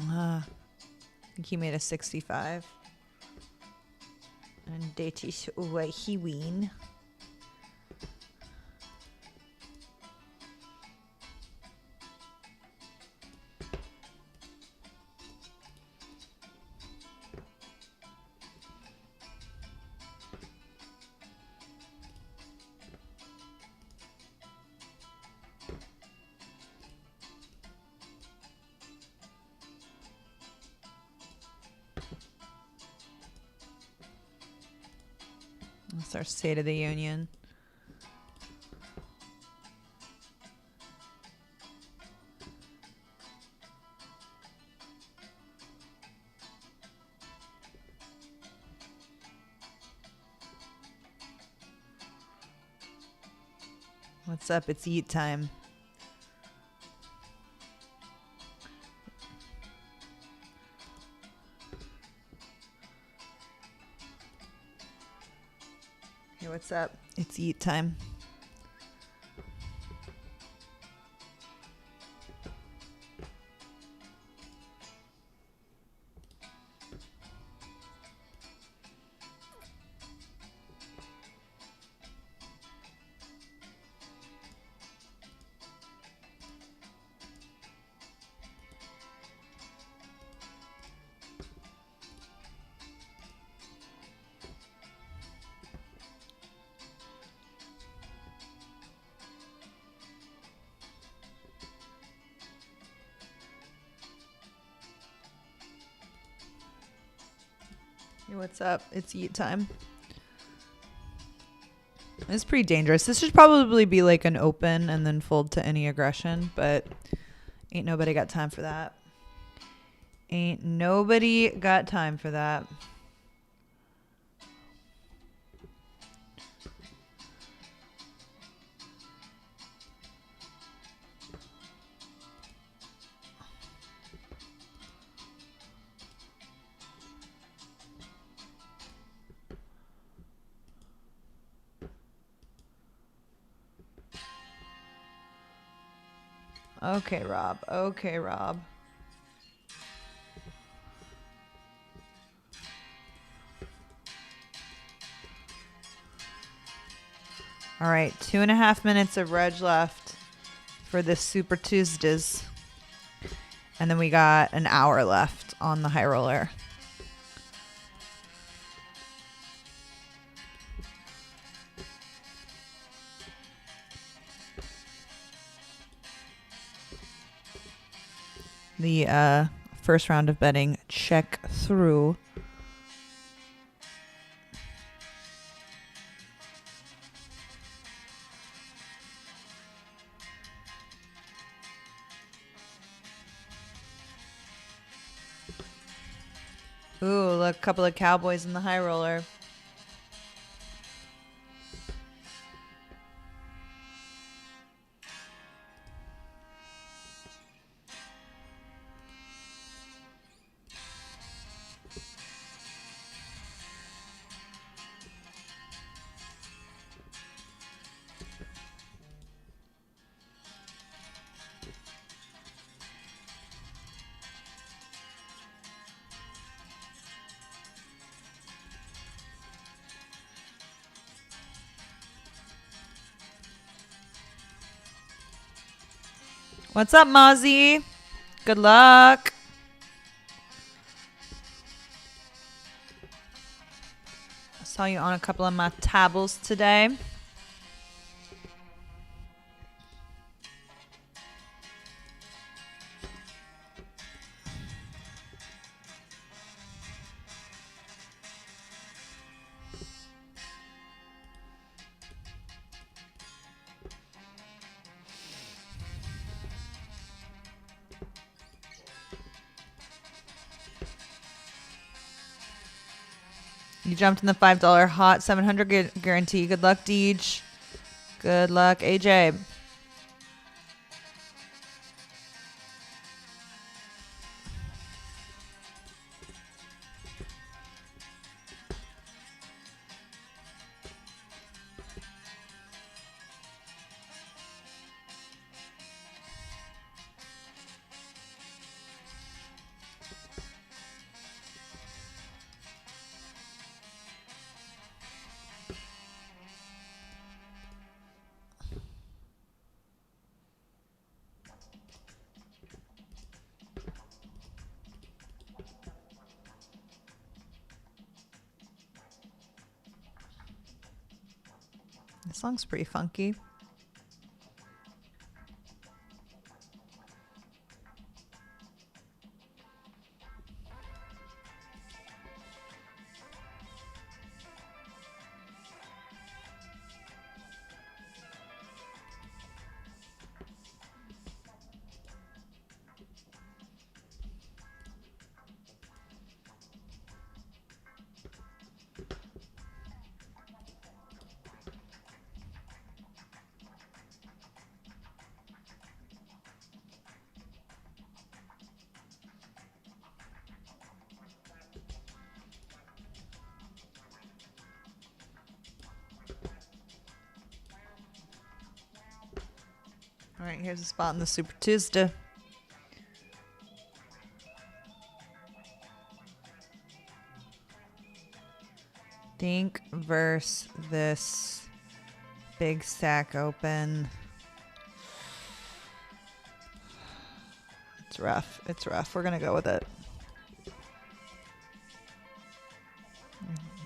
I think he made a 65. And that is what he win. That's our State of the Union. What's up? It's eat time. Hey, what's up? It's eat time. Hey, what's up? It's eat time. It's pretty dangerous. This should probably be like an open and then fold to any aggression, but ain't nobody got time for that. Ain't nobody got time for that. Okay, Rob. Okay, Rob. All right, 2.5 minutes of reg left for this Super Tuesdays. And then we got an hour left on the high roller. The first round of betting check through. Ooh, look, a couple of cowboys in the high roller. What's up, Mozzie? Good luck. I saw you on a couple of my tables today. You jumped in the $5 hot 700 guarantee. Good luck, Deej. Good luck, AJ. This song's pretty funky. All right, here's a spot in the Super Tuesday. Think versus this big stack open. It's rough. It's rough. We're going to go with it.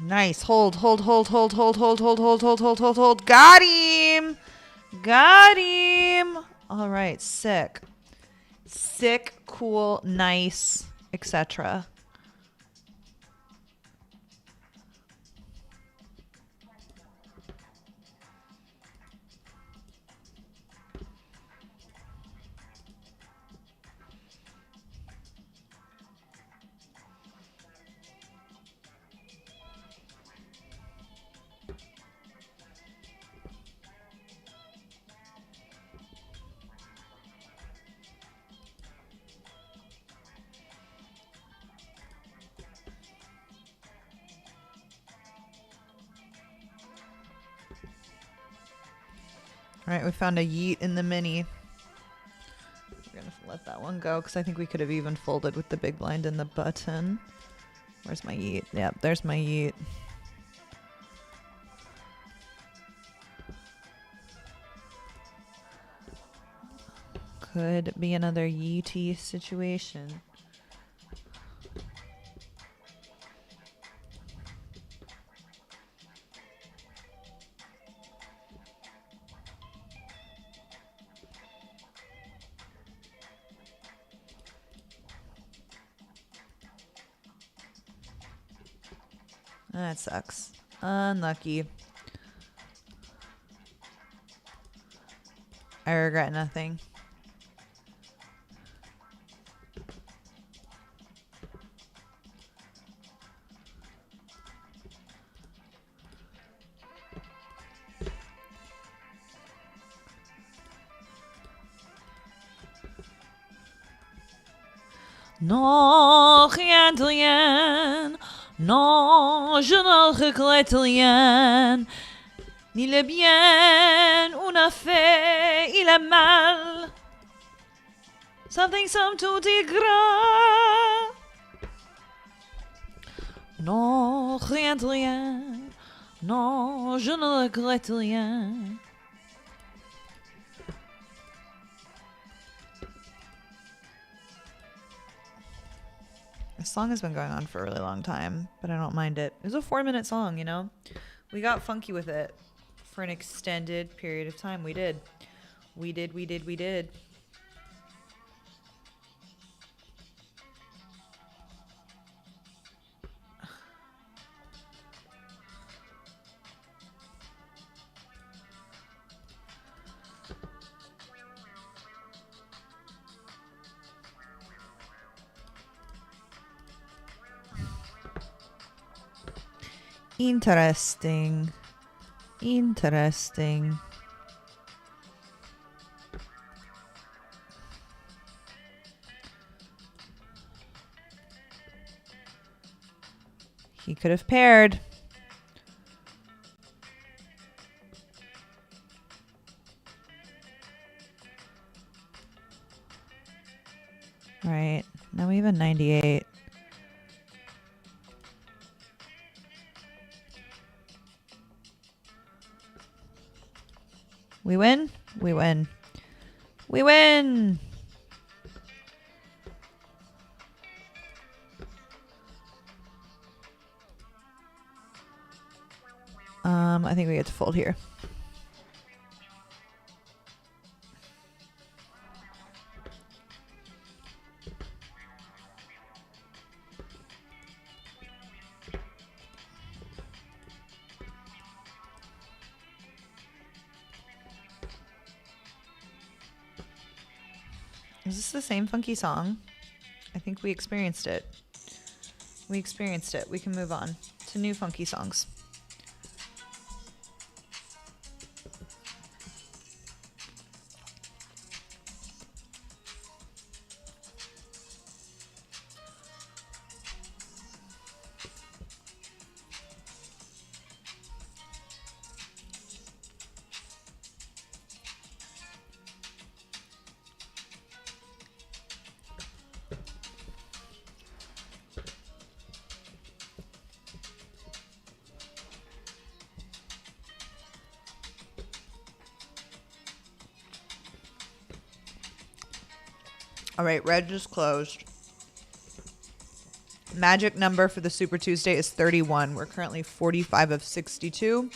Nice. Hold. Got him. Got him. All right. Sick. Sick, cool, nice, etc. All right, we found a yeet in the mini. We're going to let that one go because I think we could have even folded with the big blind and the button. Where's my yeet? Yep, there's my yeet. Could be another yeety situation. That sucks. Unlucky. I regret nothing. Non, rien de rien. Non, je ne regrette rien. Ni le bien, on a fait, il a mal. Something, some, tout est gras. Non, rien de rien. Non, je ne regrette rien. This song has been going on for a really long time, but I don't mind it. It was a 4-minute song, you know? We got funky with it for an extended period of time. We did. We did. Interesting. Interesting. He could have paired. All right. Now we have a 98. We win? We win. We win! I think we get to fold here. Is this the same funky song? I think we experienced it. We experienced it. We can move on to new funky songs. All right, red just closed. Magic number for the Super Tuesday is 31. We're currently 45 of 62.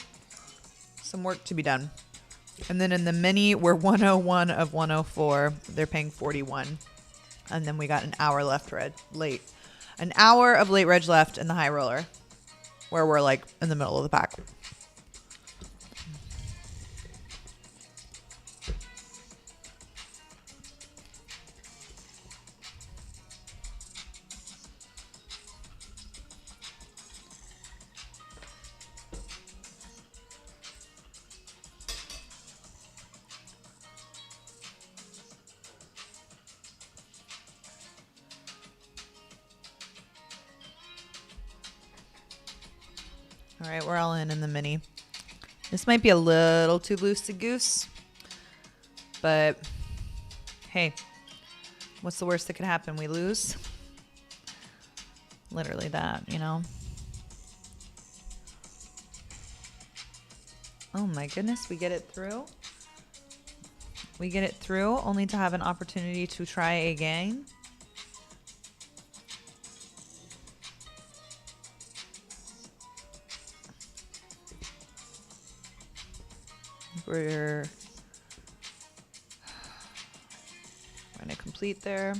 Some work to be done. And then in the mini, we're 101 of 104. They're paying 41. And then we got an hour left late. An hour of late reg left in the high roller, where we're like in the middle of the pack. All right, we're all in the mini. This might be a little too loose-a-goose. But hey, what's the worst that could happen? We lose. Literally that, you know. Oh my goodness, we get it through. We get it through only to have an opportunity to try again. We're going to complete there.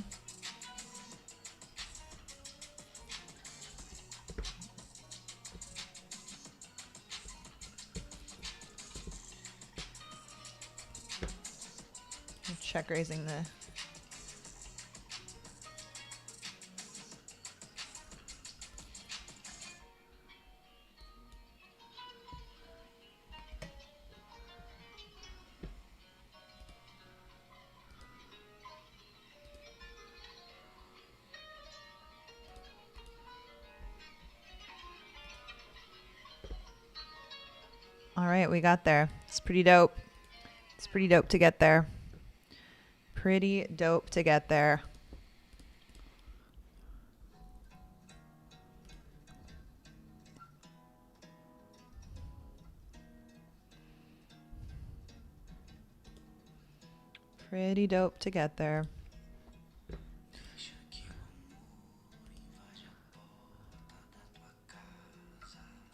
Check raising the All right, we got there. It's pretty dope. It's pretty dope to get there. Pretty dope to get there. Pretty dope to get there.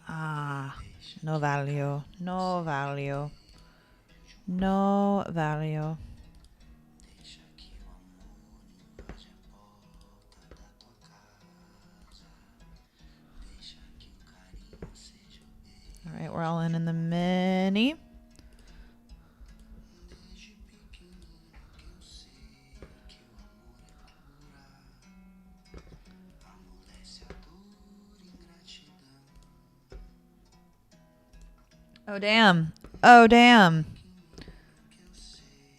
Ah, no value. No value. No value. All right, we're all in the mini. Oh, damn. Oh, damn.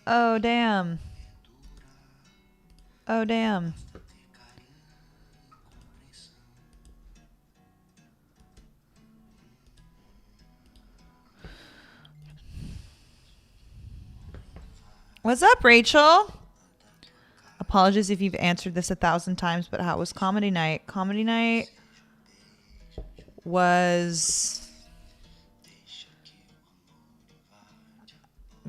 Oh, damn. Oh, damn. What's up, Rachel? Apologies if you've answered this 1,000 times, but how was comedy night? Comedy night was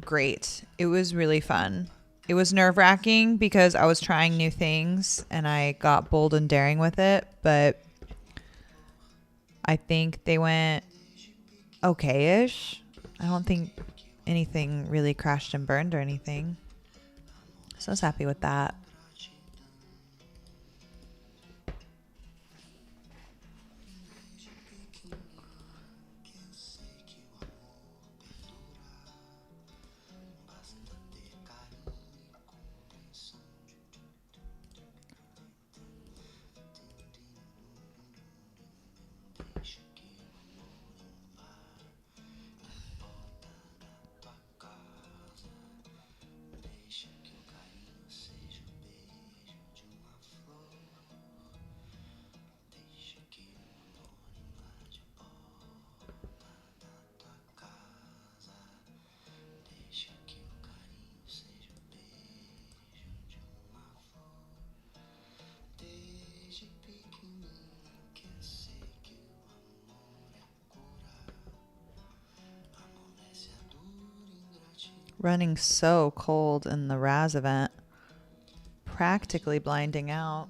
great. It was really fun. It was nerve-wracking because I was trying new things and I got bold and daring with it, but I think they went okay-ish. I don't think anything really crashed and burned or anything. So I was happy with that. Running so cold in the Raz event. Practically blinding out.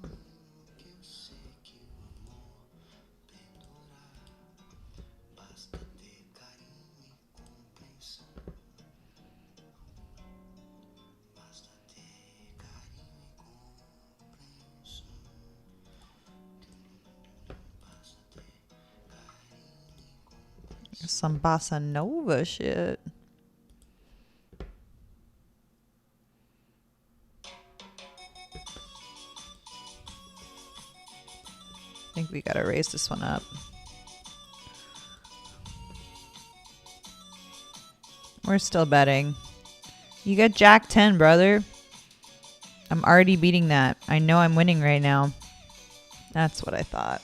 Some bossa nova shit. I think we gotta raise this one up. We're still betting. You got Jack 10, brother. I'm already beating that. I know I'm winning right now. That's what I thought.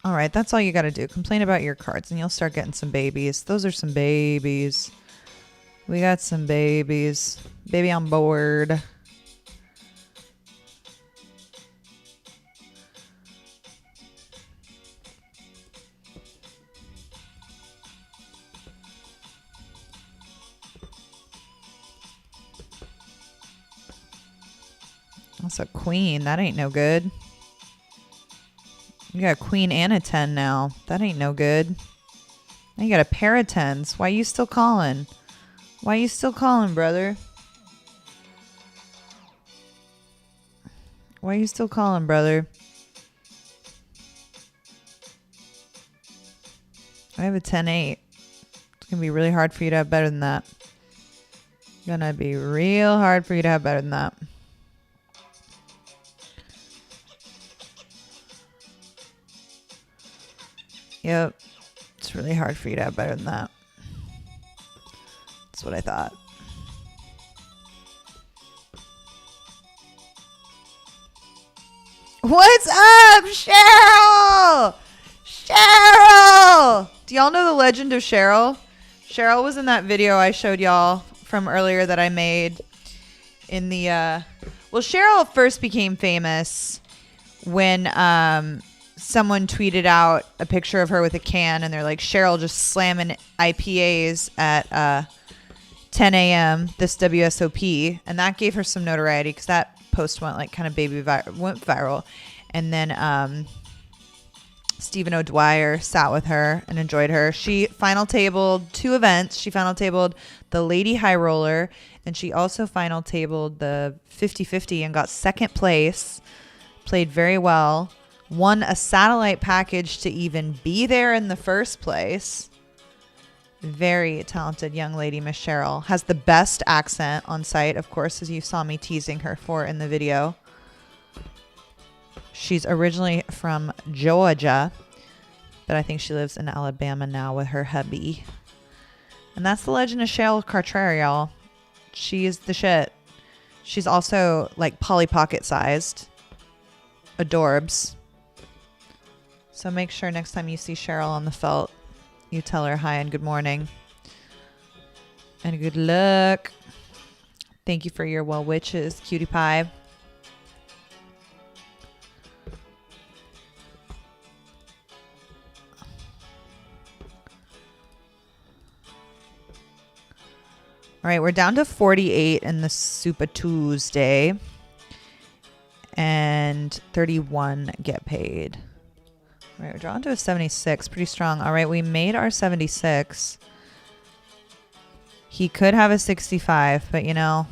All right, that's all you gotta do. Complain about your cards and you'll start getting some babies. Those are some babies. We got some babies. Baby on board. That's a queen. That ain't no good. You got a queen and a 10 now. That ain't no good. Now you got a pair of 10s. Why you still calling? Why you still calling, brother? Why you still calling, brother? I have a 10-8. It's going to be really hard for you to have better than that. Gonna be real hard for you to have better than that. Yep. It's really hard for you to have better than that. That's what I thought. What's up, Cheryl? Cheryl! Do y'all know the legend of Cheryl? Cheryl was in that video I showed y'all from earlier that I made in the... Well, Cheryl first became famous when someone tweeted out a picture of her with a can, and they're like, Cheryl just slamming IPAs at 10 a.m. this WSOP, and that gave her some notoriety because that post went like kind of went viral. And then Stephen O'Dwyer sat with her and enjoyed her. She final tabled 2 events. She final tabled the Lady High Roller, and she also final tabled the 50-50 and got 2nd place. Played very well. Won a satellite package to even be there in the first place. Very talented young lady, Miss Cheryl. Has the best accent on site, of course, as you saw me teasing her for in the video. She's originally from Georgia, but I think she lives in Alabama now with her hubby. And that's the legend of Cheryl Cartrere, y'all. She is the shit. She's also like Polly Pocket sized. Adorbs. So make sure next time you see Cheryl on the felt, you tell her hi and good morning. And good luck. Thank you for your well wishes, cutie pie. All right, we're down to 48 in the Super Tuesday. And 31 get paid. All right, we're drawn to a 76. Pretty strong. All right, we made our 76. He could have a 65, but you know,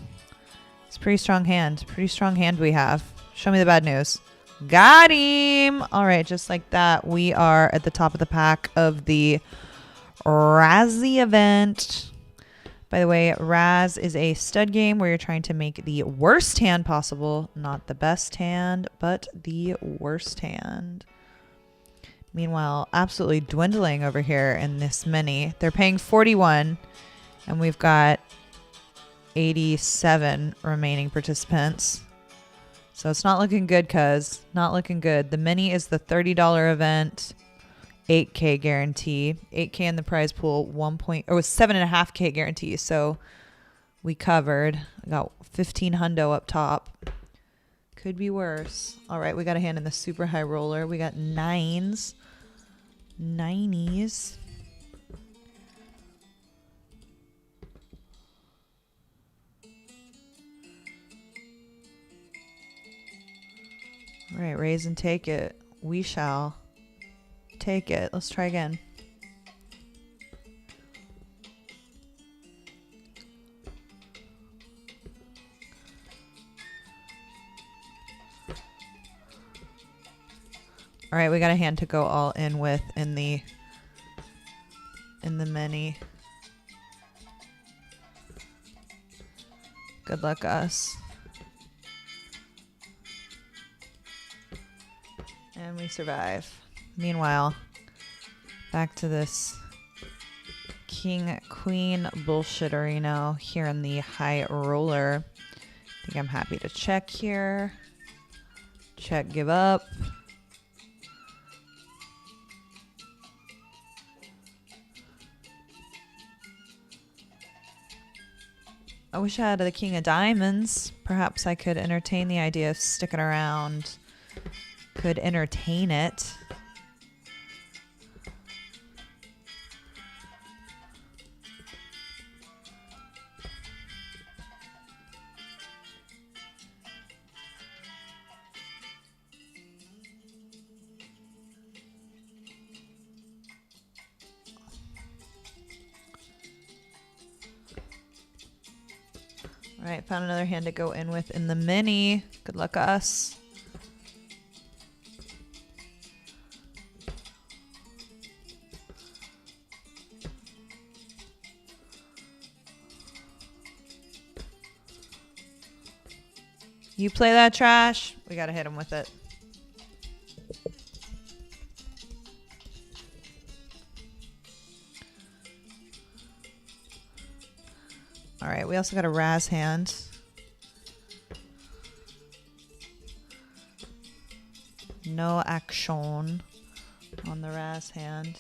it's a pretty strong hand. Pretty strong hand we have. Show me the bad news. Got him. All right, just like that, we are at the top of the pack of the Razzie event. By the way, Raz is a stud game where you're trying to make the worst hand possible. Not the best hand, but the worst hand. Meanwhile, absolutely dwindling over here in this mini. They're paying 41, and we've got 87 remaining participants. So it's not looking good, cuz. Not looking good. The mini is the $30 event. 8K guarantee. 8K in the prize pool. 7.5K guarantee. So we covered. I got 15 hundo up top. Could be worse. All right, we got a hand in the super high roller. We got 9s. 90s. All right, raise and take it. We shall take it. Let's try again. All right, we got a hand to go all in with in the mini. Good luck, us. And we survive. Meanwhile, back to this king queen bullshitterino here in the high roller. I think I'm happy to check here. Check, give up. I wish I had the king of diamonds. Perhaps I could entertain the idea of sticking around. Could entertain it. All right, found another hand to go in with in the mini. Good luck us. You play that trash, we gotta hit him with it. All right, we also got a Raz hand. No action on the Raz hand.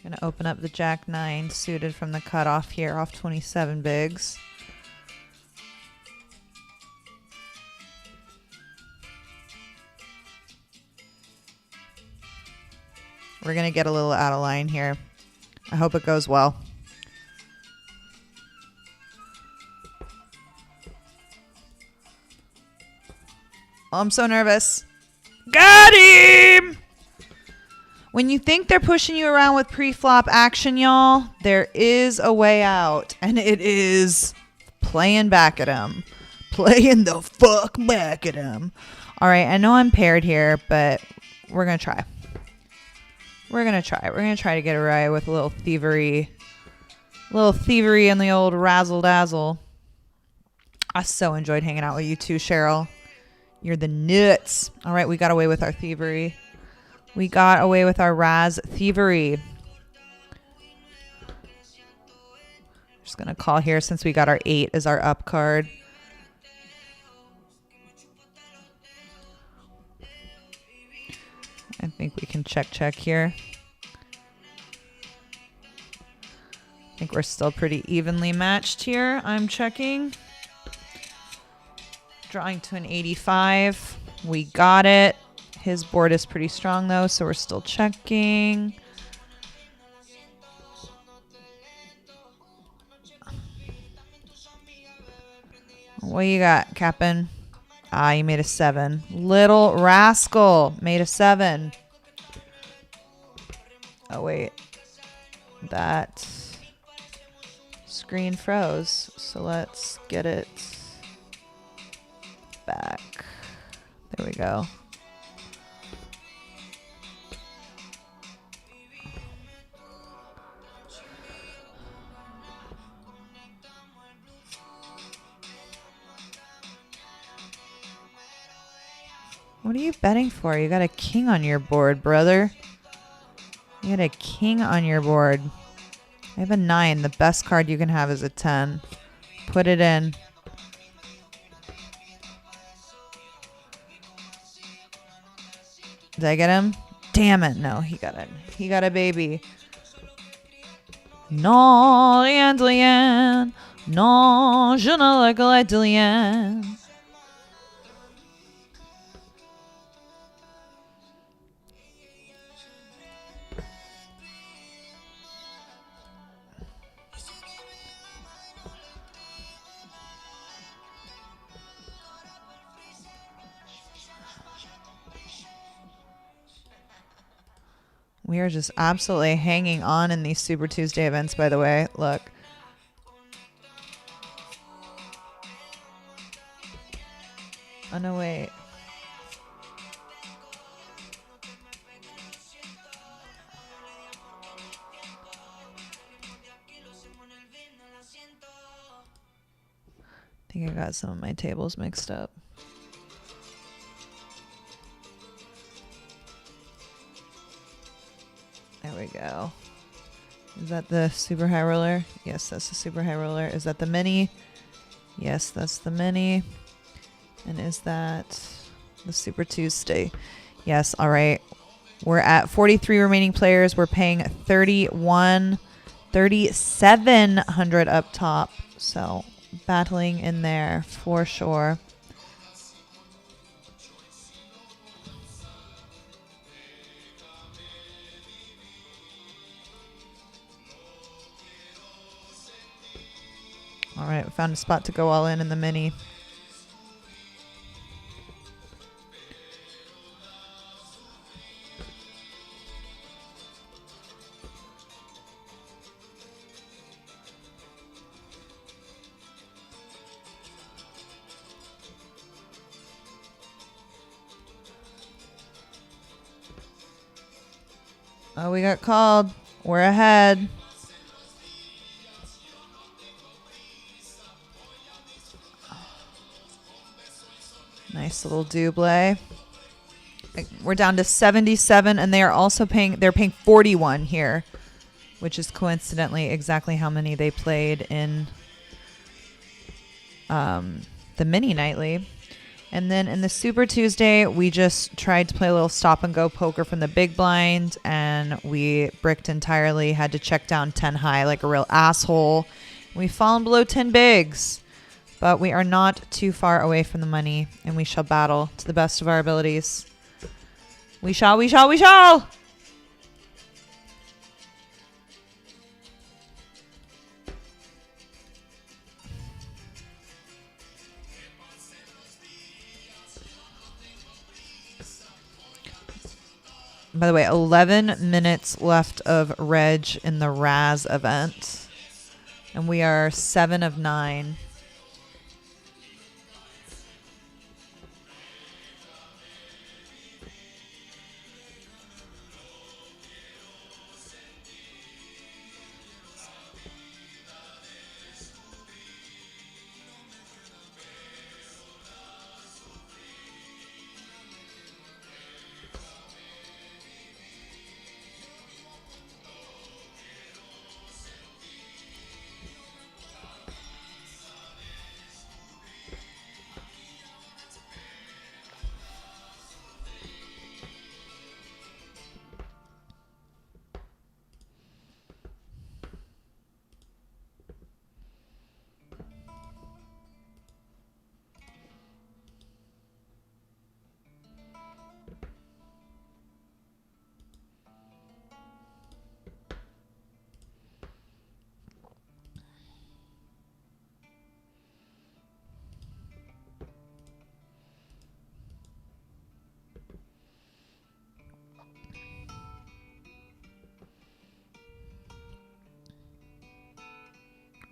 Gonna open up the Jack 9 suited from the cutoff here off 27 bigs. We're gonna get a little out of line here. I hope it goes well. Oh, I'm so nervous. Got him! When you think they're pushing you around with pre-flop action, y'all, there is a way out. And it is playing back at him. Playing the fuck back at him. All right, I know I'm paired here, but we're going to try. We're going to try. We're going to try to get it right with a little thievery. A little thievery in the old razzle-dazzle. I so enjoyed hanging out with you too, Cheryl. You're the nuts. All right, we got away with our thievery. We got away with our Raz thievery. Just going to call here since we got our 8 as our up card. I think we can check here. I think we're still pretty evenly matched here. I'm checking. Drawing to an 85. We got it. His board is pretty strong though, so we're still checking. What you got, Cap'n? Ah, you made a 7. Little rascal made a 7. Oh, wait. That screen froze, so let's get it back. There we go. What are you betting for? You got a king on your board, brother. You got a king on your board. I have a 9. The best card you can have is a 10. Put it in. Did I get him? Damn it. No, he got it. He got a baby. Non, rien de rien. Non, je ne regrette rien. We are just absolutely hanging on in these Super Tuesday events, by the way. Look. Oh, no, wait. I think I got some of my tables mixed up. There we go. Is that the super high roller? Yes, that's the super high roller. Is that the mini? Yes, that's the mini. And is that the Super Tuesday? Yes, all right. We're at 43 remaining players. We're paying 3,700 up top. So battling in there for sure. All right, we found a spot to go all in the mini. Oh, we got called. We're ahead. Nice little double. We're down to 77, and they are also paying. They're paying 41 here, which is coincidentally exactly how many they played in the mini nightly. And then in the Super Tuesday, we just tried to play a little stop and go poker from the big blind, and we bricked entirely. Had to check down 10 high like a real asshole. We've fallen below 10 bigs. But we are not too far away from the money, and we shall battle to the best of our abilities. We shall, we shall, we shall! By the way, 11 minutes left of Reg in the Raz event. And we are 7 of 9.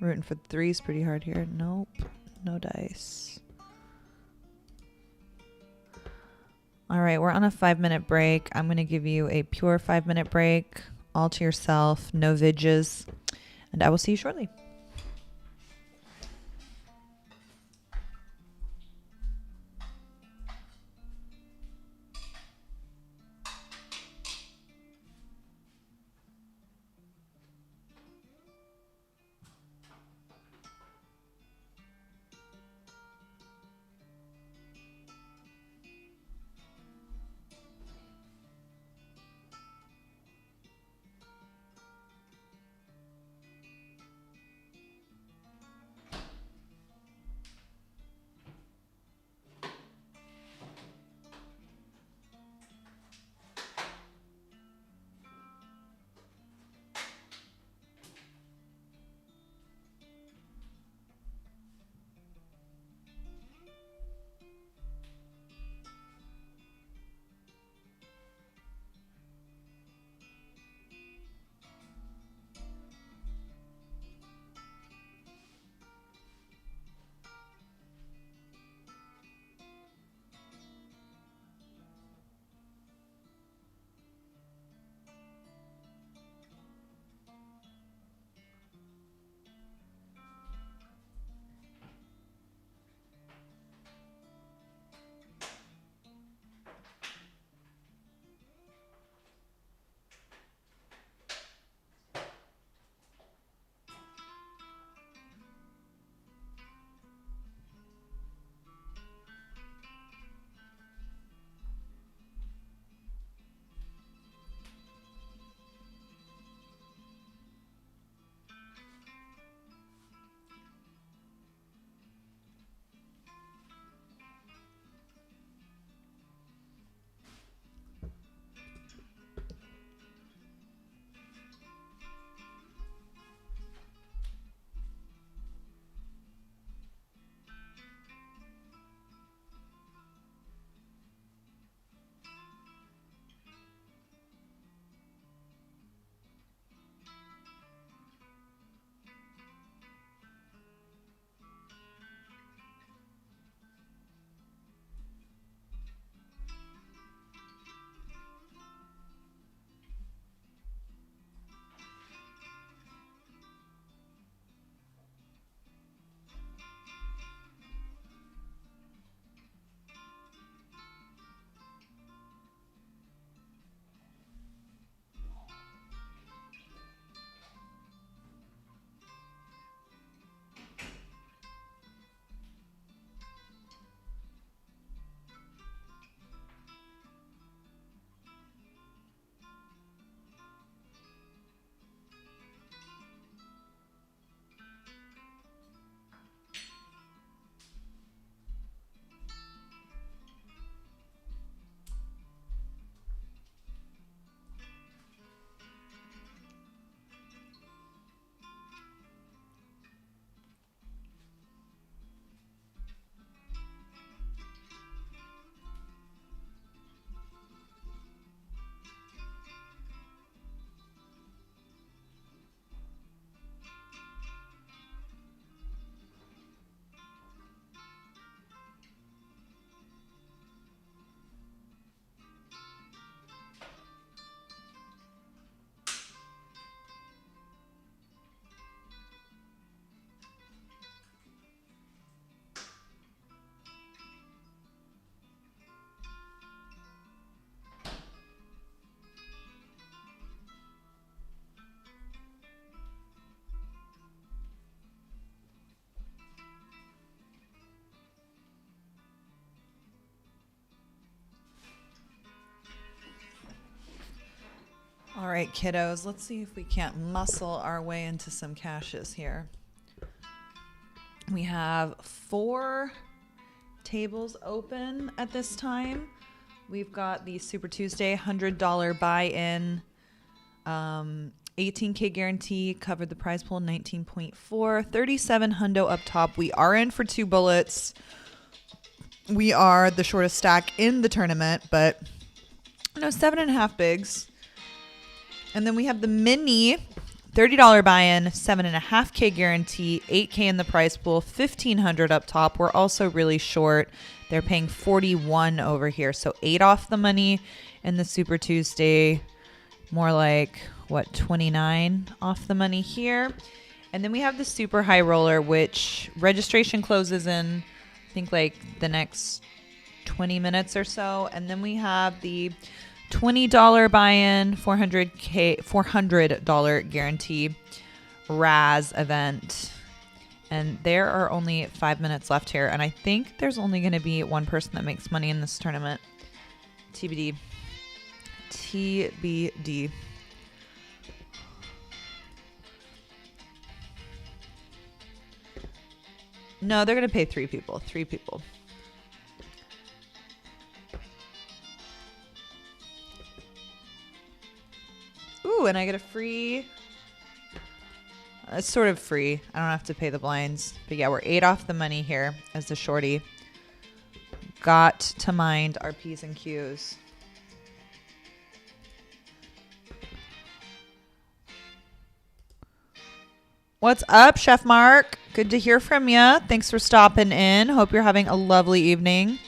Rooting for the threes pretty hard here. Nope. No dice. All right, we're on a 5-minute break. I'm going to give you a pure 5-minute break, all to yourself, no vidges, and I will see you shortly. right, kiddos, let's see if we can't muscle our way into some cashes here. We have 4 tables open at this time. We've got the Super Tuesday $100 buy-in, 18K guarantee, covered the prize pool 19.4, 37 hundo up top. We are in for 2 bullets. We are the shortest stack in the tournament, but 7.5 bigs. And then we have the mini $30 buy-in, 7.5K guarantee, 8K in the prize pool, 1,500 up top. We're also really short. They're paying 41 over here, so 8 off the money in the Super Tuesday. More like, 29 off the money here. And then we have the Super High Roller, which registration closes in, I think, like the next 20 minutes or so. And then we have the $20 buy-in, $400 guarantee Raz event. And there are only 5 minutes left here. And I think there's only going to be one person that makes money in this tournament. TBD. TBD. No, they're going to pay 3 people. 3 people. Ooh, and I get a free... It's sort of free. I don't have to pay the blinds. But yeah, we're 8 off the money here as the shorty. Got to mind our P's and Q's. What's up, Chef Mark? Good to hear from you. Thanks for stopping in. Hope you're having a lovely evening.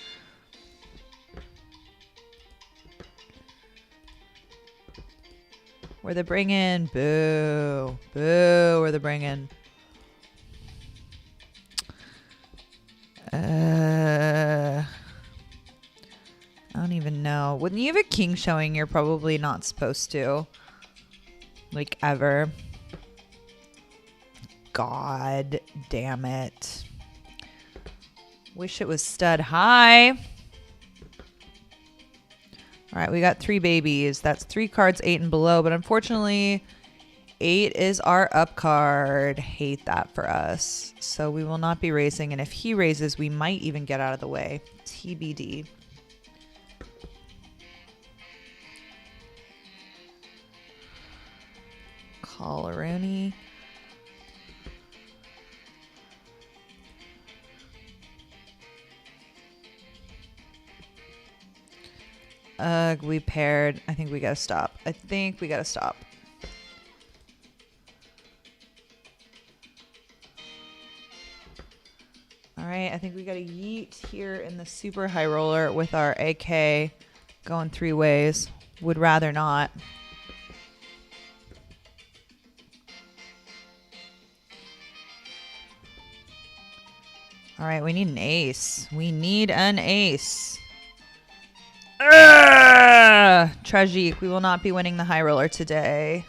Where the bringing? Boo. Boo, where the bringing? I don't even know. When you have a king showing, you're probably not supposed to. Like, ever. God damn it. Wish it was stud high. All right, we got 3 babies. That's 3 cards, 8 and below. But unfortunately, 8 is our up card. Hate that for us. So we will not be raising. And if he raises, we might even get out of the way. TBD. Collaroni. We paired. I think we gotta stop. All right, I think we got a yeet here in the Super High Roller with our AK going 3 ways. Would rather not. All right, we need an ace. Tragique, we will not be winning the High Roller today.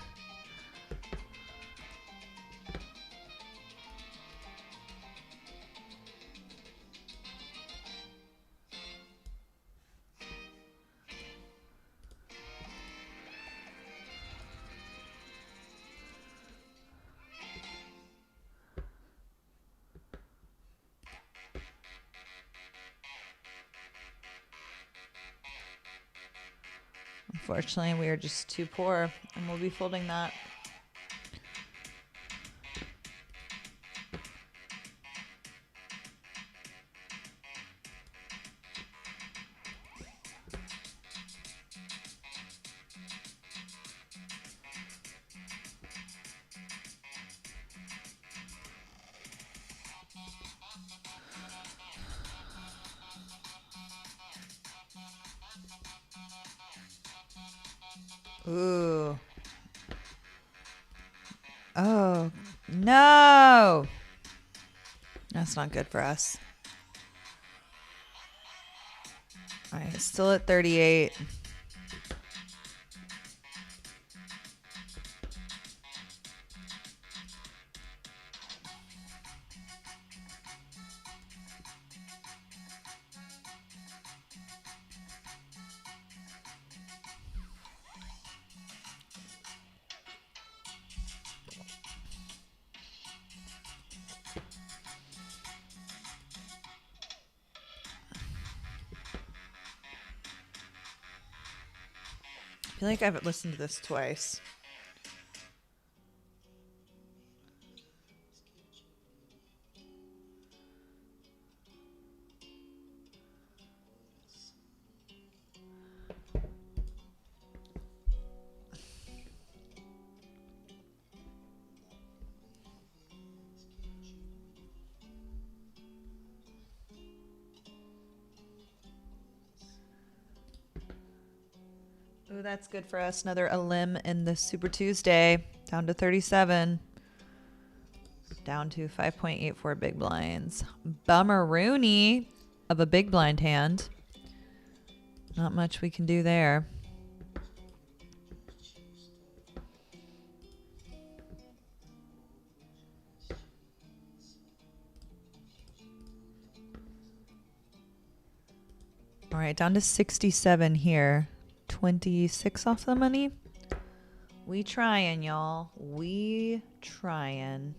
Unfortunately, we are just too poor, and we'll be folding that. Ooh. Oh, no. That's not good for us. All right, still at 38. feel like I've listened to this twice. Ooh, that's good for us. Another limb in the Super Tuesday. Down to 37. Down to 5.84 big blinds. Bummer-rooney of a big blind hand. Not much we can do there. All right, down to 67 here. 26 off the money. We trying, y'all. We trying.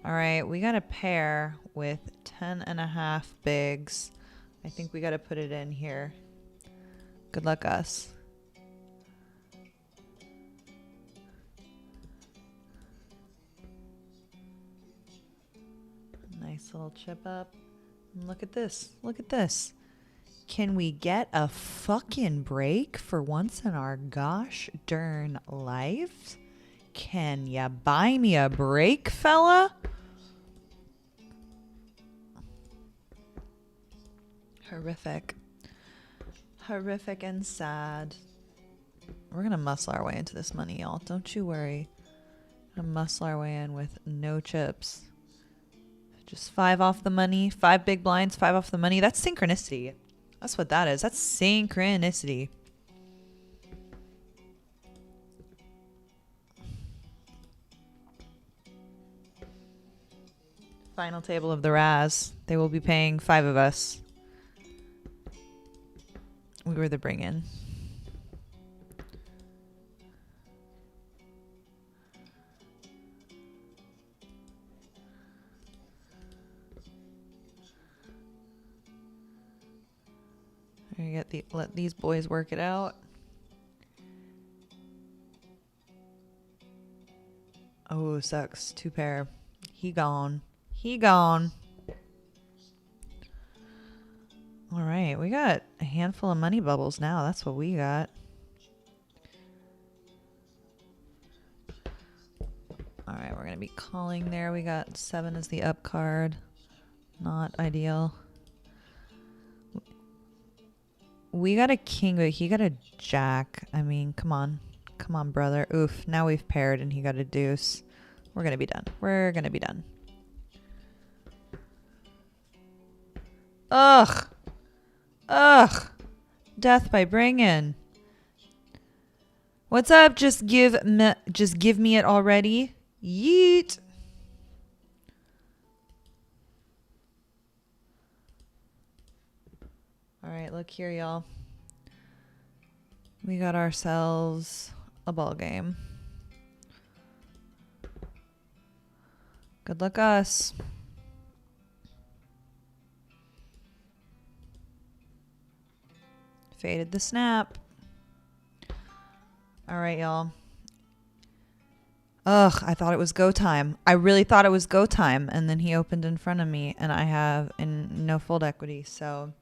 All right, we got a pair with 10.5 bigs. I think we got to put it in here. Good luck, us. Nice little chip up. And look at this. Look at this. Can we get a fucking break for once in our gosh darn life? Can ya buy me a break, fella? Horrific. Horrific and sad. We're going to muscle our way into this money, y'all. Don't you worry. Gonna muscle our way in with no chips. Just 5 off the money. 5 big blinds, 5 off the money. That's synchronicity. That's what that is. That's synchronicity. Final table of the Raz. They will be paying 5 of us. We were the bring-in. Let these boys work it out. Oh, sucks. 2 pair. He gone. He gone. All right, we got a handful of money bubbles now. That's what we got. All right, we're going to be calling there. We got 7 as the up card. Not ideal. We got a king, but he got a jack. I mean, come on. Come on, brother. Oof, now we've paired and he got a deuce. We're going to be done. We're going to be done. Ugh. Ugh. Death by bring-in. What's up? Just give me it already. Yeet. All right, look here, y'all. We got ourselves a ball game. Good luck, us. Faded the snap. All right, y'all. Ugh, I thought it was go time. I really thought it was go time. And then he opened in front of me, and I have no fold equity, so...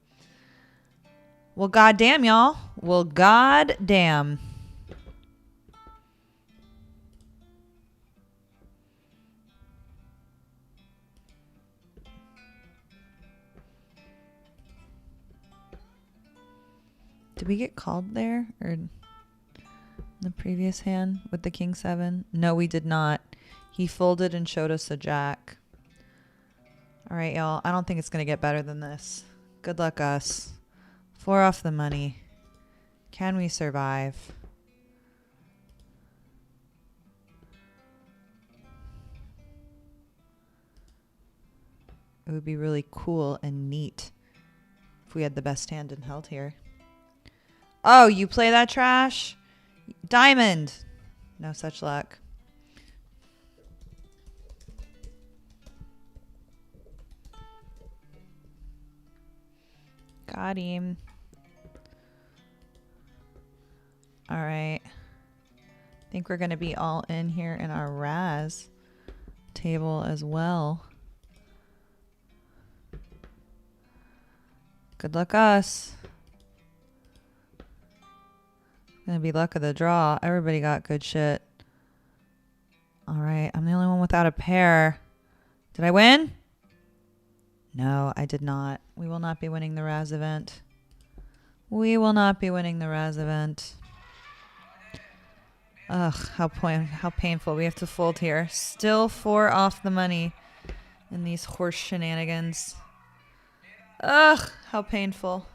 Well, goddamn, y'all. Well, goddamn. Did we get called there? Or in the previous hand with the king 7? No, we did not. He folded and showed us a jack. All right, y'all. I don't think it's going to get better than this. Good luck, us. 4 off the money. Can we survive? It would be really cool and neat if we had the best hand and held here. Oh, you play that trash? Diamond. No such luck. Got him. think we're going to be all in here in our Raz table as well. Good luck us. Gonna be luck of the draw. Everybody got good shit. All right, I'm the only one without a pair. Did I win? No, I did not. We will not be winning the Raz event. We will not be winning the Raz event. Ugh, how painful. We have to fold here. Still 4 off the money in these horse shenanigans. Ugh, how painful.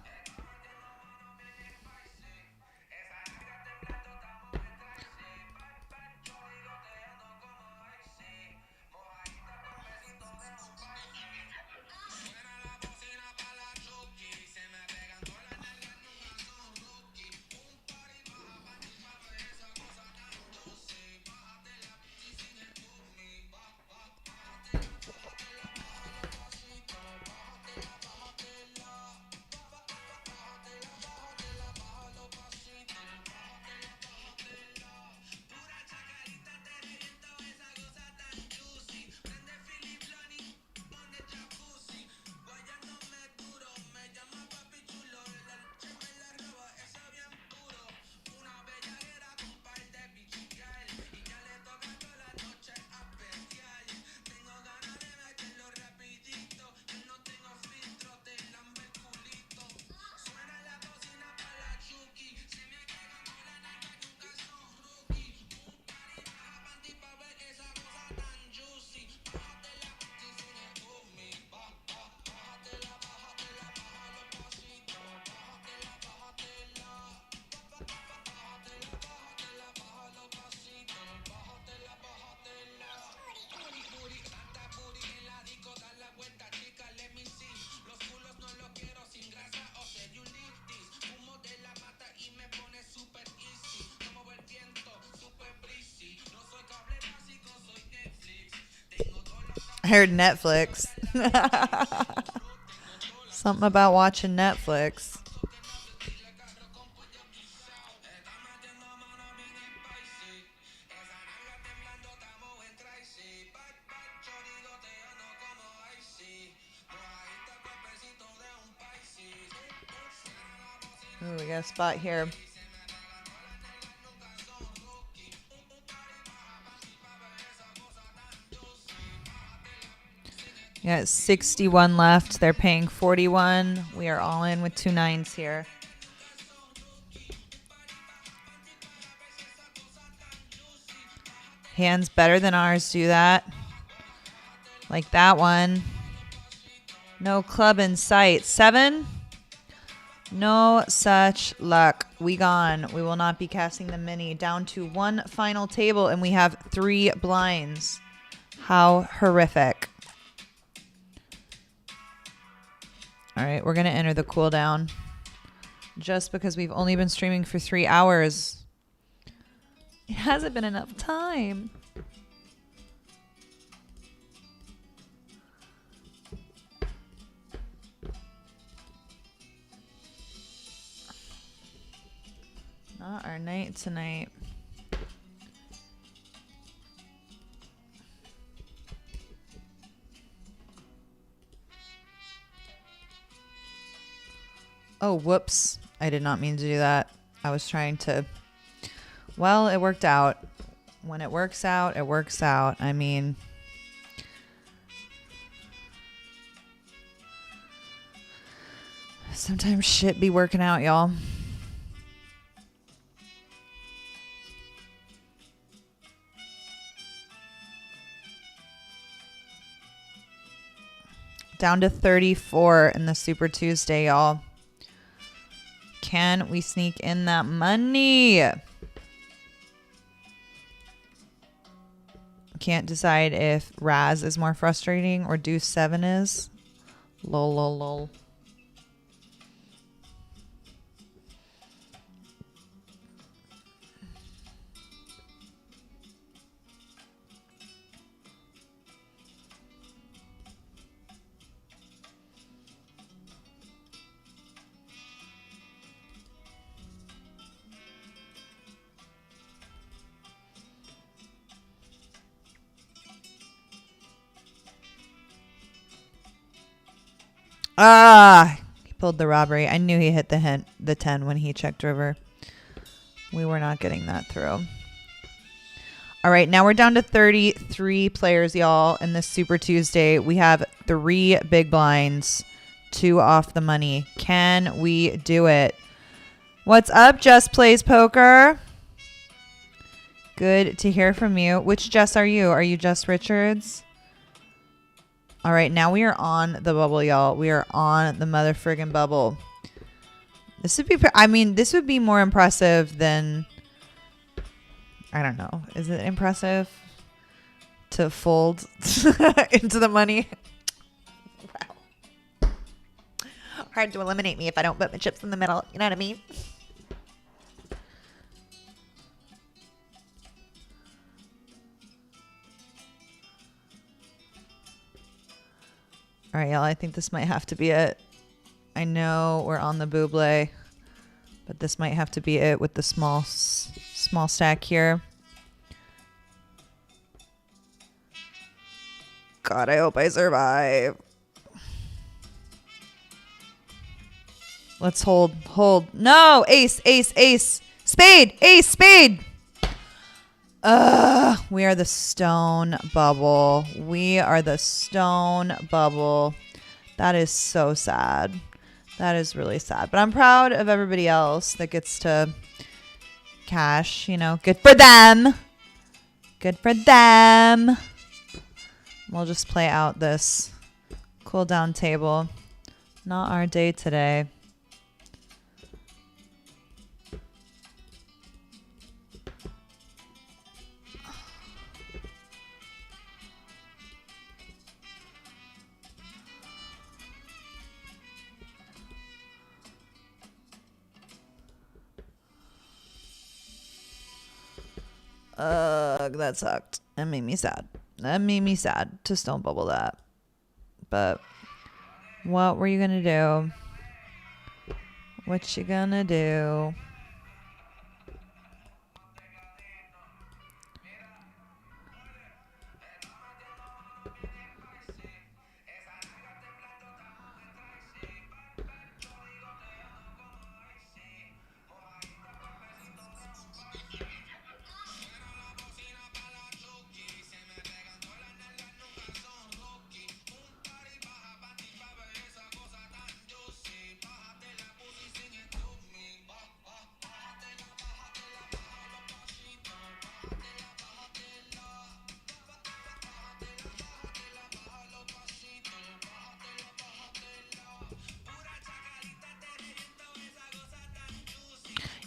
I heard Netflix. Something about watching Netflix. Ooh, we got a spot here. Yeah, 61 left. They're paying 41. We are all in with 2 9s here. Hands better than ours do that. Like that one. No club in sight. 7. No such luck. We gone. We will not be casting the mini. Down to 1 final table, and we have 3 blinds. How horrific. All right, we're going to enter the cooldown. Just because we've only been streaming for 3 hours. It hasn't been enough time. Not our night tonight. Oh, whoops. I did not mean to do that. I was trying to... Well, it worked out. When it works out, it works out. I mean... Sometimes shit be working out, y'all. Down to 34 in the Super Tuesday, y'all. Can we sneak in that money? Can't decide if Raz is more frustrating or Deuce 7 is. Lol, lol, lol. Ah, he pulled the robbery. I knew he hit the 10 when he checked river. We were not getting that through. All right, now we're down to 33 players, y'all. In this Super Tuesday, we have 3 big blinds, 2 off the money. Can we do it? What's up, Jess Plays Poker? Good to hear from you. Which Jess are you? Are you Jess Richards? All right, now we are on the bubble, y'all. We are on the mother friggin' bubble. This would be, I mean, this would be more impressive than, I don't know. Is it impressive to fold into the money? Wow. Hard to eliminate me if I don't put my chips in the middle. You know what I mean? All right, y'all. I think this might have to be it. I know we're on the buble, but this might have to be it with the small stack here. God, I hope I survive. Let's hold. No, ace, ace, ace, spade, ace, spade. We are the stone bubble. We are the stone bubble. That is so sad. That is really sad. But I'm proud of everybody else that gets to cash. You know, good for them. Good for them. We'll just play out this cool down table. Not our day today. That sucked. That made me sad. That made me sad to stone bubble that. But what were you gonna do? What you gonna do?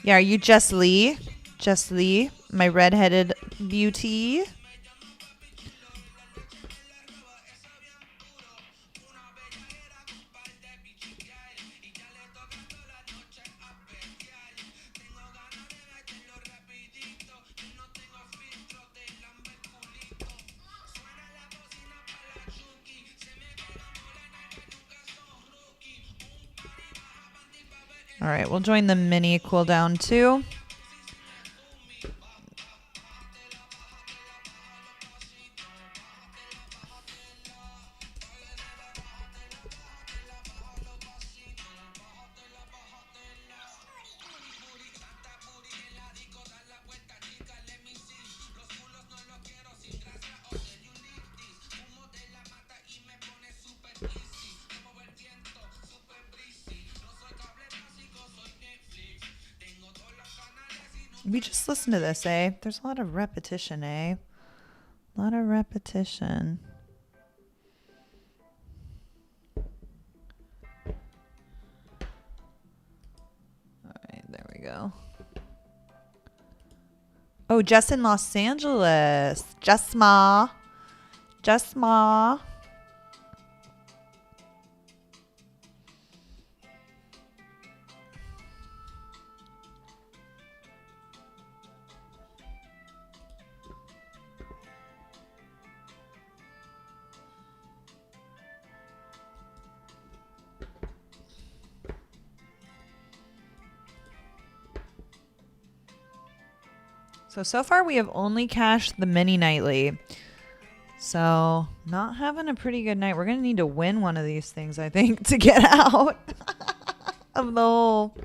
Yeah, are you Jess Lee? Jess Lee, my redheaded beauty. All right, we'll join the mini cooldown too. We just listen to this, eh? There's a lot of repetition, eh? A lot of repetition. All right, there we go. Oh, Jess in Los Angeles. Jess Ma. Jess Ma. So far we have only cashed the mini nightly. So, not having a pretty good night. We're going to need to win one of these things, I think, to get out of the hole.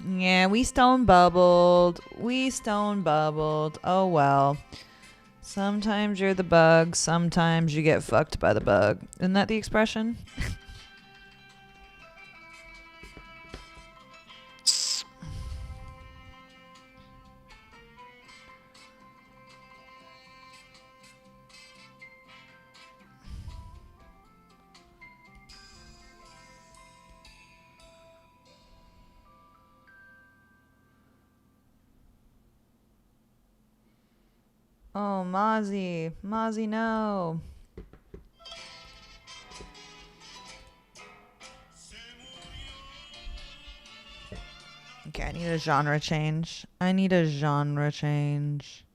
Yeah, we stone bubbled. We stone bubbled. Oh well. Sometimes you're the bug. Sometimes you get fucked by the bug. Isn't that the expression? Oh, Mozzie. Mozzie, no. Okay, I need a genre change. I need a genre change.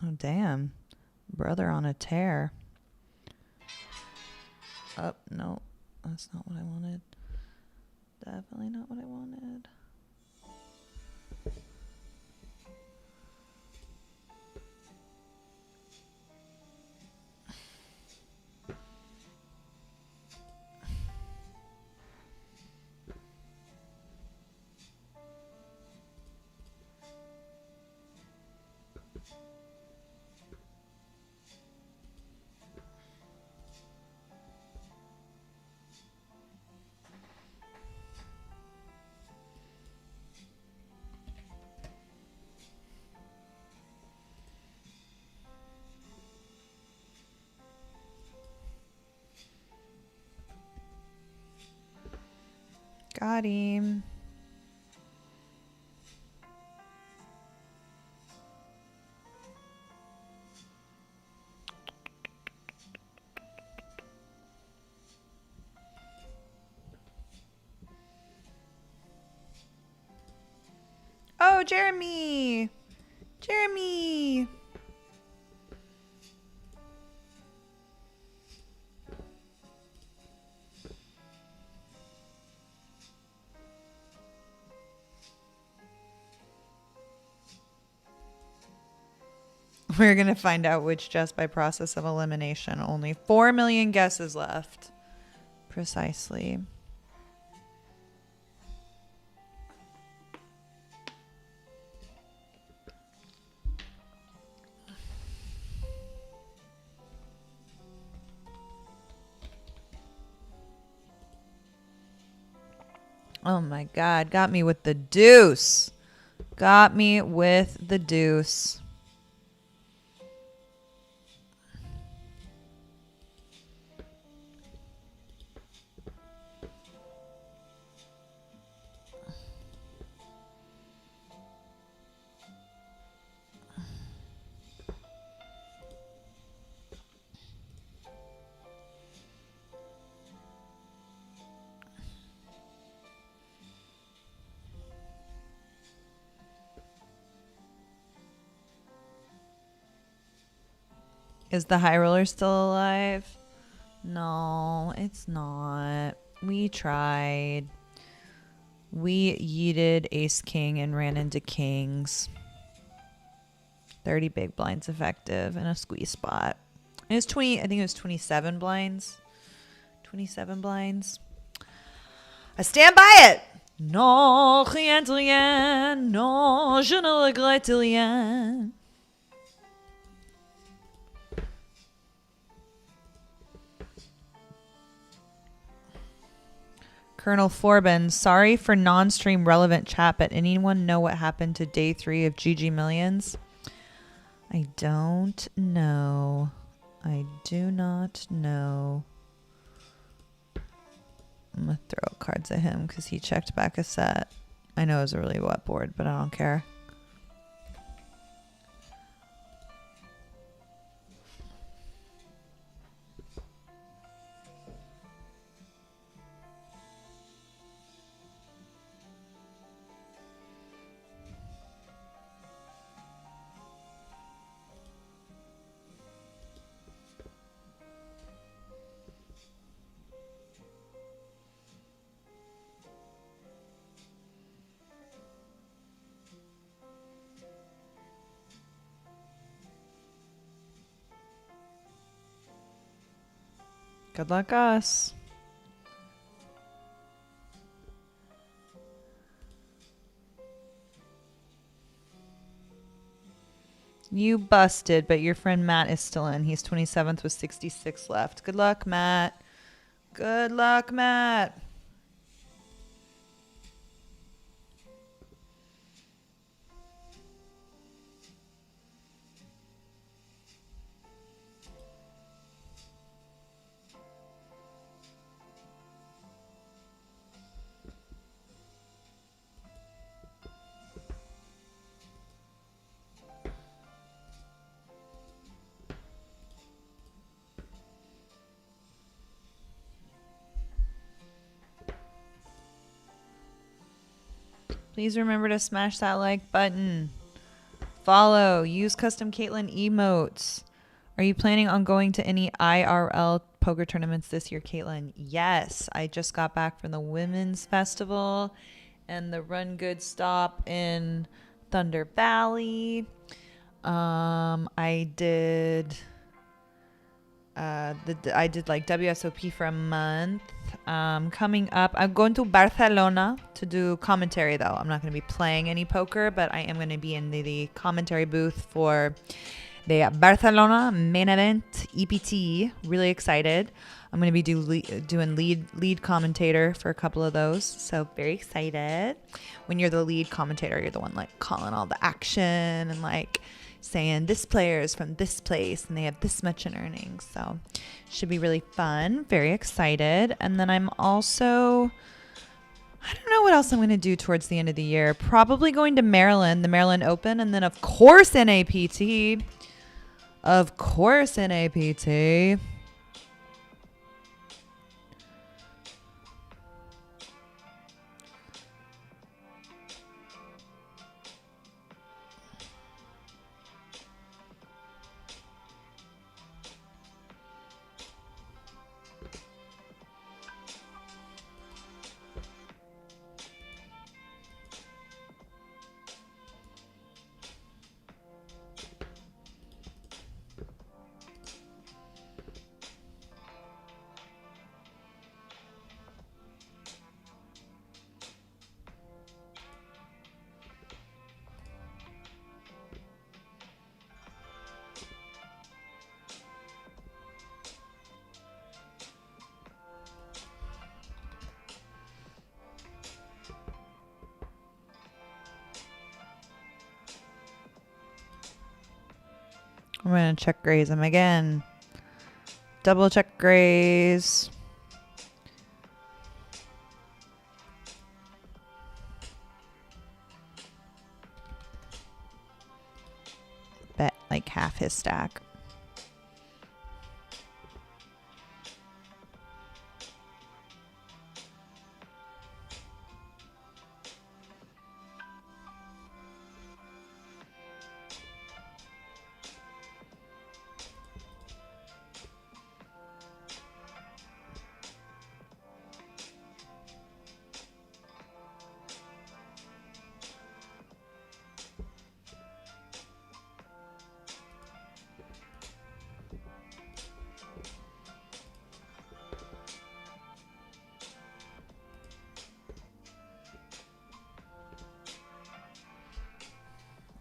Oh, damn. Brother on a tear. Oh, no. That's not what I wanted. Definitely not what I wanted. Got him. Oh, Jeremy. Jeremy. We're going to find out which just by process of elimination. Only 4 million guesses left. Precisely. Oh my God. Got me with the deuce. Got me with the deuce. Is the high roller still alive? No, it's not. We tried. We yeeted ace king and ran into kings. 30 big blinds effective in a squeeze spot. It was 20, I think it was 27 blinds. 27 blinds. I stand by it. Non, rien de rien. Non, je ne regrette rien. Colonel Forbin, sorry for non-stream relevant chat, but anyone know what happened to day 3 of GG Millions? I don't know. I do not know. I'm going to throw cards at him because he checked back a set. I know it was a really wet board, but I don't care. Good luck, us. You busted, but your friend Matt is still in. He's 27th with 66 left. Good luck, Matt. Good luck, Matt. Please remember to smash that like button. Follow. Use custom Caitlin emotes. Are you planning on going to any IRL poker tournaments this year, Caitlin? Yes. I just got back from the Women's Festival and the Run Good stop in Thunder Valley. I did like WSOP for a month. Coming up, I'm going to Barcelona to do commentary though. I'm not going to be playing any poker, but I am going to be in the commentary booth for the Barcelona main event EPT. Really excited. I'm going to be doing lead commentator for a couple of those. So very excited. When you're the lead commentator, you're the one like calling all the action and like saying this player is from this place and they have this much in earnings. So should be really fun. Very excited. And then I'm also, I don't know what else I'm going to do towards the end of the year. Probably going to Maryland, the Maryland Open. And then of course NAPT. Of course NAPT. I'm going to check graze him again. Double check graze. Bet like half his stack.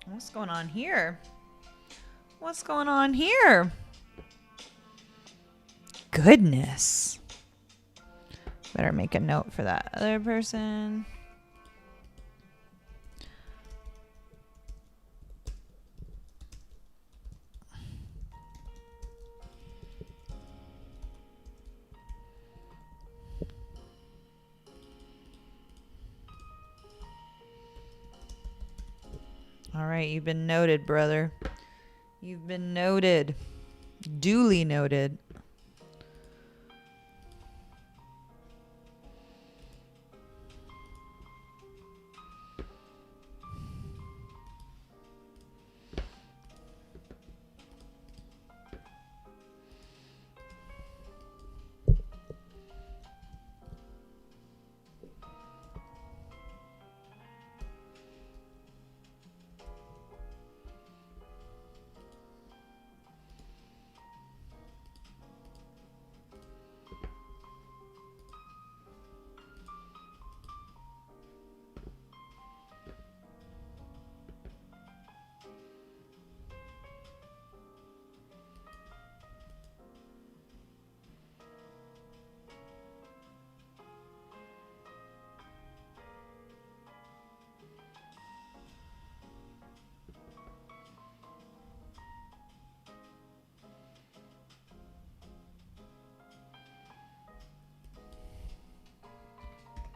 What's going on here? What's going on here? Goodness. Better make a note for that other person. All right, you've been noted, brother. You've been noted. Duly noted.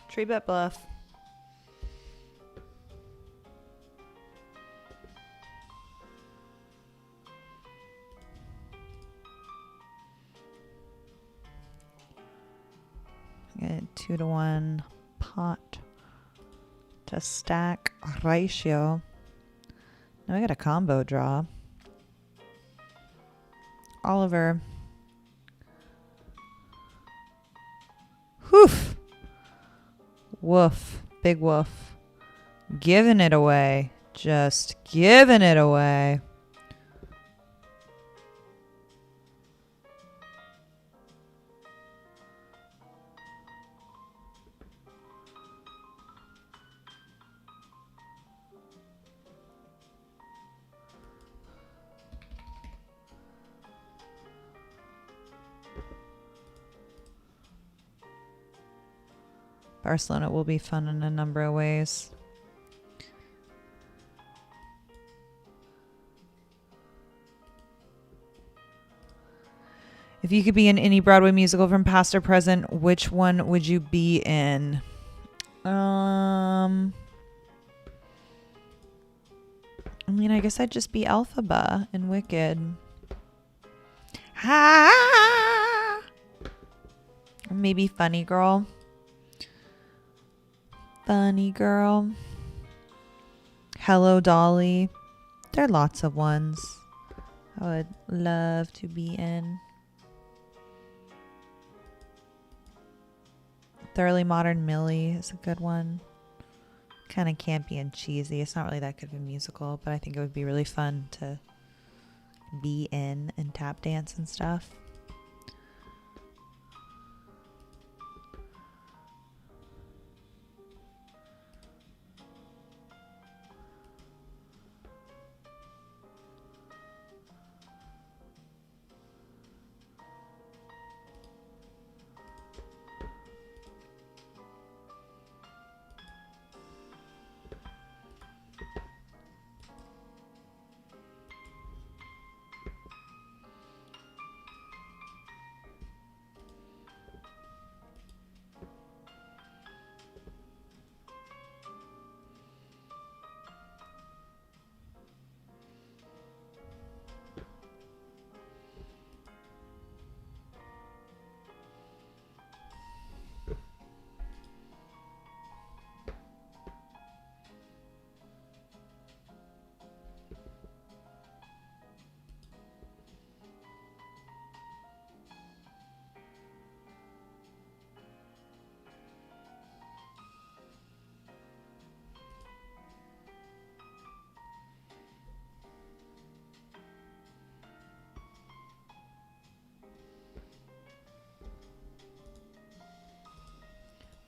Tree bet bluff. Get 2-to-1 pot to stack ratio. Now we got a combo draw. Oliver. Whew. Woof. Big woof. Giving it away. Just giving it away. Barcelona will be fun in a number of ways. If you could be in any Broadway musical from past or present, which one would you be in? I mean, I guess I'd just be Elphaba in Wicked. Ha! Maybe Funny Girl. Funny Girl. Hello, Dolly. There are lots of ones I would love to be in. Thoroughly Modern Millie is a good one. Kind of campy and cheesy. It's not really that good of a musical, but I think it would be really fun to be in and tap dance and stuff.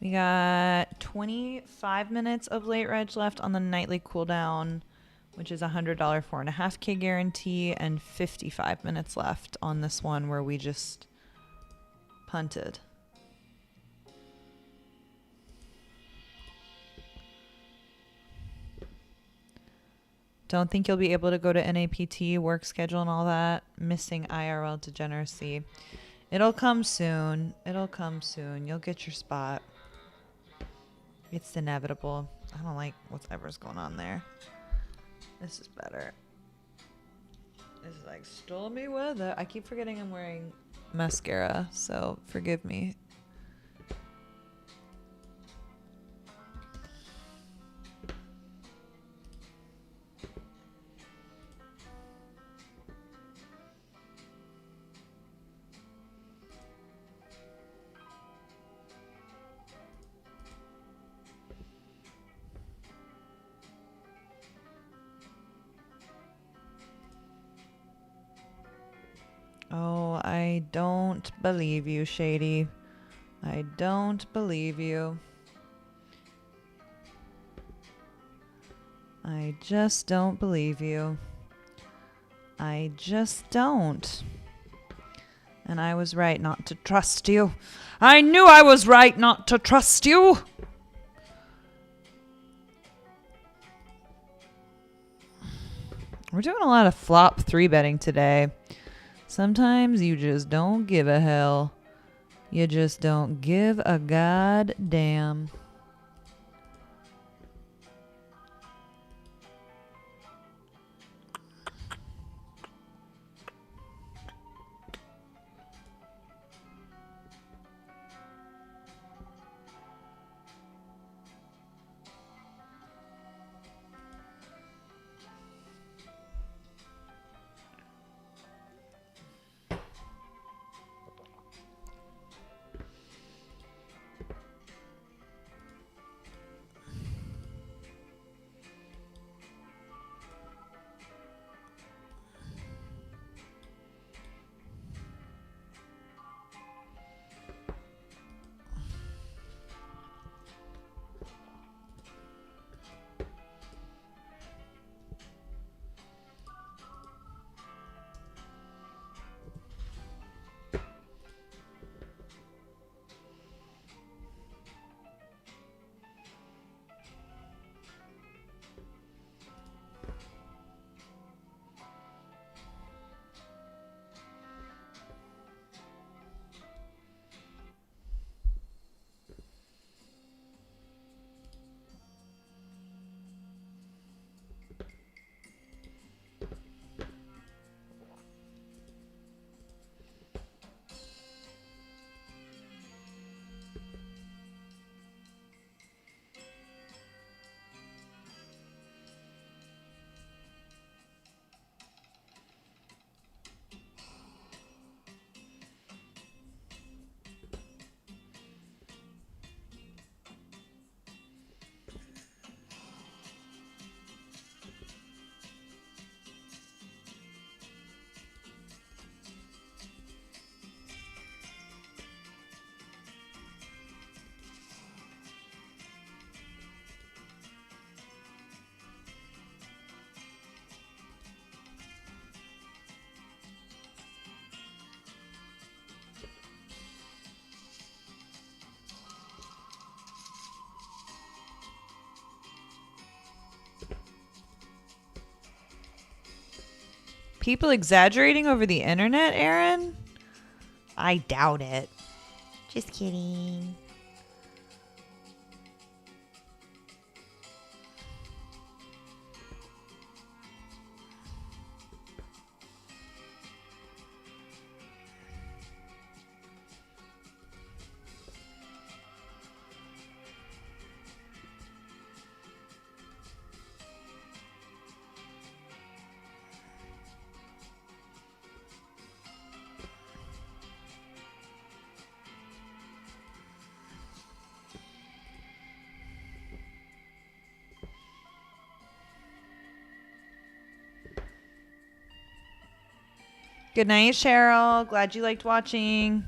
We got 25 minutes of late reg left on the nightly cooldown. which is $100 4.5K guarantee, and 55 minutes left on this one where we just punted. Don't think you'll be able to go to NAPT, work schedule and all that. Missing IRL degeneracy. It'll come soon. It'll come soon. You'll get your spot. It's inevitable. I don't like whatever's going on there. This is better. This is like stormy weather. I keep forgetting I'm wearing mascara, so forgive me. Oh, I don't believe you, Shady. I don't believe you. I just don't believe you. I just don't. And I was right not to trust you. I knew I was right not to trust you. We're doing a lot of flop 3-betting today. Sometimes you just don't give a hell. You just don't give a goddamn. People exaggerating over the internet, Aaron? I doubt it. Just kidding. Good night, Cheryl. Glad you liked watching.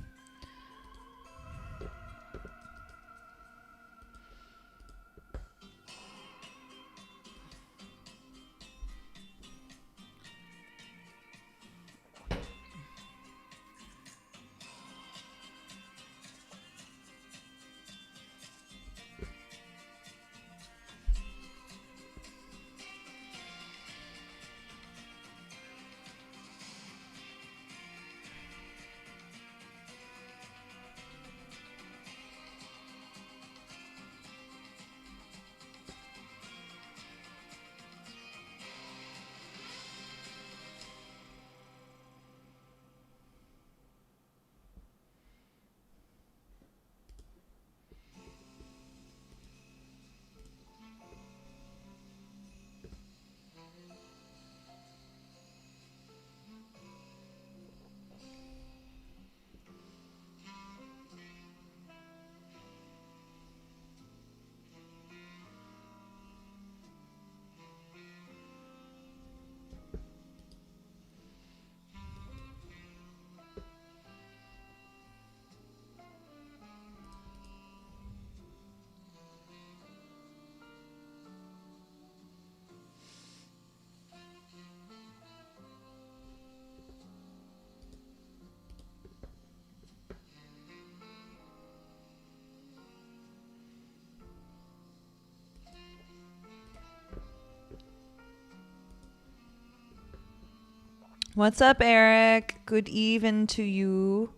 What's up, Eric? Good even to you.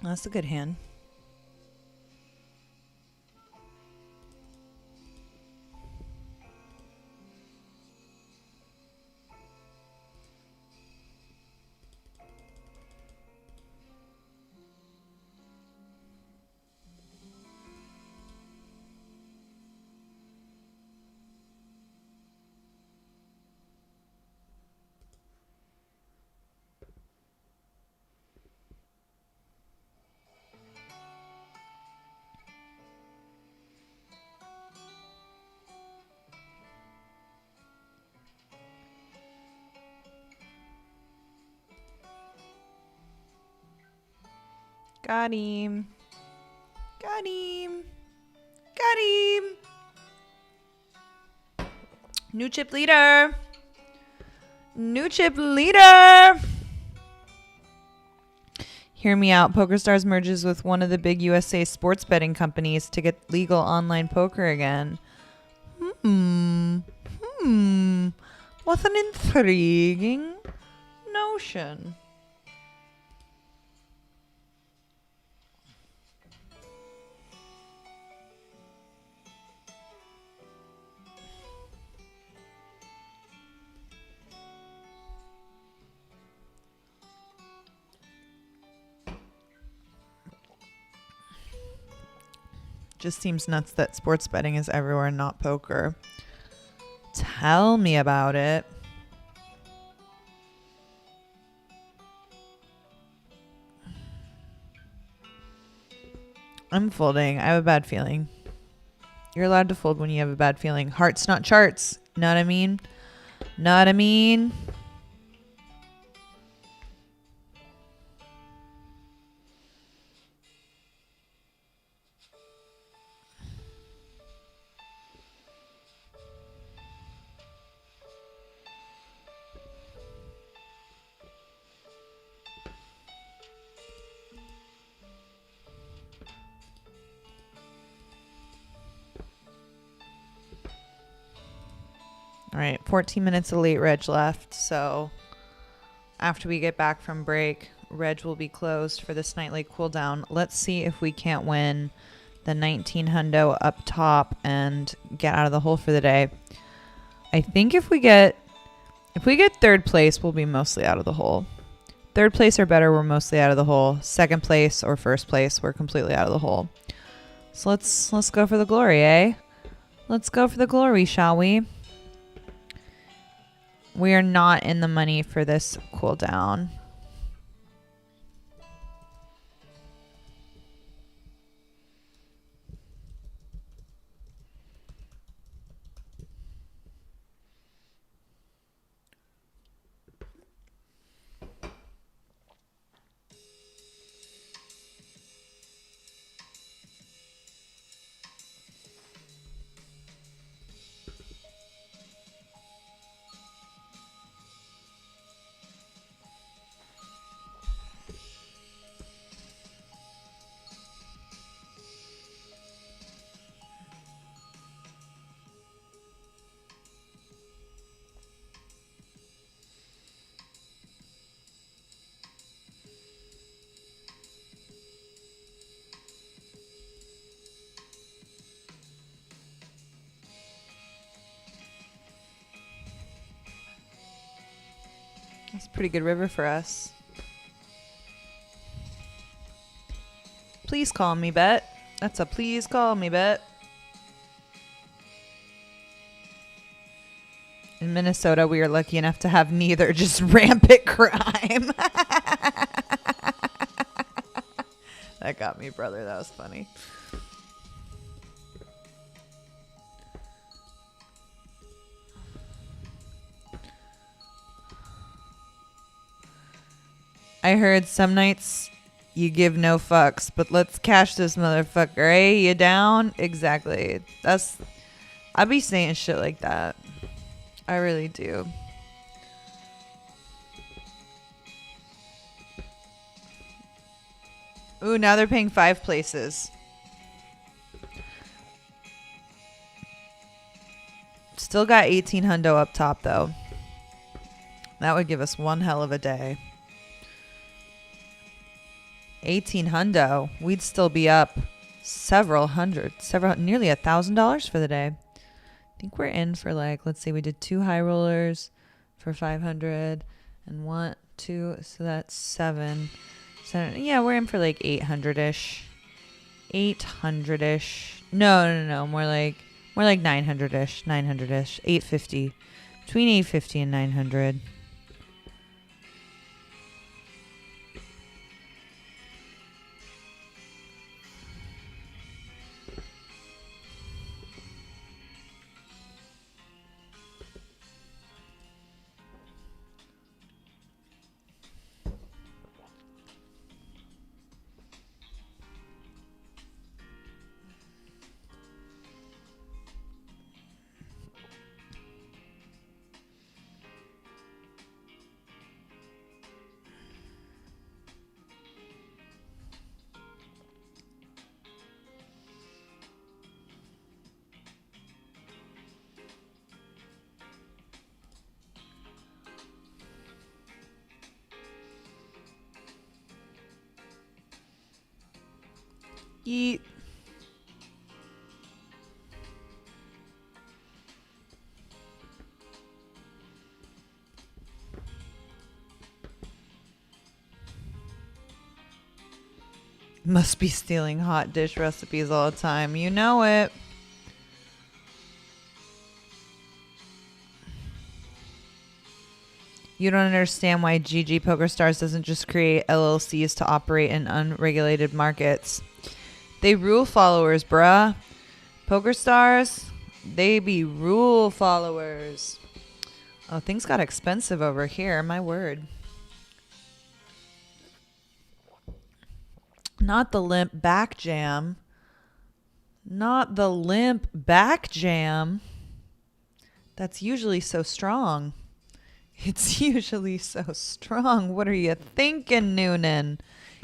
That's a good hand. Got him. Got him. Got him. New chip leader. New chip leader. Hear me out. PokerStars merges with one of the big USA sports betting companies to get legal online poker again. What an intriguing notion. Just seems nuts that sports betting is everywhere, not poker. Tell me about it. I'm folding. I have a bad feeling. You're allowed to fold when you have a bad feeling. Hearts, not charts. Know what I mean? Know what I mean? All right, 14 minutes of late reg left. So after we get back from break, reg will be closed for this nightly cooldown. Let's see if we can't win the 19 hundo up top and get out of the hole for the day. I think if we get third place, we'll be mostly out of the hole. Third place or better, we're mostly out of the hole. Second place or first place, we're completely out of the hole. So let's go for the glory, eh? Let's go for the glory, shall we? We are not in the money for this cooldown. It's a pretty good river for us. Please call me, bet. That's a please call me, bet. In Minnesota, we are lucky enough to have neither, just rampant crime. That got me, brother. That was funny. I heard some nights you give no fucks, but let's cash this motherfucker. Hey, you down? Exactly. I be saying shit like that. I really do. Ooh, now they're paying 5 places. Still got 18 hundo up top, though. That would give us one hell of a day. 18 hundo. We'd still be up nearly $1,000 for the day. I think we're in for like, let's see, we did 2 high rollers for 500 and 1, 2, so that's 7. So yeah, we're in for like 800-ish. 800-ish. No. More like 900-ish. 900-ish. 850. Between 850 and 900. Yeet. Must be stealing hot dish recipes all the time. You know it. You don't understand why GG PokerStars doesn't just create LLCs to operate in unregulated markets. They rule followers, bruh. PokerStars, they be rule followers. Oh, things got expensive over here. My word. Not the limp back jam. Not the limp back jam. That's usually so strong. It's usually so strong. What are you thinking, Noonan?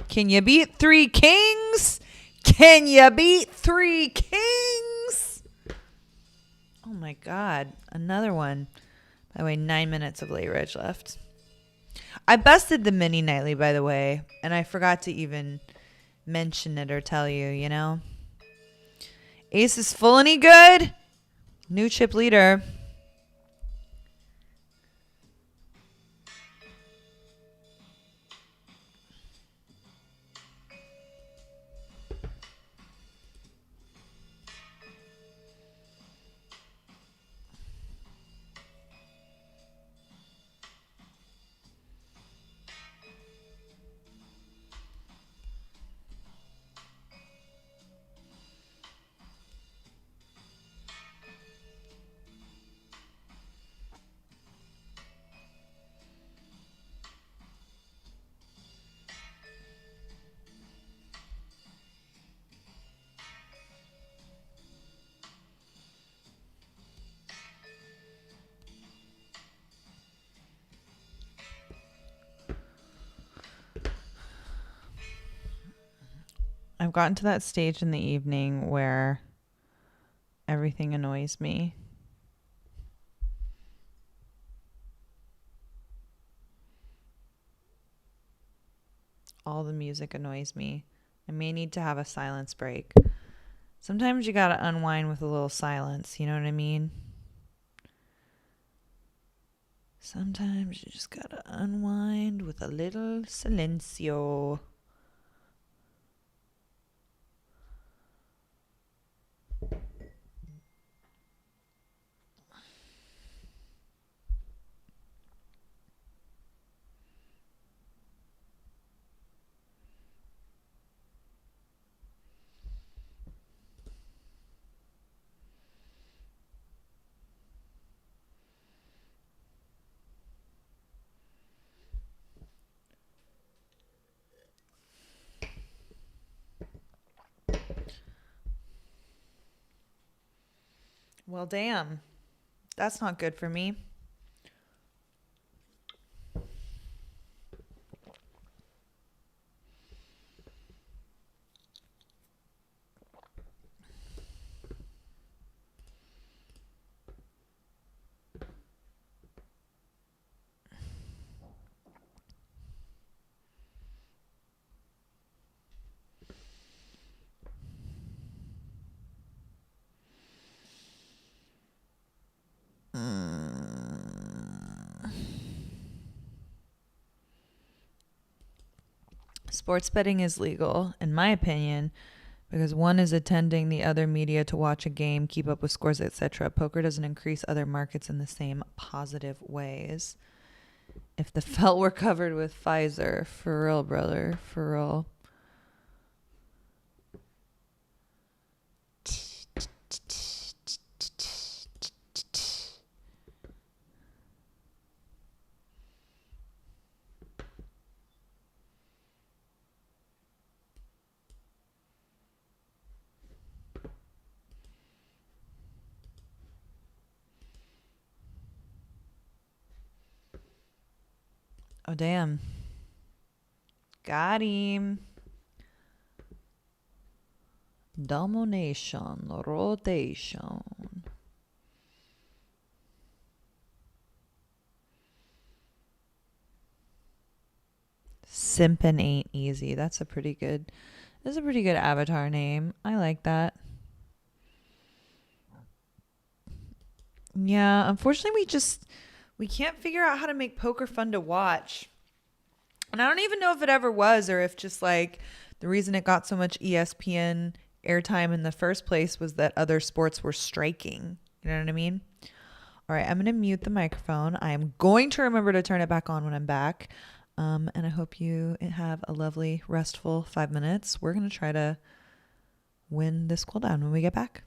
Can you beat 3 kings? Can you beat 3 kings? Oh my God. Another one. By the way, 9 minutes of late reg left. I busted the mini nightly, by the way, and I forgot to even mention it or tell you, you know? Ace is full and he good. New chip leader. I've gotten to that stage in the evening where everything annoys me. All the music annoys me. I may need to have a silence break. Sometimes you gotta unwind with a little silence, you know what I mean? Sometimes you just gotta unwind with a little silencio. Well, damn. That's not good for me. Sports betting is legal, in my opinion, because one is attending the other media to watch a game, keep up with scores, etc. Poker doesn't increase other markets in the same positive ways. If the felt were covered with Pfizer, for real, brother, for real. Oh, damn. Got him. Domination, rotation. Simpin' ain't easy. That's a pretty good avatar name. I like that. Yeah, unfortunately we can't figure out how to make poker fun to watch. And I don't even know if it ever was, or if just like the reason it got so much ESPN airtime in the first place was that other sports were striking. You know what I mean? All right, I'm going to mute the microphone. I am going to remember to turn it back on when I'm back. And I hope you have a lovely, restful 5 minutes. We're going to try to win this cooldown when we get back.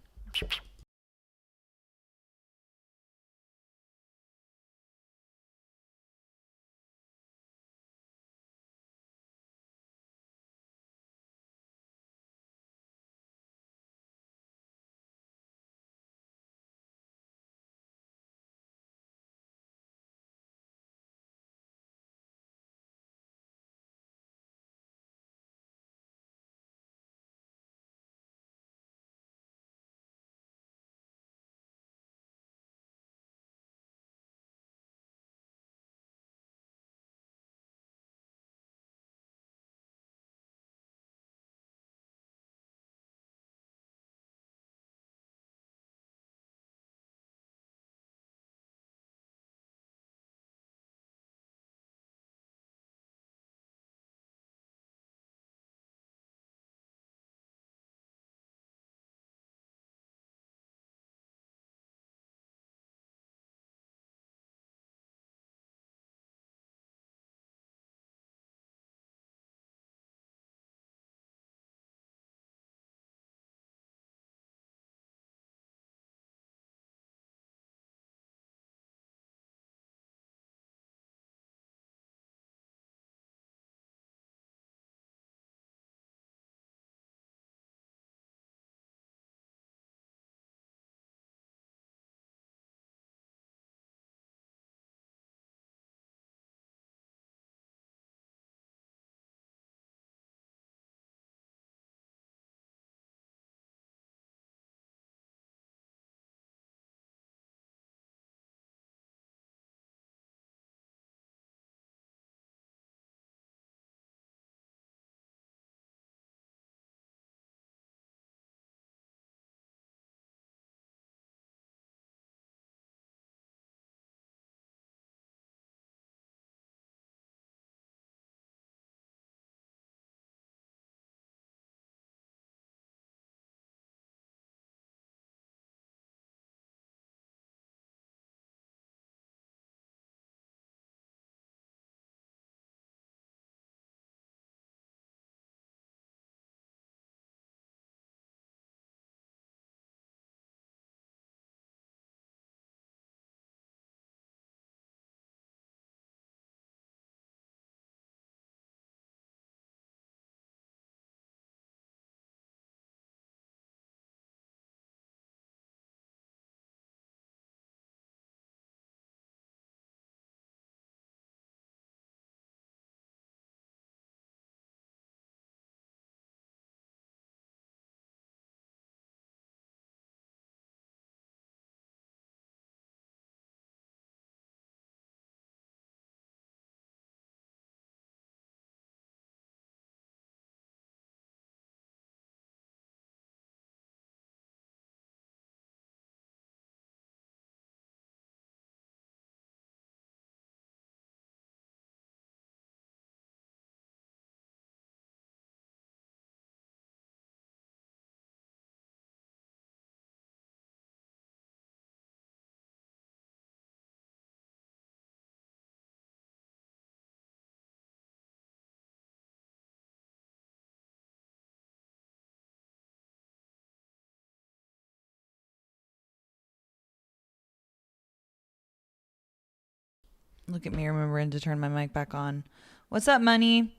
Look at me remembering to turn my mic back on. What's up, Money?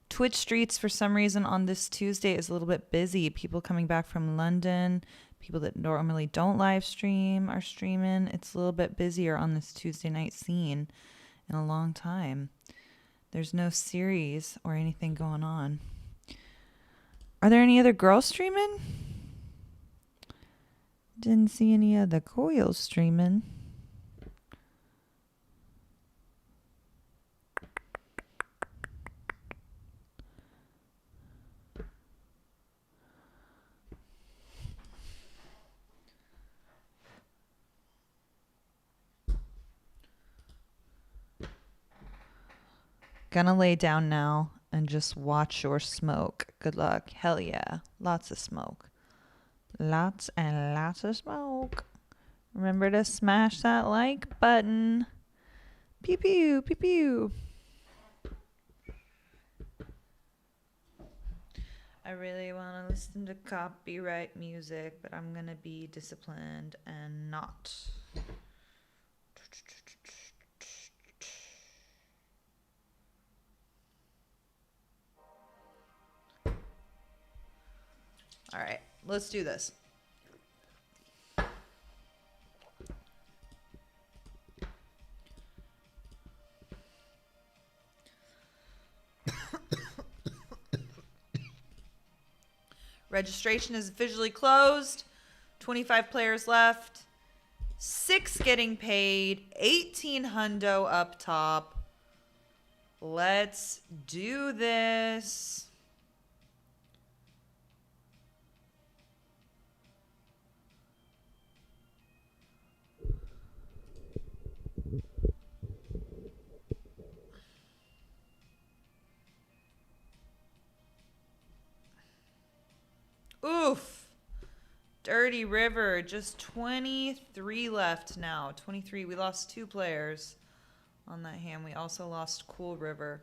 Twitch streets for some reason on this Tuesday is a little bit busy. People coming back from London, people that normally don't live stream are streaming. It's a little bit busier on this Tuesday night scene in a long time. There's no series or anything going on. Are there any other girls streaming? Didn't see any of the coils streaming. Gonna lay down now and just watch your smoke. Good luck. Hell yeah. Lots of smoke. Lots and lots of smoke. Remember to smash that like button. Pew pew, pew pew. I really want to listen to copyright music, but I'm gonna be disciplined and not. All right, let's do this. Registration is officially closed. 25 players left. 6 getting paid. 18 hundo up top. Let's do this. Oof. Dirty River. Just 23 left now. 23. We lost 2 players on that hand. We also lost Cool River.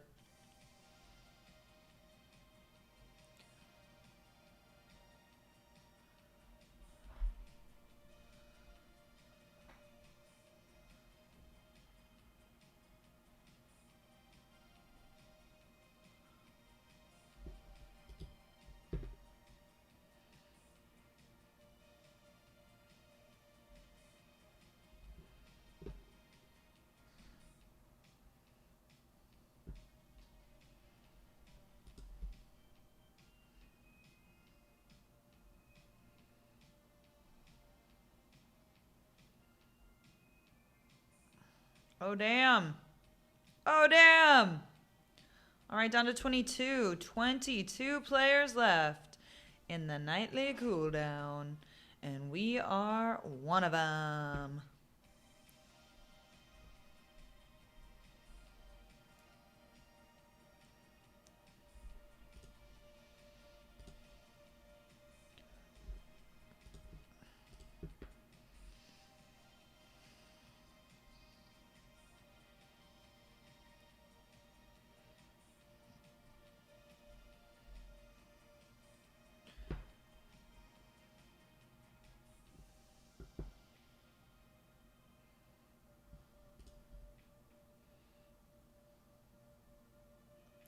Oh, damn. Oh, damn. All right, down to 22. 22 players left in the nightly cooldown. And we are one of them.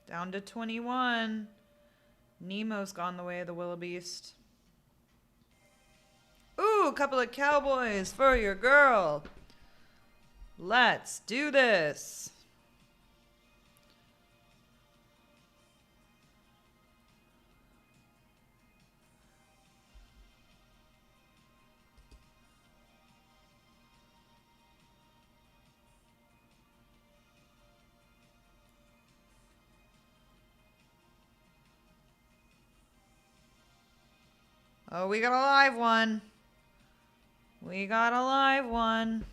Down to 21. Nemo's gone the way of the wildebeest. Ooh, a couple of cowboys for your girl. Let's do this. Oh, we got a live one. We got a live one.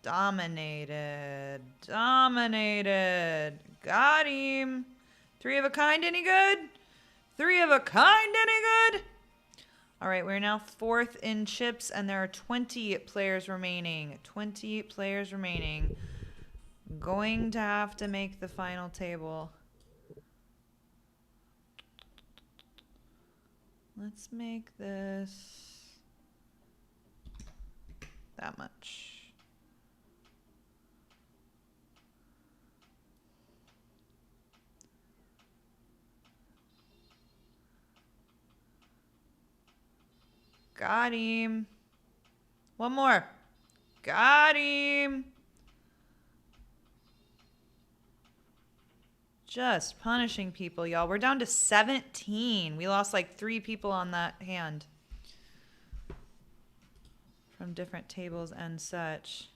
Dominated. Dominated. Got him. 3 of a kind, any good? 3 of a kind, any good? All right, we're now 4th in chips, and there are 20 players remaining. 20 players remaining. Going to have to make the final table. Let's make this that much. Got him. One more. Got him. Just punishing people, y'all. We're down to 17. We lost like 3 people on that hand. From different tables and such.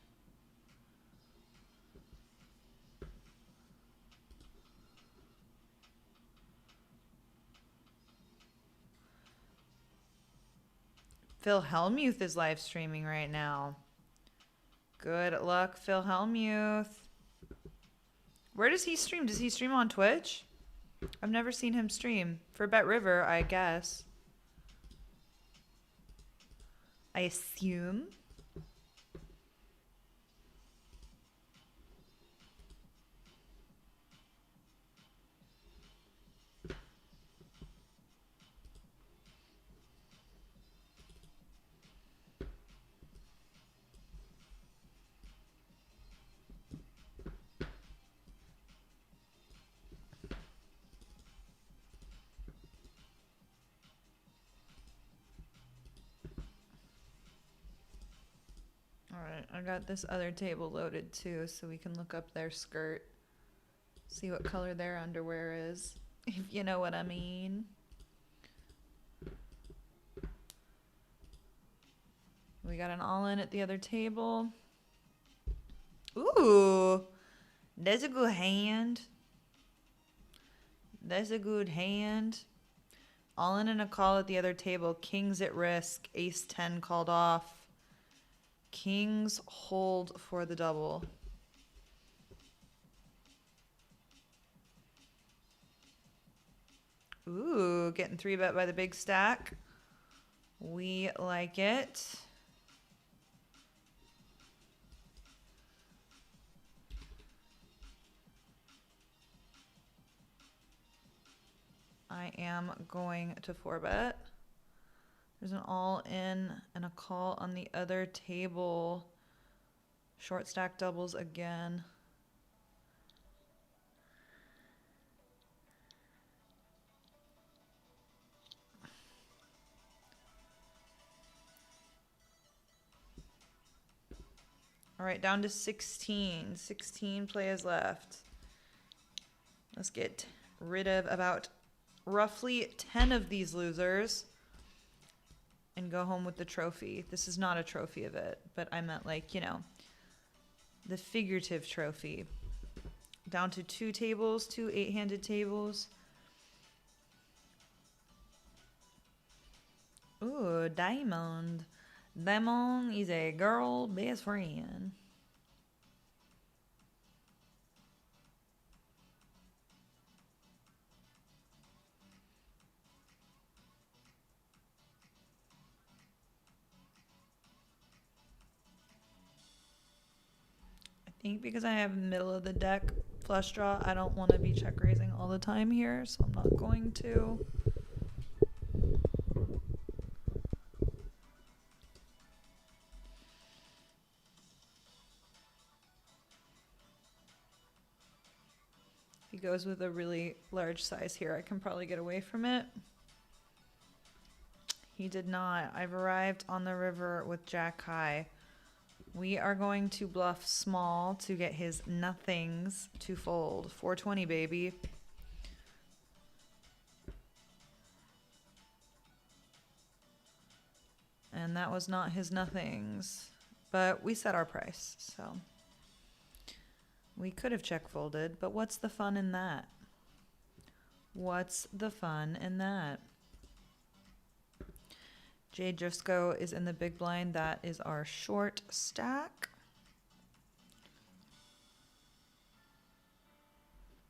Phil Hellmuth is live streaming right now. Good luck, Phil Hellmuth. Where does he stream? Does he stream on Twitch? I've never seen him stream. For Bet River, I guess. I assume. Alright, I got this other table loaded too, so we can look up their skirt. See what color their underwear is, if you know what I mean. We got an all-in at the other table. Ooh, that's a good hand. That's a good hand. All-in and a call at the other table. Kings at risk. Ace-10 called off. Kings hold for the double. Ooh, getting 3-bet by the big stack. We like it. I am going to 4-bet. There's an all-in and a call on the other table. Short stack doubles again. All right, down to 16. 16 players left. Let's get rid of about roughly 10 of these losers and go home with the trophy. This is not a trophy of it, but I meant like, you know, the figurative trophy. Down to 2 tables, 2 8-handed tables. Ooh, Diamond. Diamond is a girl best friend. I think because I have middle of the deck flush draw, I don't want to be check raising all the time here, so I'm not going to. If he goes with a really large size here, I can probably get away from it. He did not. I've arrived on the river with Jack high. We are going to bluff small to get his nothings to fold. 420, baby. And that was not his nothings. But we set our price, so. We could have check folded, but what's the fun in that? What's the fun in that? Jay Driscoll is in the big blind. That is our short stack.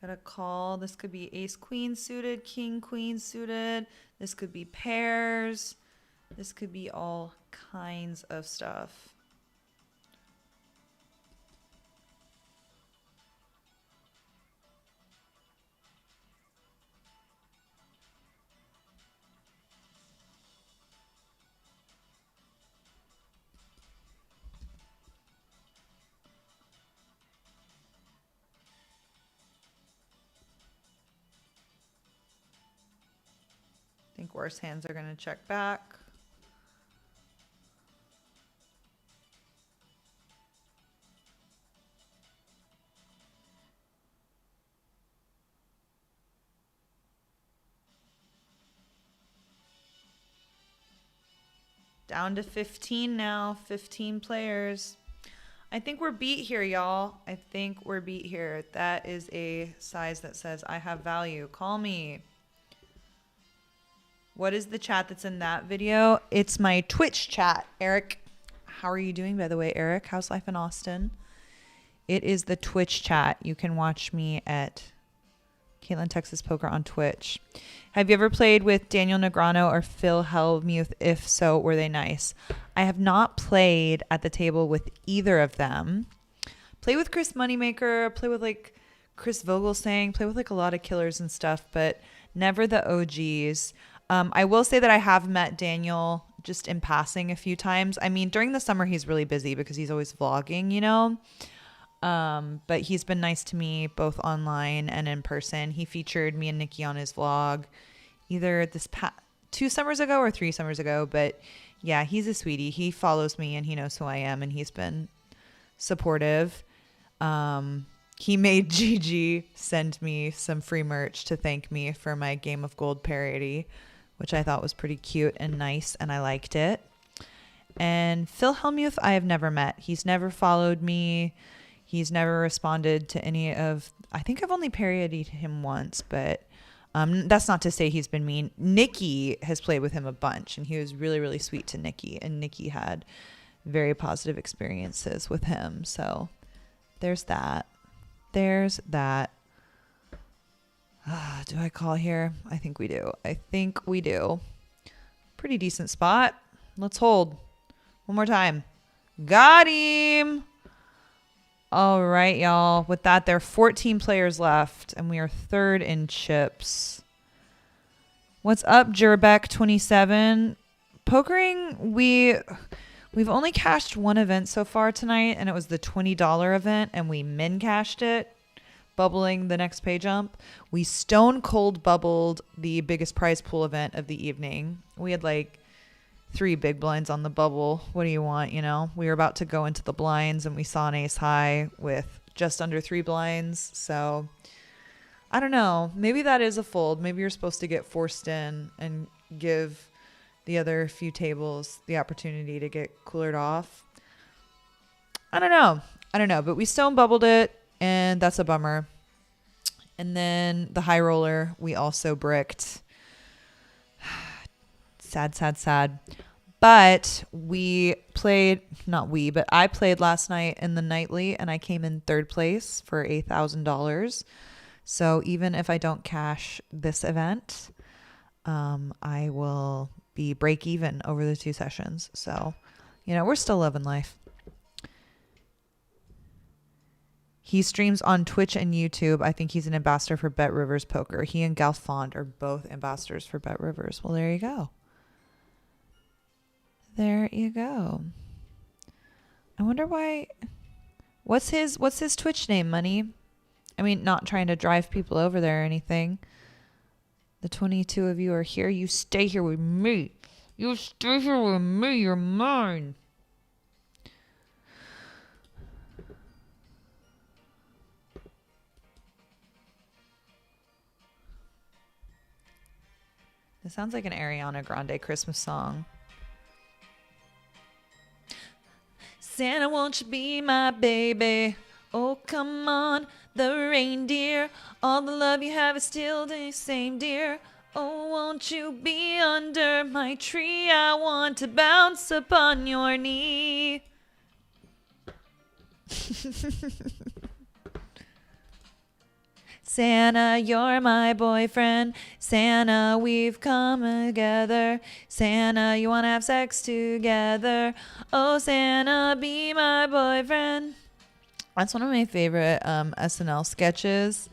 Got a call. This could be ace queen suited, king queen suited. This could be pairs. This could be all kinds of stuff. think worse hands are going to check back. Down to 15 now, 15 players. I think we're beat here, y'all. I think we're beat here. That is a size that says, I have value. Call me. What is the chat that's in that video? It's my Twitch chat. Eric, how are you doing, by the way, Eric? How's life in Austin? It is the Twitch chat. You can watch me at Caitlin Texas Poker on Twitch. Have you ever played with Daniel Negreanu or Phil Hellmuth? If so, were they nice? I have not played at the table with either of them. Play with Chris Moneymaker, play with like Chris Vogelsang, play with like a lot of killers and stuff, but never the OGs. I will say that I have met Daniel just in passing a few times. I mean, during the summer, he's really busy because he's always vlogging, you know? But he's been nice to me both online and in person. He featured me and Nikki on his vlog either this 2 summers ago or 3 summers ago. But yeah, he's a sweetie. He follows me and he knows who I am and he's been supportive. He made Gigi send me some free merch to thank me for my Game of Gold parody, which I thought was pretty cute and nice and I liked it. And Phil Hellmuth, I have never met. He's never followed me. He's never responded to any of, I think I've only parodied him once, but that's not to say he's been mean. Nikki has played with him a bunch and he was really, really sweet to Nikki. And Nikki had very positive experiences with him. So there's that. There's that. Do I call here? I think we do. I think we do. Pretty decent spot. Let's hold. One more time. Got him. All right, y'all. With that, there are 14 players left, and we are third in chips. What's up, Jerbeck27? Pokering, we've only cashed one event so far tonight, and it was the $20 event, and we min cashed it, bubbling the next pay jump. We stone cold bubbled the biggest prize pool event of the evening. We had like 3 big blinds on the bubble. What do you want? You know, we were about to go into the blinds and we saw an ace high with just under 3 blinds. So I don't know. Maybe that is a fold. Maybe you're supposed to get forced in and give the other few tables the opportunity to get coolered off. I don't know. But we stone bubbled it and that's a bummer. And then the high roller, we also bricked. Sad. But I played last night in the nightly and I came in 3rd place for $8,000. So even if I don't cash this event, I will be break even over the 2 sessions. So, you know, we're still loving life. He streams on Twitch and YouTube. I think he's an ambassador for Bet Rivers Poker. He and Galfond are both ambassadors for Bet Rivers. Well, there you go. There you go. I wonder why. What's his Twitch name, Money? I mean, not trying to drive people over there or anything. The 22 of you are here. You stay here with me. You stay here with me. You're mine. This sounds like an Ariana Grande Christmas song. Santa, won't you be my baby? Oh, come on, the reindeer. All the love you have is still the same, dear. Oh, won't you be under my tree? I want to bounce upon your knee. Santa, you're my boyfriend. Santa, we've come together. Santa, you want to have sex together. Oh, Santa, be my boyfriend. That's one of my favorite SNL sketches.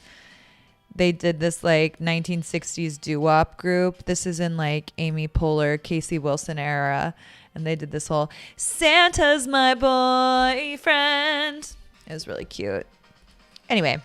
They did this like 1960s doo-wop group. This is in like Amy Poehler, Casey Wilson era. And they did this whole Santa's my boyfriend. It was really cute. Anyway.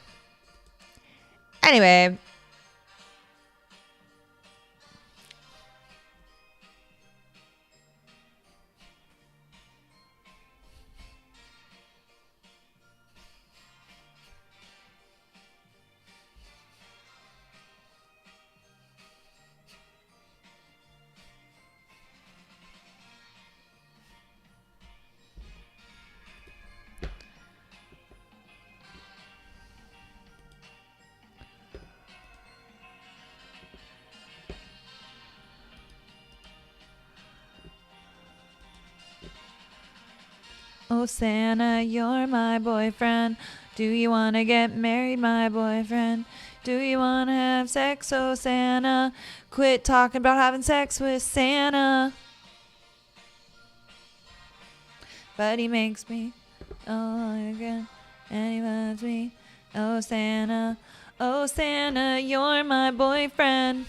Oh, Santa, you're my boyfriend. Do you want to get married, my boyfriend? Do you want to have sex, oh, Santa? Quit talking about having sex with Santa. But he makes me again, and he loves me. Oh, Santa, you're my boyfriend.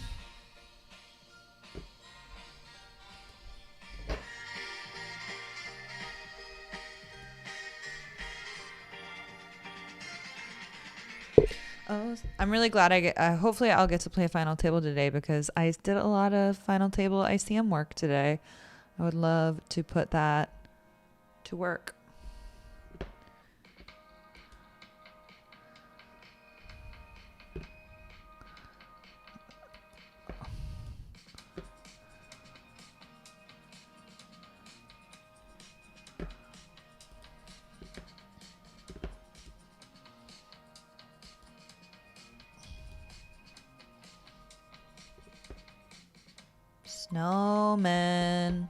Oh, I'm really glad hopefully I'll get to play final table today because I did a lot of final table ICM work today. I would love to put that to work. Snowman.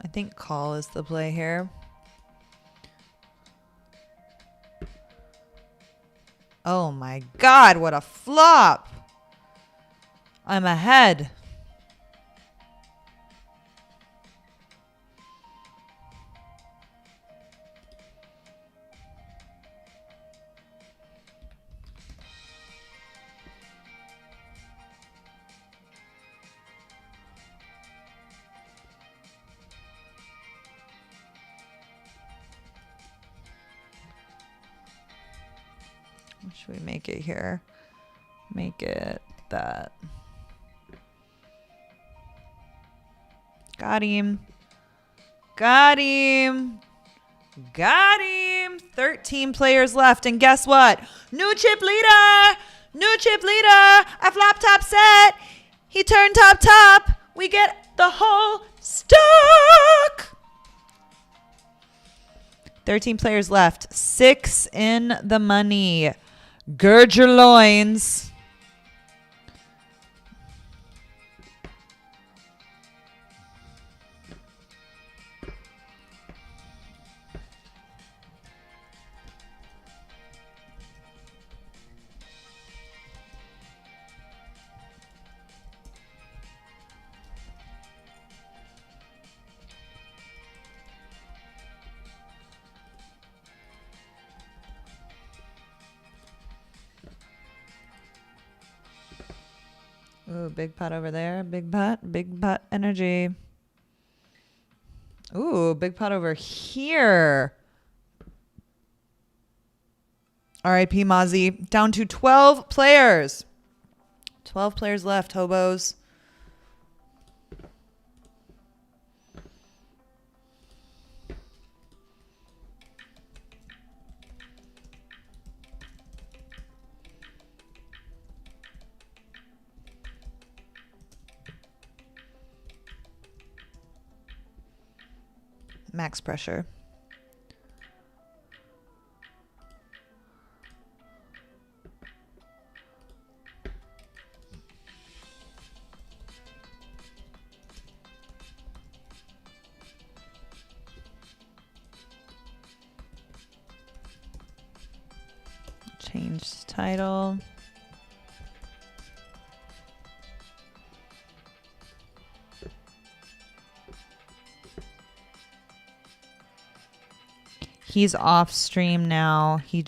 I think call is the play here. Oh my God, what a flop. I'm ahead. Should we make it here? Make it that. Got him. Got him. Got him. 13 players left. And guess what? New chip leader. New chip leader. A flop top set. He turned top. We get the whole stack. 13 players left. 6 in the money. Gird your loins. Ooh, big pot over there. Big pot energy. Ooh, big pot over here. R.I.P. Mozzie. Down to 12 players. 12 players left, hobos. Max pressure. Change title. He's off stream now. He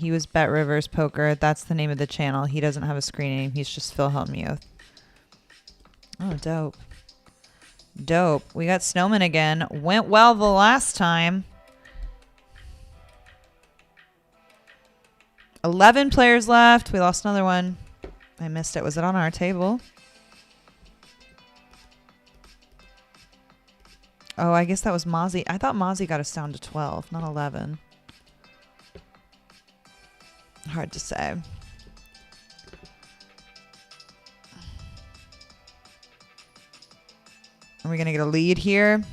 was Bet Rivers Poker. That's the name of the channel. He doesn't have a screen name. He's just Phil Hellmuth. Oh, dope. Dope. We got Snowman again. Went well the last time. 11 players left. We lost another one. I missed it. Was it on our table? Oh, I guess that was Mozzie. I thought Mozzie got us down to 12, not 11. Hard to say. Are we going to get a lead here?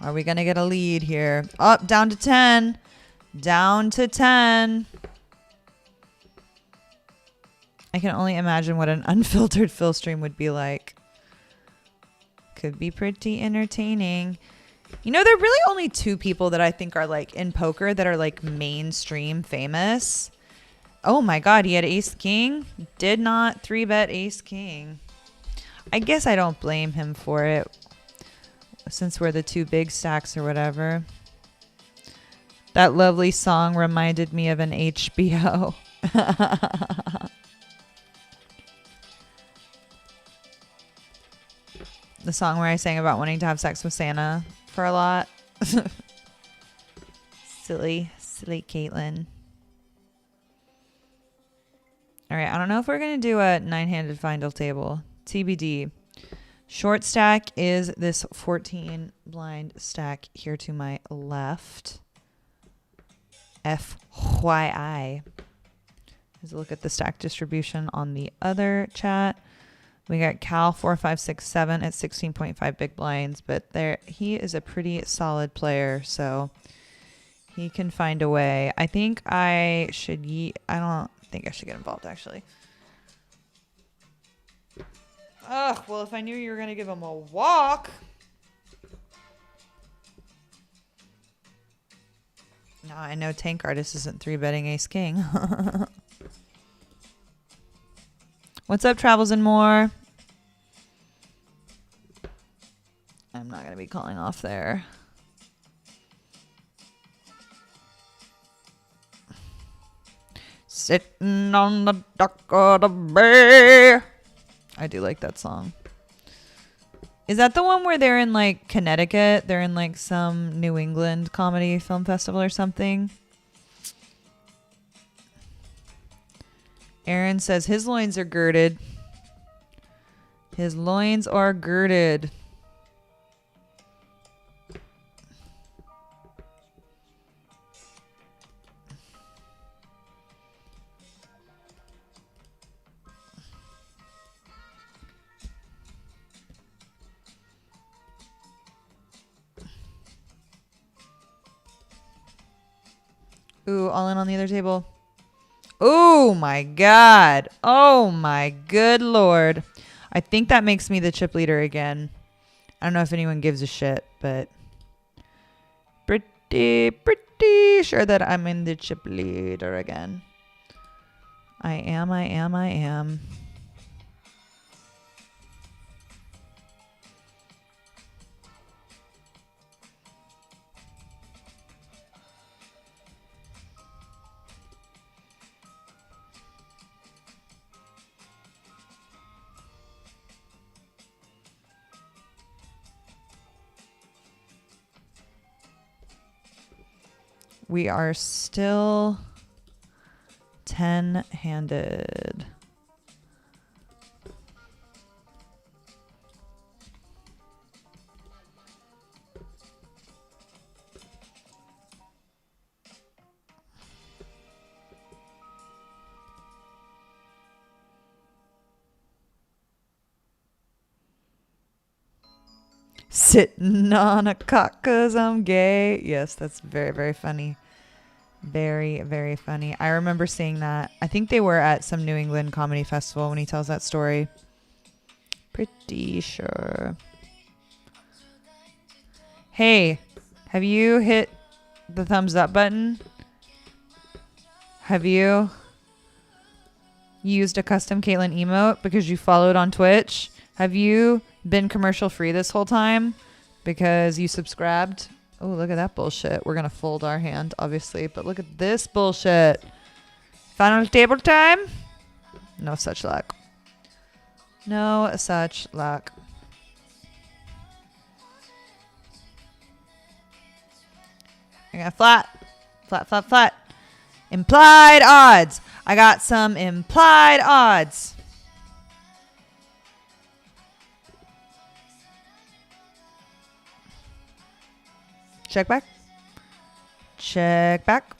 Are we going to get a lead here? Up, down to 10. Down to 10. I can only imagine what an unfiltered Phil stream would be like. could be pretty entertaining. You know, there are really only two people that I think are like in poker that are like mainstream famous. Oh my God, he had ace king. Did not 3-bet ace king. I guess I don't blame him for it since we're the two big stacks or whatever. That lovely song reminded me of an HBO. The song where I sang about wanting to have sex with Santa for a lot. Silly Caitlin. All right, I don't know if we're going to do a 9-handed final table. TBD. Short stack is this 14 blind stack here to my left. FYI. Let's look at the stack distribution on the other chat. We got Cal 4, 5, 6, 7 at 16.5 big blinds, but there he is a pretty solid player, so he can find a way. I think I should I don't think I should get involved actually. Ugh, well if I knew you were gonna give him a walk. No, I know Tank Artist isn't 3-betting ace king. What's up, Travels and More? I'm not going to be calling off there. Sitting on the dock of the bay. I do like that song. Is that the one where they're in like Connecticut? They're in like some New England comedy film festival or something? Aaron says his loins are girded. His loins are girded. Ooh, all in on the other table. Oh my God. Oh my good Lord. I think that makes me the chip leader again. I don't know if anyone gives a shit, but pretty sure that I'm in the chip leader again. I am. We are still 10-handed. Sitting on a cock 'cause I'm gay. Yes, that's very, very funny. Very, very funny. I remember seeing that. I think they were at some New England comedy festival when he tells that story. Pretty sure. Hey, have you hit the thumbs up button? Have you used a custom Caitlin emote because you followed on Twitch? Have you been commercial free this whole time because you subscribed? Oh, look at that bullshit. We're going to fold our hand, obviously, but look at this bullshit. Final table time? No such luck. No such luck. I got flat. Implied odds. I got some implied odds. Check back. Check back.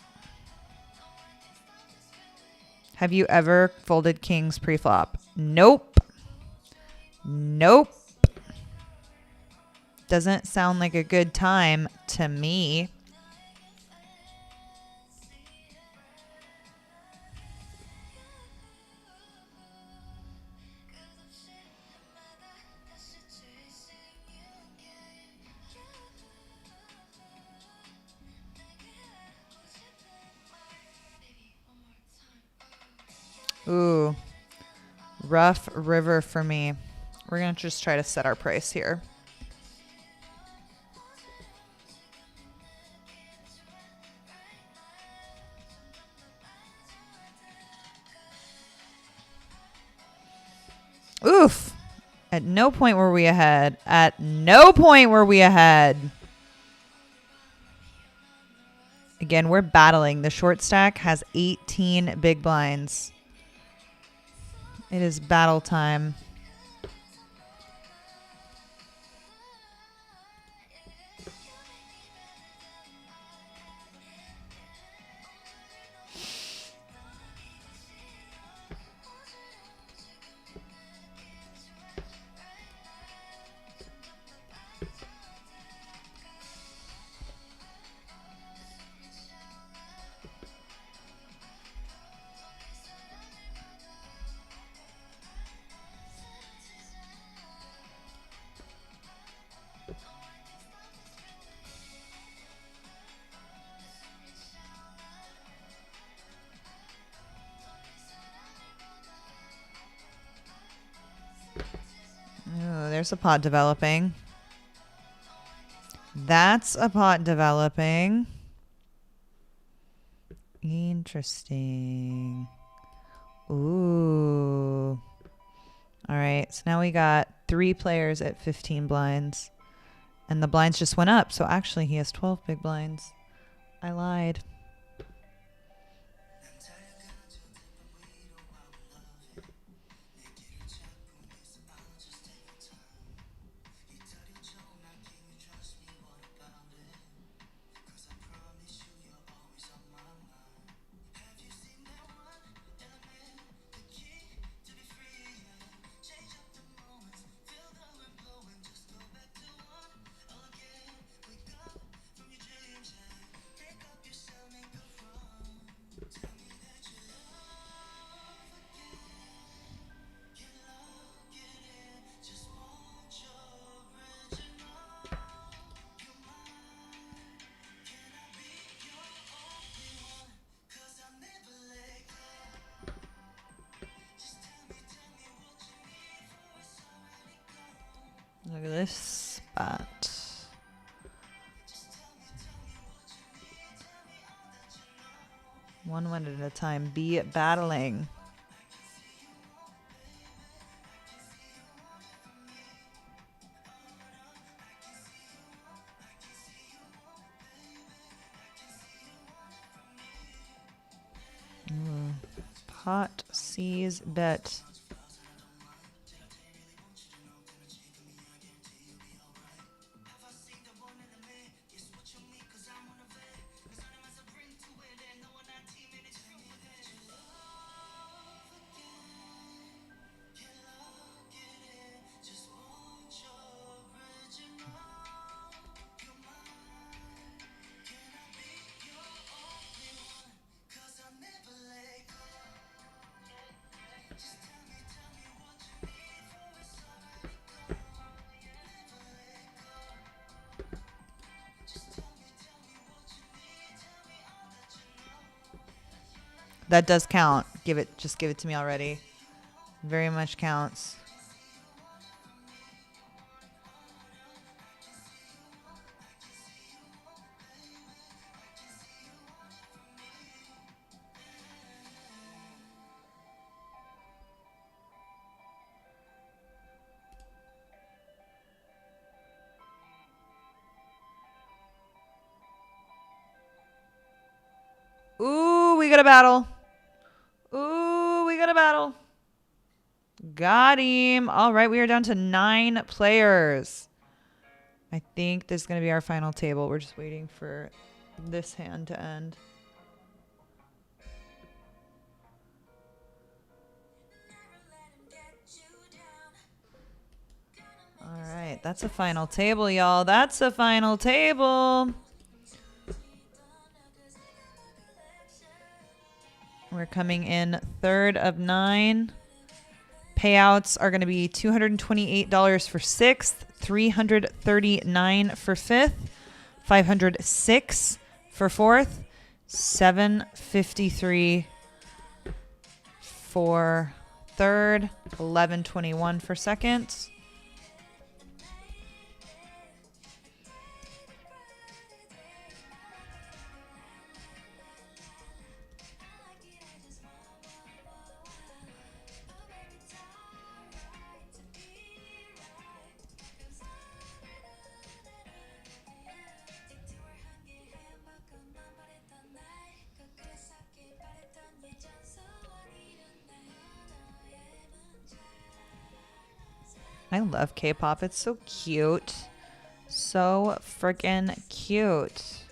Have you ever folded kings pre-flop? Nope. Nope. Doesn't sound like a good time to me. Ooh. Rough river for me. We're going to just try to set our price here. Oof. At no point were we ahead. At no point were we ahead. Again, we're battling. The short stack has 18 big blinds. It is battle time. Oh, there's a pot developing. That's a pot developing. Interesting. Ooh. All right, so now we got 3 players at 15 blinds. And the blinds just went up, so actually he has 12 big blinds. I lied. Look at this spot. One at a time. Be battling. Ooh. Pot sees bet. That does count. Just give it to me already. Very much counts. Ooh, we got a battle. Ooh, we got a battle. Got him. All right, we are down to 9 players. I think this is going to be our final table. We're just waiting for this hand to end. All right, that's a final table, y'all. That's a final table. We're coming in 3rd of 9. Payouts are going to be $228 for 6th, $339 for 5th, $506 for 4th, $753 for third, 11:21 for second. I love K-pop. It's so cute. So freaking cute.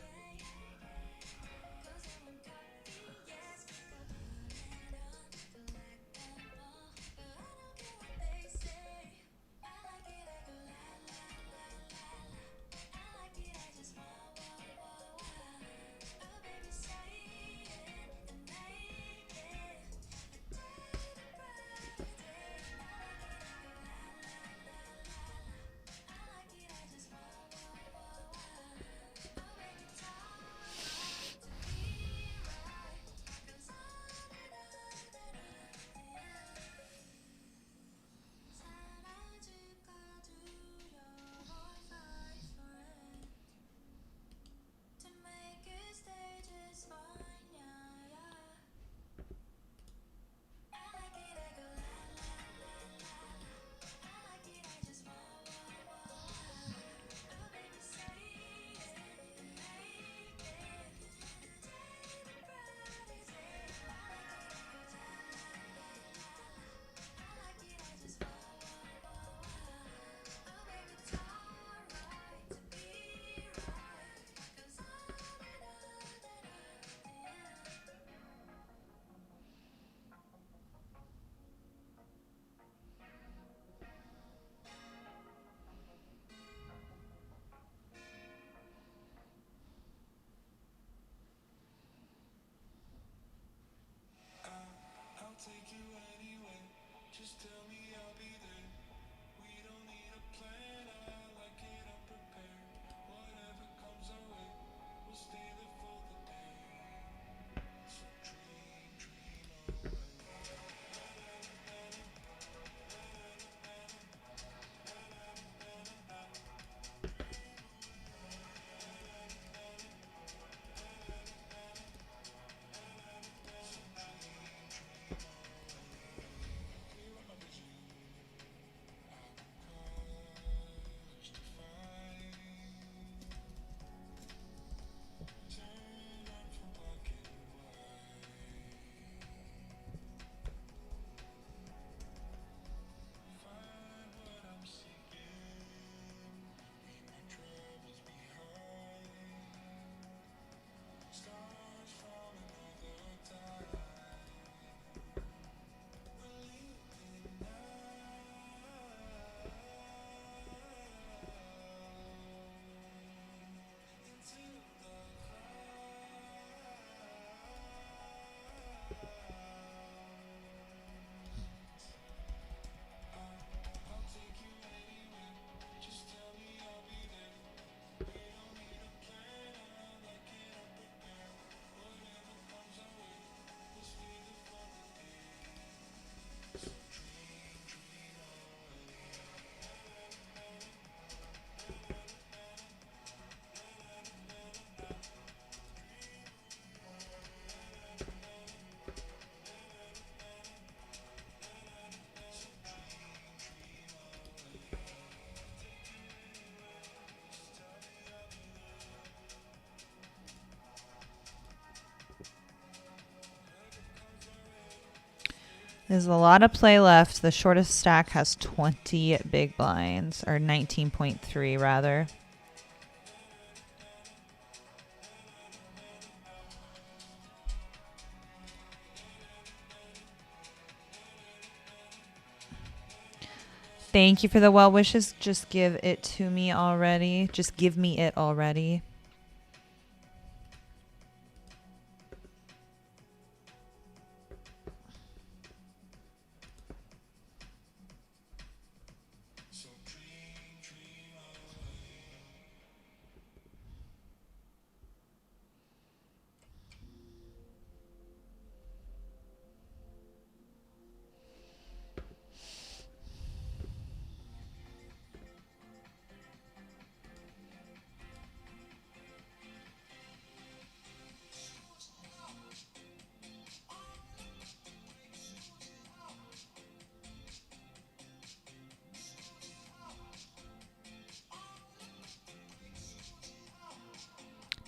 There's a lot of play left. The shortest stack has 20 big blinds, or 19.3 rather. Thank you for the well wishes. Just give it to me already. Just give me it already.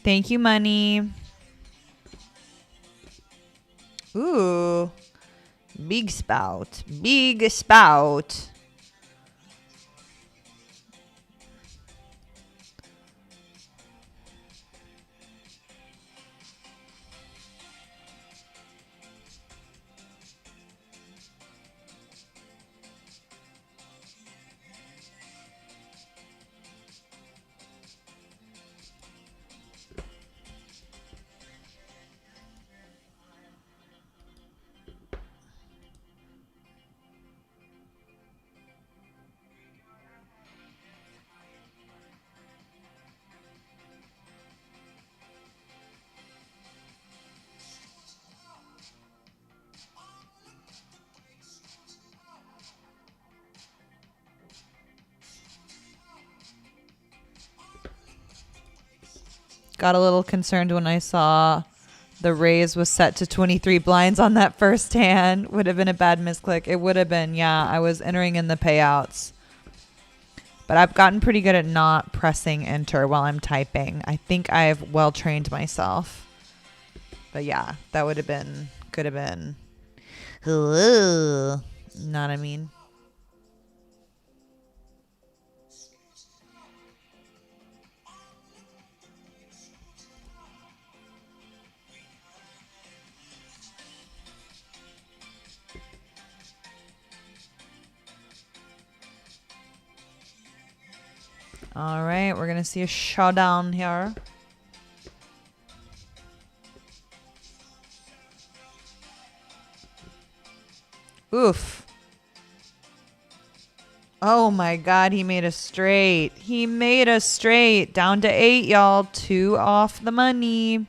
Thank you, money. Ooh. Big spout. Big spout. Got a little concerned when I saw the raise was set to 23 blinds on that first hand. Would have been a bad misclick. It would have been, yeah. I was entering in the payouts. But I've gotten pretty good at not pressing enter while I'm typing. I think I've well trained myself. But yeah, that would have been, could have been. Know what I mean? All right, we're going to see a showdown here. Oof. Oh my God, he made a straight. He made a straight. Down to 8, y'all. 2 off the money.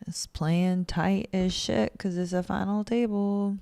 It's playing tight as shit because it's a final table.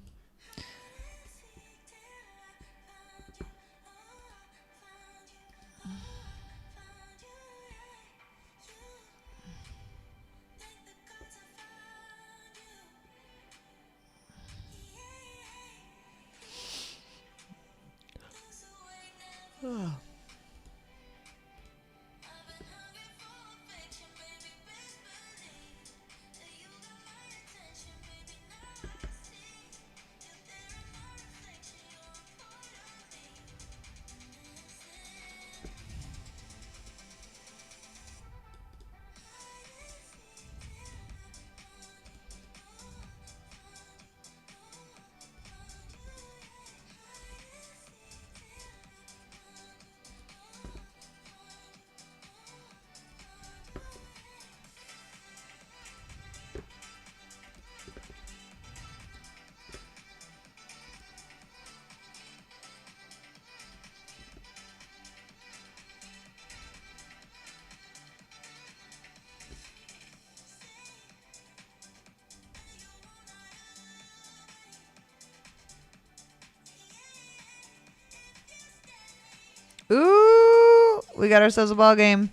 Ooh, we got ourselves a ball game.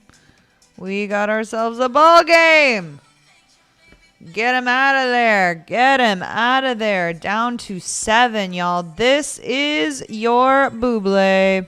We got ourselves a ball game. Get him out of there. Get him out of there. Down to 7, y'all. This is your Buble.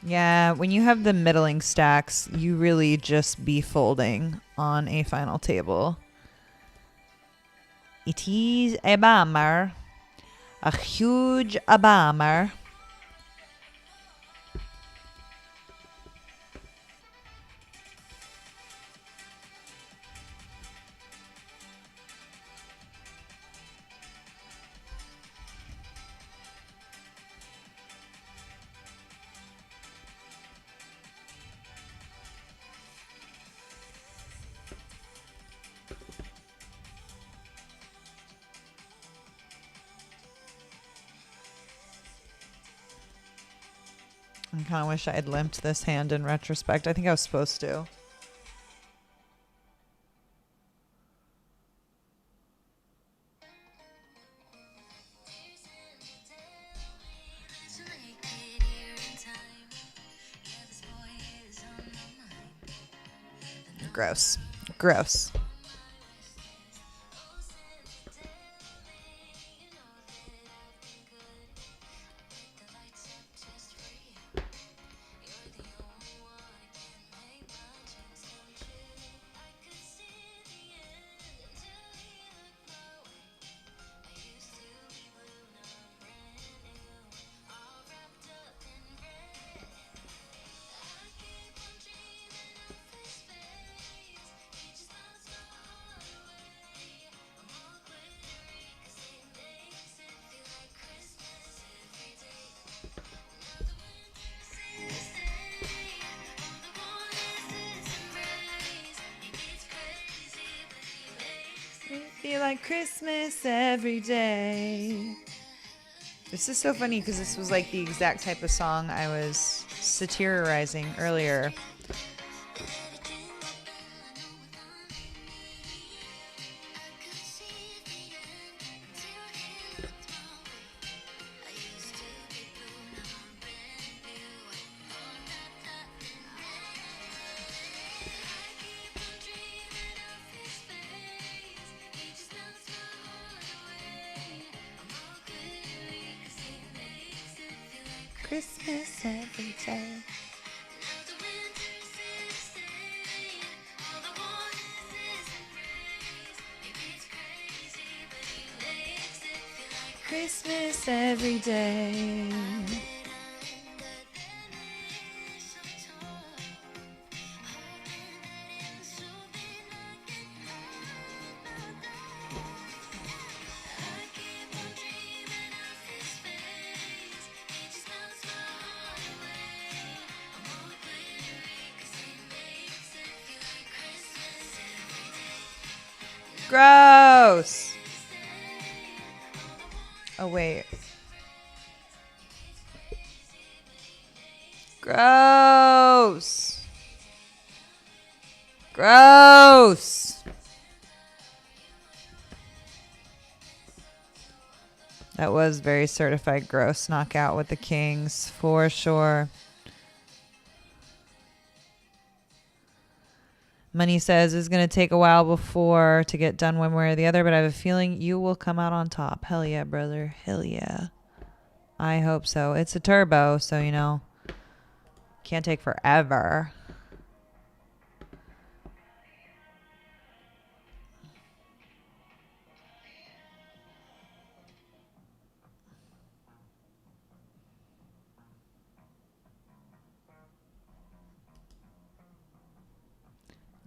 Yeah, when you have the middling stacks, you really just be folding on a final table. It is a bummer. A huge bummer. kind of wish I had limped this hand in retrospect. I think I was supposed to. Gross. Gross. Feel like Christmas every day. This is so funny because this was like the exact type of song I was satirizing earlier. Christmas every day. Christmas every day. Gross. Oh, wait. Gross. Gross. That was very certified gross knockout with the Kings for sure. Money says it's going to take a while before to get done one way or the other, but I have a feeling you will come out on top. Hell yeah, brother. Hell yeah. I hope so. It's a turbo, so, you know, can't take forever.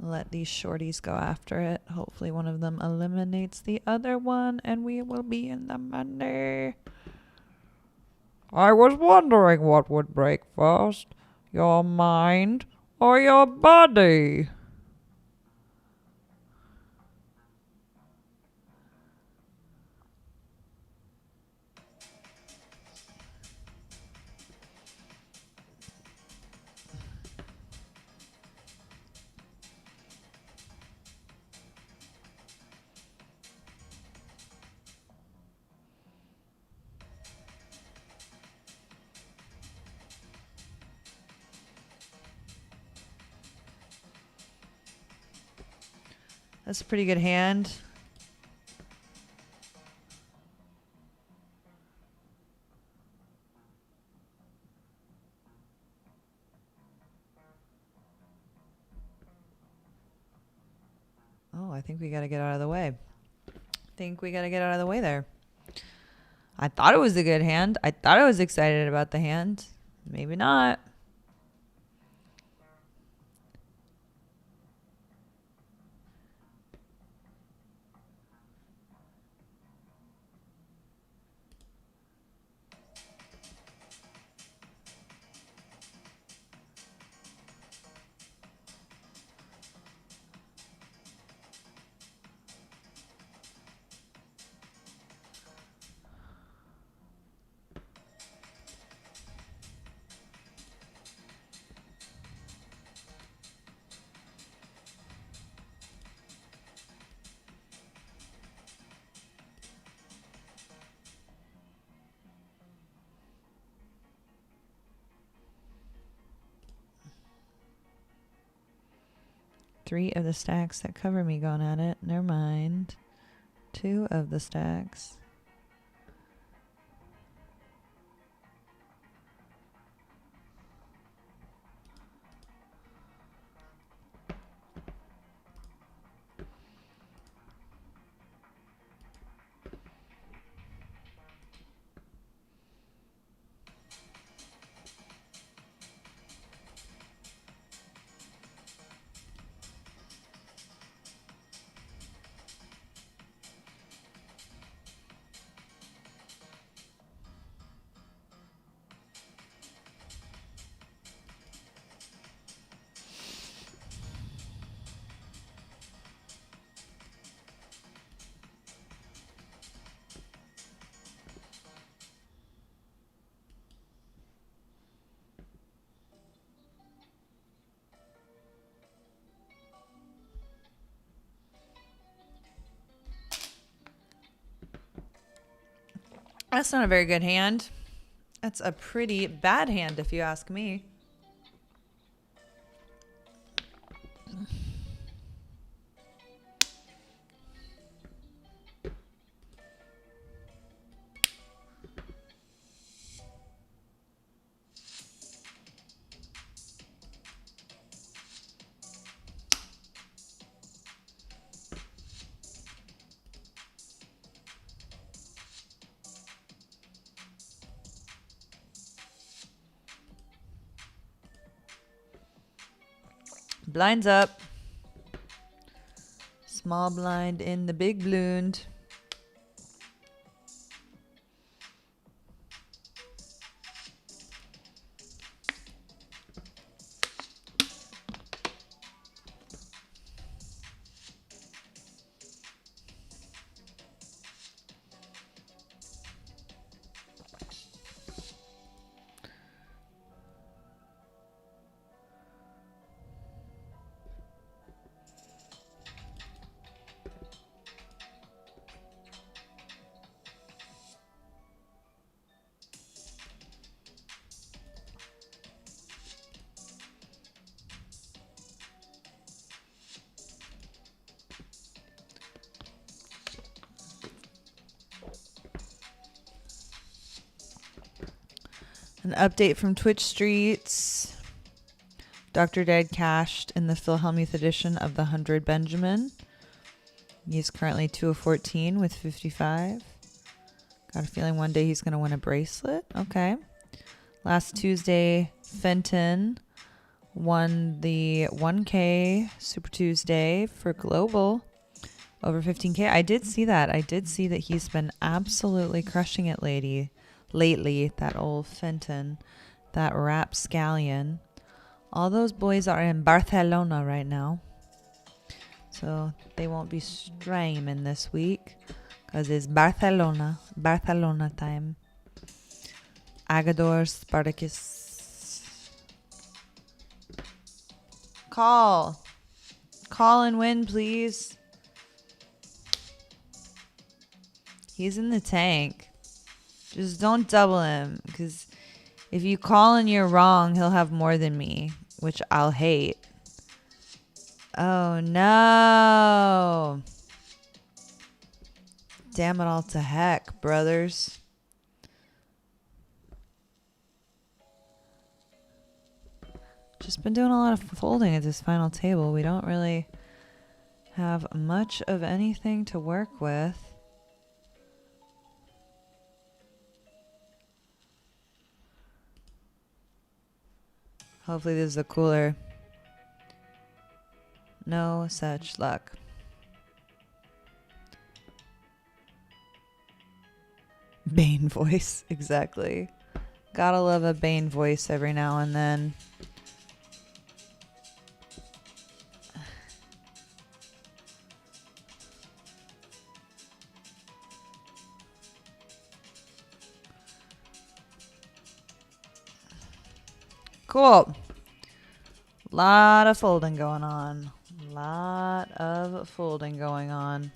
Let these shorties go after it. Hopefully one of them eliminates the other one and we will be in the money. I was wondering what would break first, your mind or your body. That's a pretty good hand. Oh, I think we got to get out of the way. There. I thought it was a good hand. I thought I was excited about the hand. Maybe not. 3 of the stacks that cover me going at it. Never mind. 2 of the stacks. That's not a very good hand. That's a pretty bad hand, if you ask me. Blinds up. Small blind in the big blind. An update from Twitch Streets. Dr. Dead cashed in the Philhelmuth edition of the 100 Benjamin. He's currently 2 of 14 with 55. Got a feeling one day he's going to win a bracelet. Okay. Last Tuesday, Fenton won the 1K Super Tuesday for Global. Over 15K. I did see that. I did see that he's been absolutely crushing it lately. That old Fenton, that rapscallion. All those boys are in Barcelona right now. So they won't be streaming this week because it's Barcelona time. Agador, Spartacus. Call and win, please. He's in the tank. Just don't double him, because if you call and you're wrong, he'll have more than me, which I'll hate. Oh, no. Damn it all to heck, brothers. Just been doing a lot of folding at this final table. We don't really have much of anything to work with. Hopefully this is a cooler. No such luck. Bane voice, exactly. Gotta love a Bane voice every now and then. Cool. Lot of folding going on. Lot of folding going on.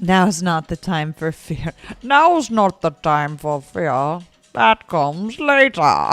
Now's not the time for fear. Now's not the time for fear. That comes later.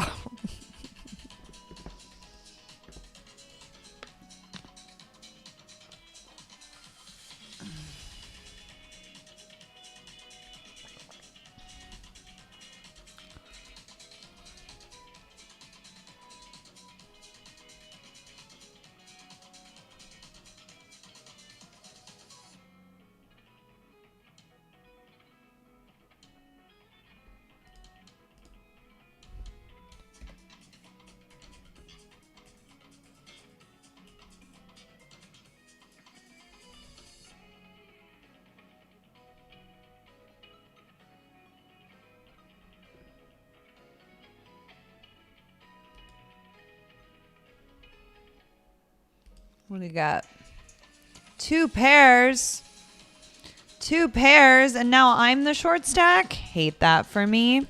What do we got? Two pairs. Two pairs, and now I'm the short stack. Hate that for me.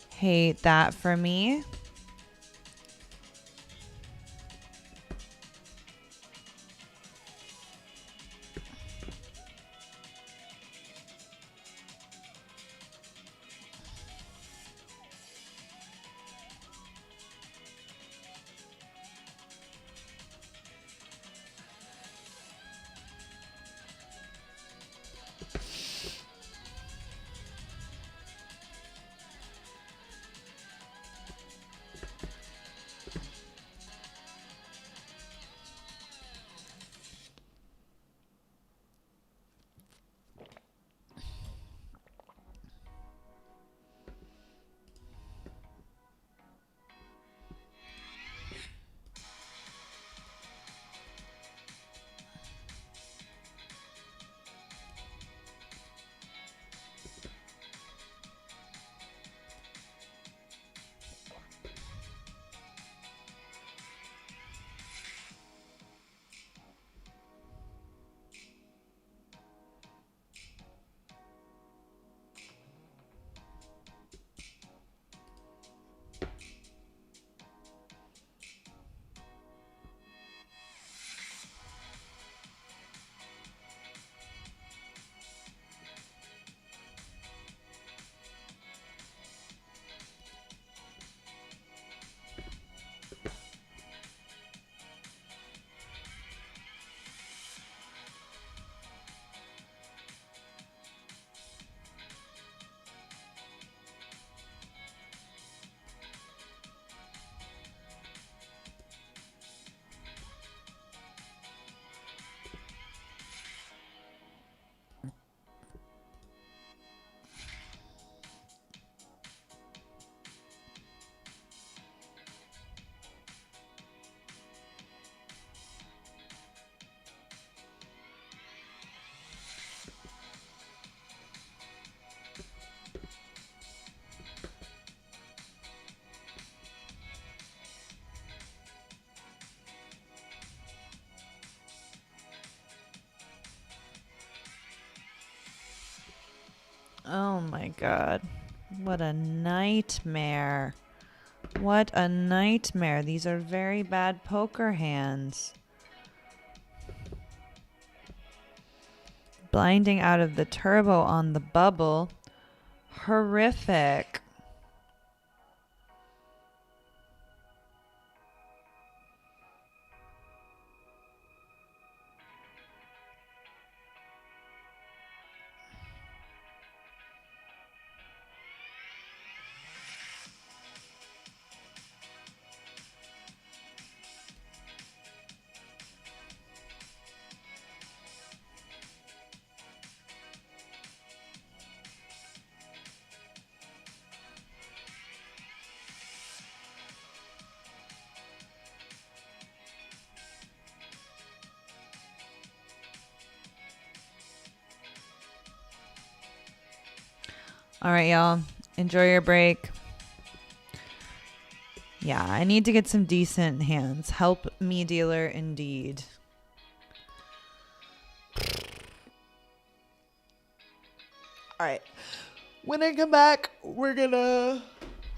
Hate that for me. Oh my God. What a nightmare. What a nightmare. These are very bad poker hands. Blinding out of the turbo on the bubble. Horrific. All right, y'all. Enjoy your break. Yeah, I need to get some decent hands. Help me, dealer, indeed. All right. When I come back, we're going to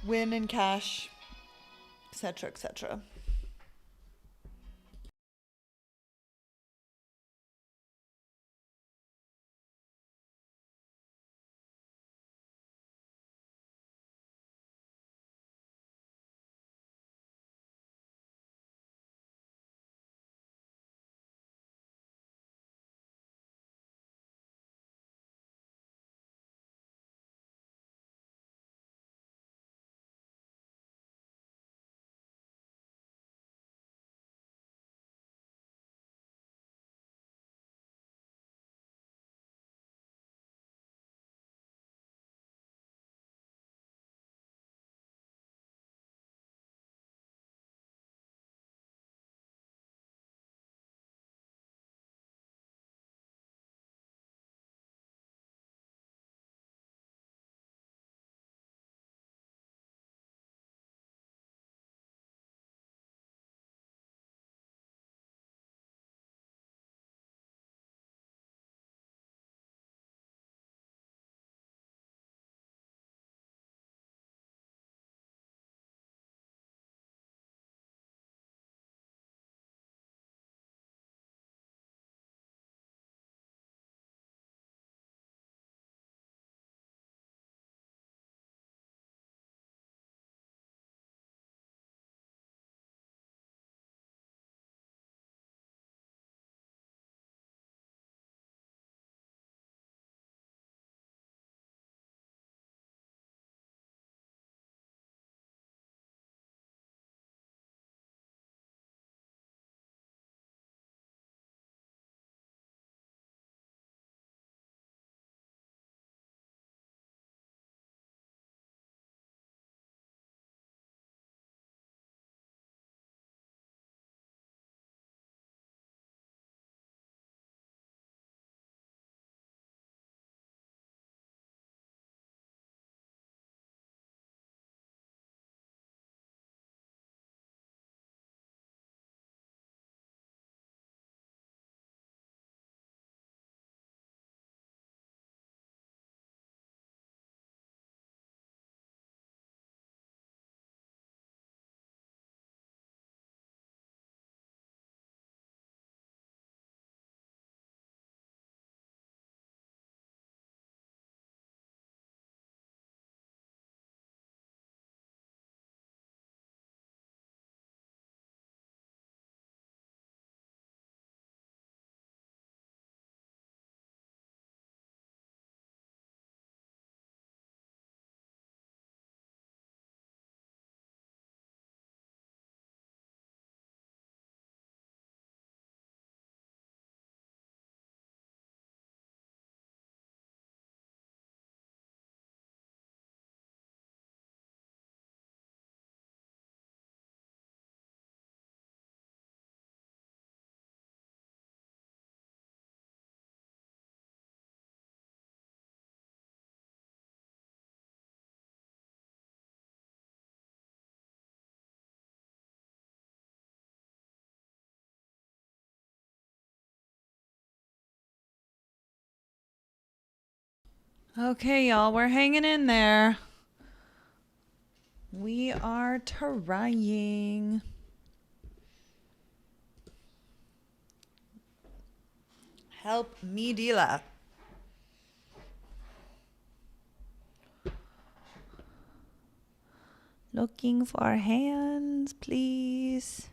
win in cash, etc., etc. Okay, y'all, we're hanging in there. We are trying. Help me, dealer. Looking for hands, please.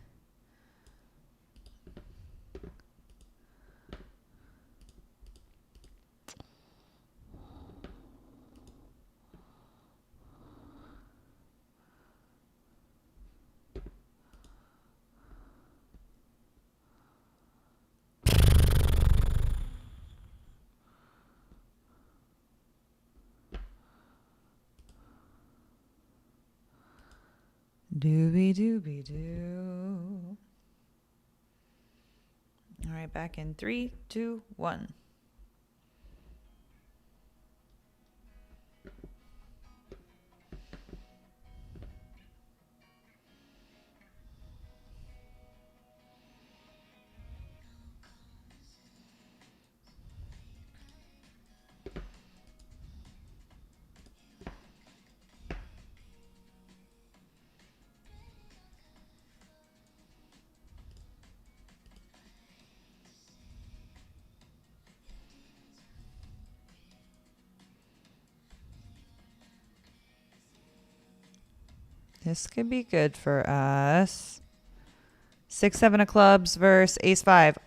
Doobie doobie doo. All right, back in 3, 2, 1. This could be good for us. 6, 7 of clubs versus ace 5.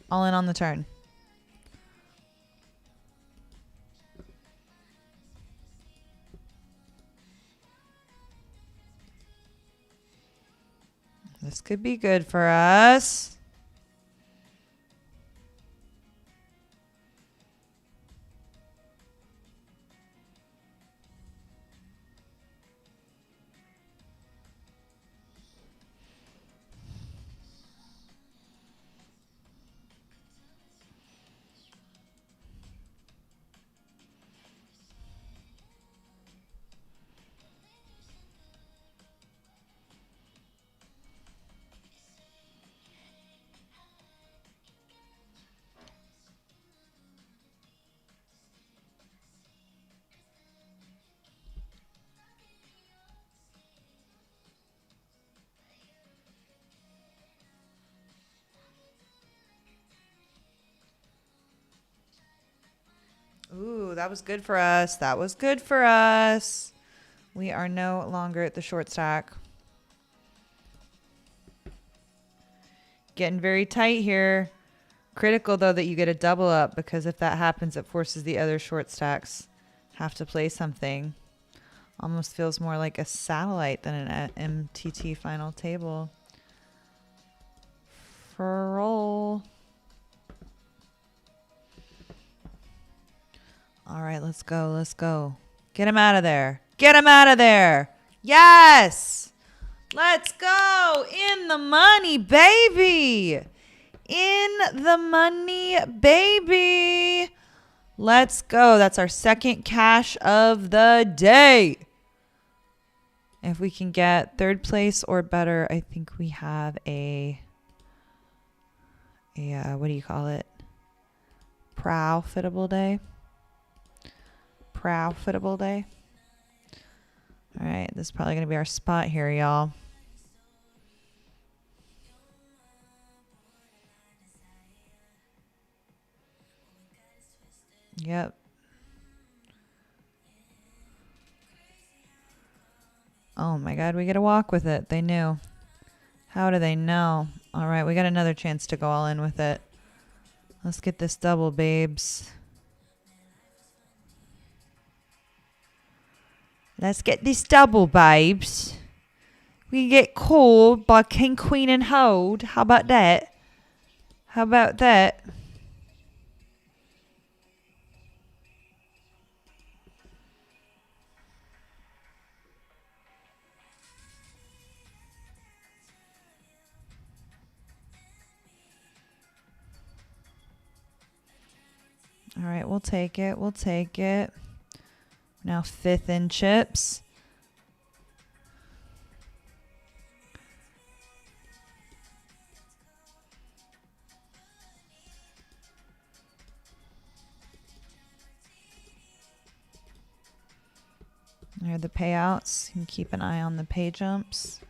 All in on the turn. This could be good for us. Ooh, that was good for us. That was good for us. We are no longer at the short stack. Getting very tight here. Critical, though, that you get a double up, because if that happens, it forces the other short stacks have to play something. Almost feels more like a satellite than an MTT final table. For a roll. All right, let's go. Let's go. Get him out of there. Get him out of there. Yes. Let's go. In the money, baby. In the money, baby. Let's go. That's our second cash of the day. If we can get third place or better, I think we have a what do you call it? Profitable day. Profitable day. All right, this is probably going to be our spot here, y'all. Yep. Oh my God, we get to walk with it. They knew. How do they know? All right, we got another chance to go all in with it. Let's get this double, babes. Let's get this double, babes. We can get called by King, Queen, and Hold. How about that? How about that? All right, we'll take it. We'll take it. Now 5th in chips. There are the payouts. You can keep an eye on the pay jumps.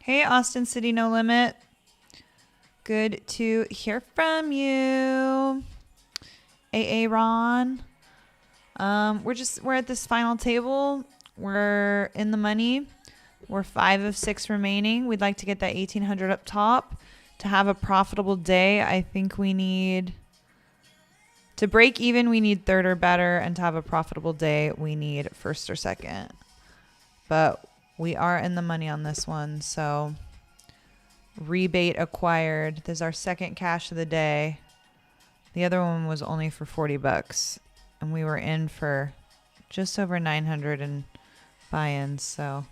Hey, Austin City No Limit. Good to hear from you. AA Ron. We're at this final table. We're in the money. We're 5 of 6 remaining. We'd like to get that 1800 up top. To have a profitable day, I think we need to break even, we need third or better, and to have a profitable day, we need first or second. But we are in the money on this one, so rebate acquired. This is our second cash of the day. The other one was only for 40 bucks, and we were in for just over 900 in buy-ins, so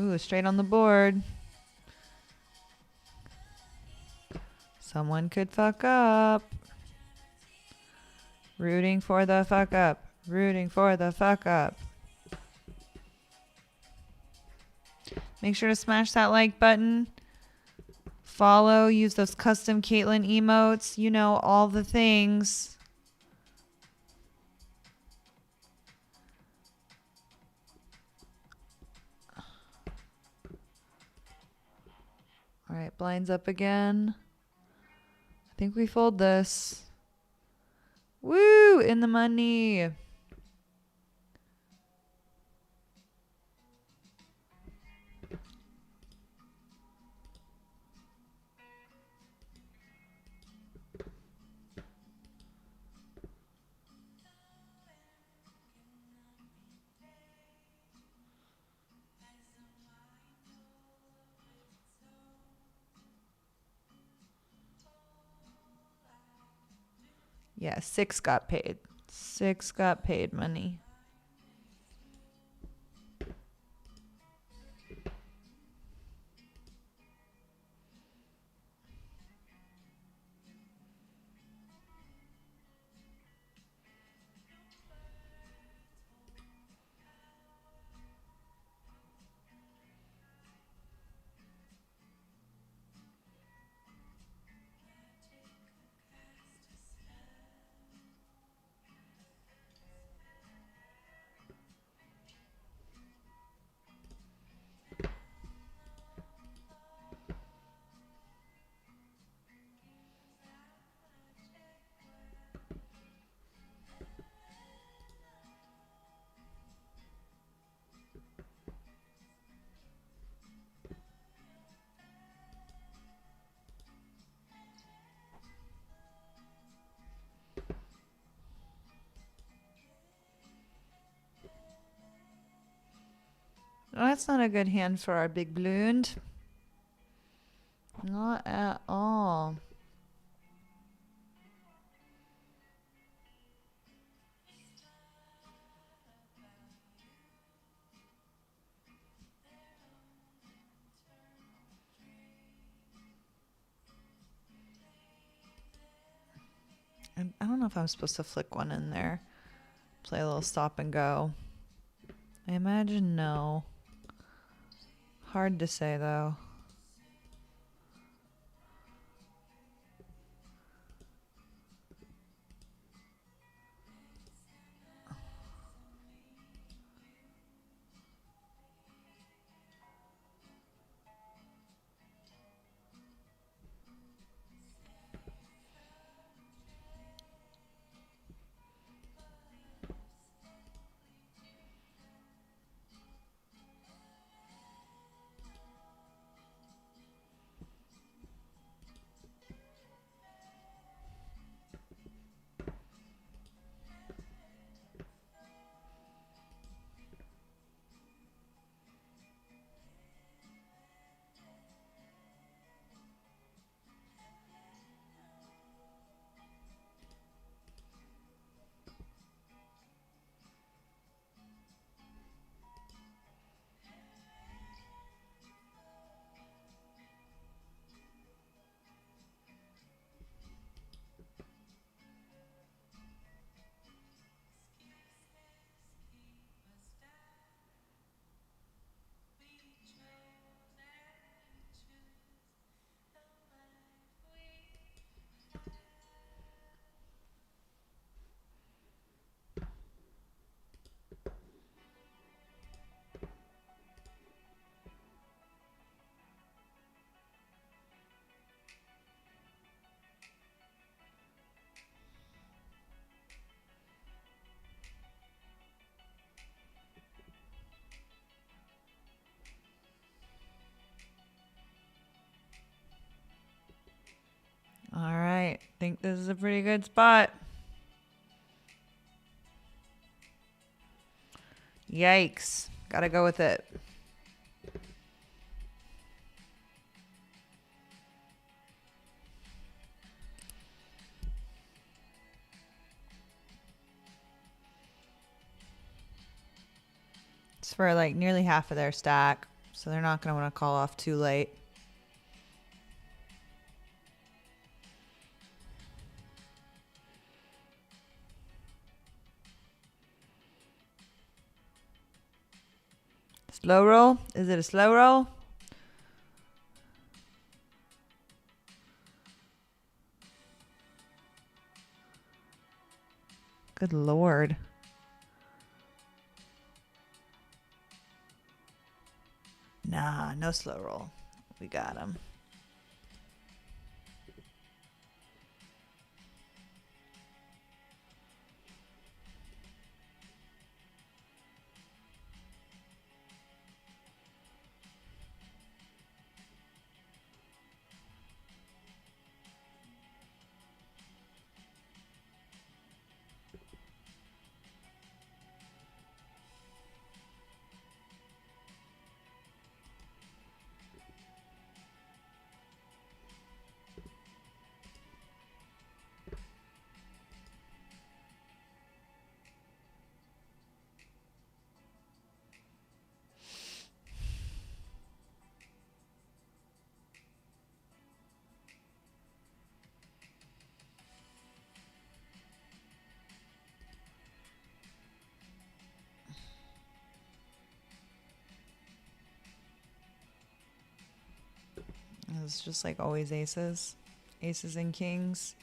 ooh, straight on the board. Someone could fuck up. Rooting for the fuck up. Rooting for the fuck up. Make sure to smash that like button. Follow. Use those custom Caitlin emotes. You know, all the things. All right, blinds up again. I think we fold this. Woo! In the money. Yeah, 6 got paid. 6 got paid money. Well, that's not a good hand for our big blonde. Not at all. I don't know if I'm supposed to flick one in there. Play a little stop and go. I imagine no. Hard to say though. think this is a pretty good spot. Yikes. Gotta go with it. It's for like nearly half of their stack, so they're not going to want to call off too late. Slow roll? Is it a slow roll? Good Lord. Nah, no slow roll. We got him. It's just like always aces. Aces and kings.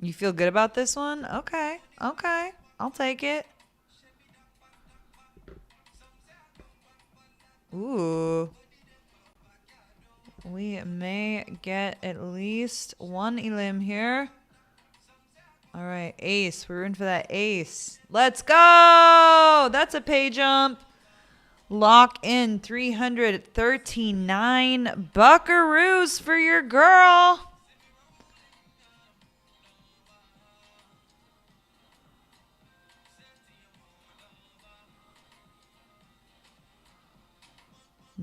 You feel good about this one? Okay. Okay. I'll take it. Ooh. We may get at least one elim here. All right. Ace. We're in for that ace. Let's go. That's a pay jump. Lock in 339 buckaroos for your girl.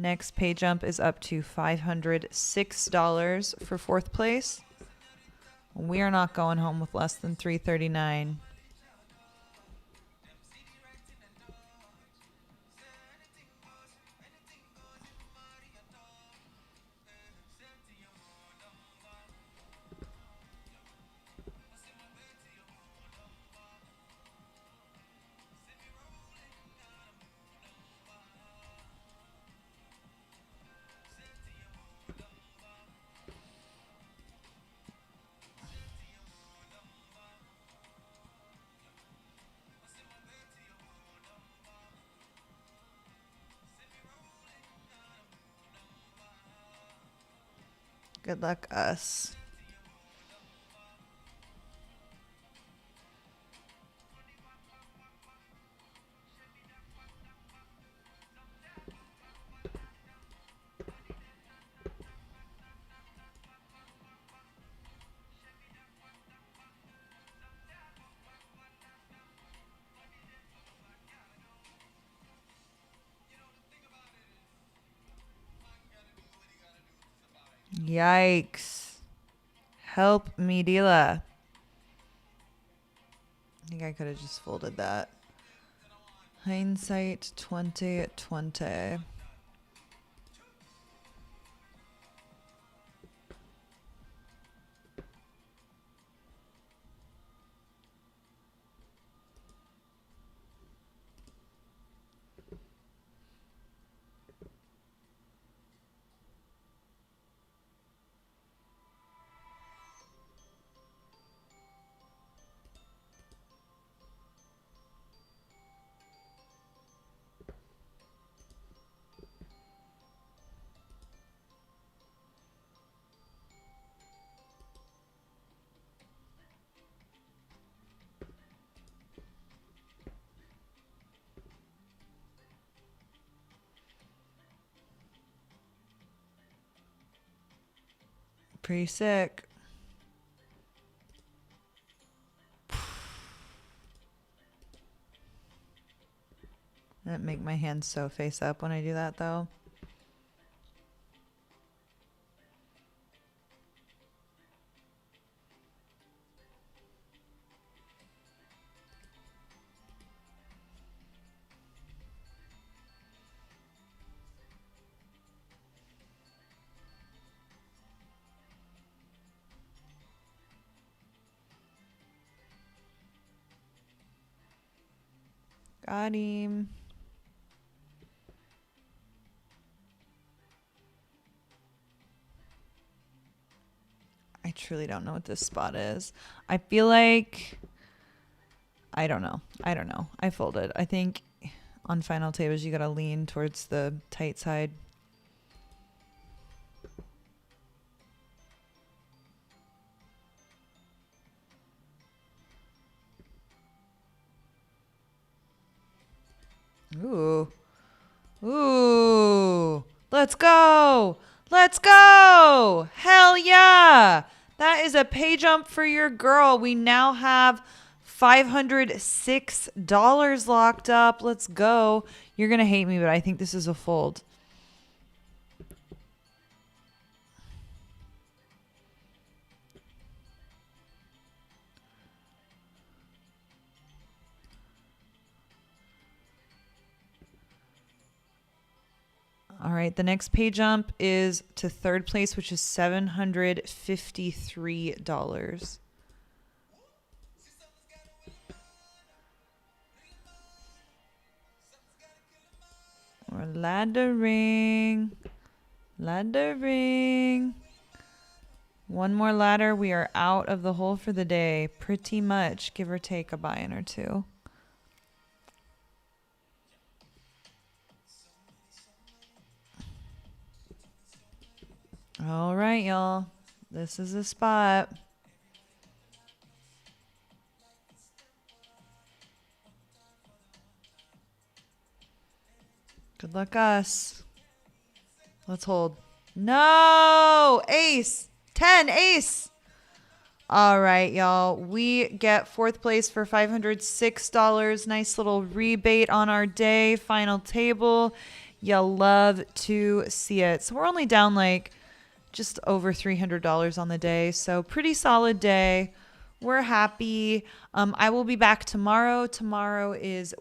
Next pay jump is up to $506 for fourth place. We are not going home with less than 339. Good luck, us. Yikes. Help me, Dila. I think I could have just folded that. Hindsight 2020. Pretty sick. That make my hands so face up when I do that though. Got him. I truly don't know what this spot is. I feel like, I don't know. I folded. I think on final tables you gotta lean towards the tight side. Ooh. Ooh. Let's go. Let's go. Hell yeah. That is a pay jump for your girl. We now have $506 locked up. Let's go. You're going to hate me, but I think this is a fold. All right, the next pay jump is to third place, which is $753. We're laddering. Laddering. One more ladder. We are out of the hole for the day. Pretty much, give or take a buy-in or two. All right, y'all. This is the spot. Good luck, us. Let's hold. No! Ace! 10, ace! All right, y'all. We get fourth place for $506. Nice little rebate on our day. Final table. You love to see it. So we're only down like just over $300 on the day. So pretty solid day. We're happy. I will be back tomorrow. Tomorrow is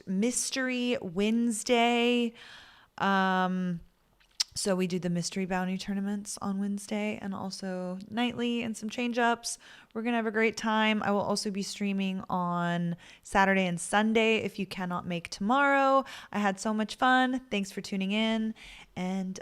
Mystery Wednesday. So we do the mystery bounty tournaments on Wednesday and also nightly and some change ups. We're going to have a great time. I will also be streaming on Saturday and Sunday if you cannot make tomorrow. I had so much fun. Thanks for tuning in. And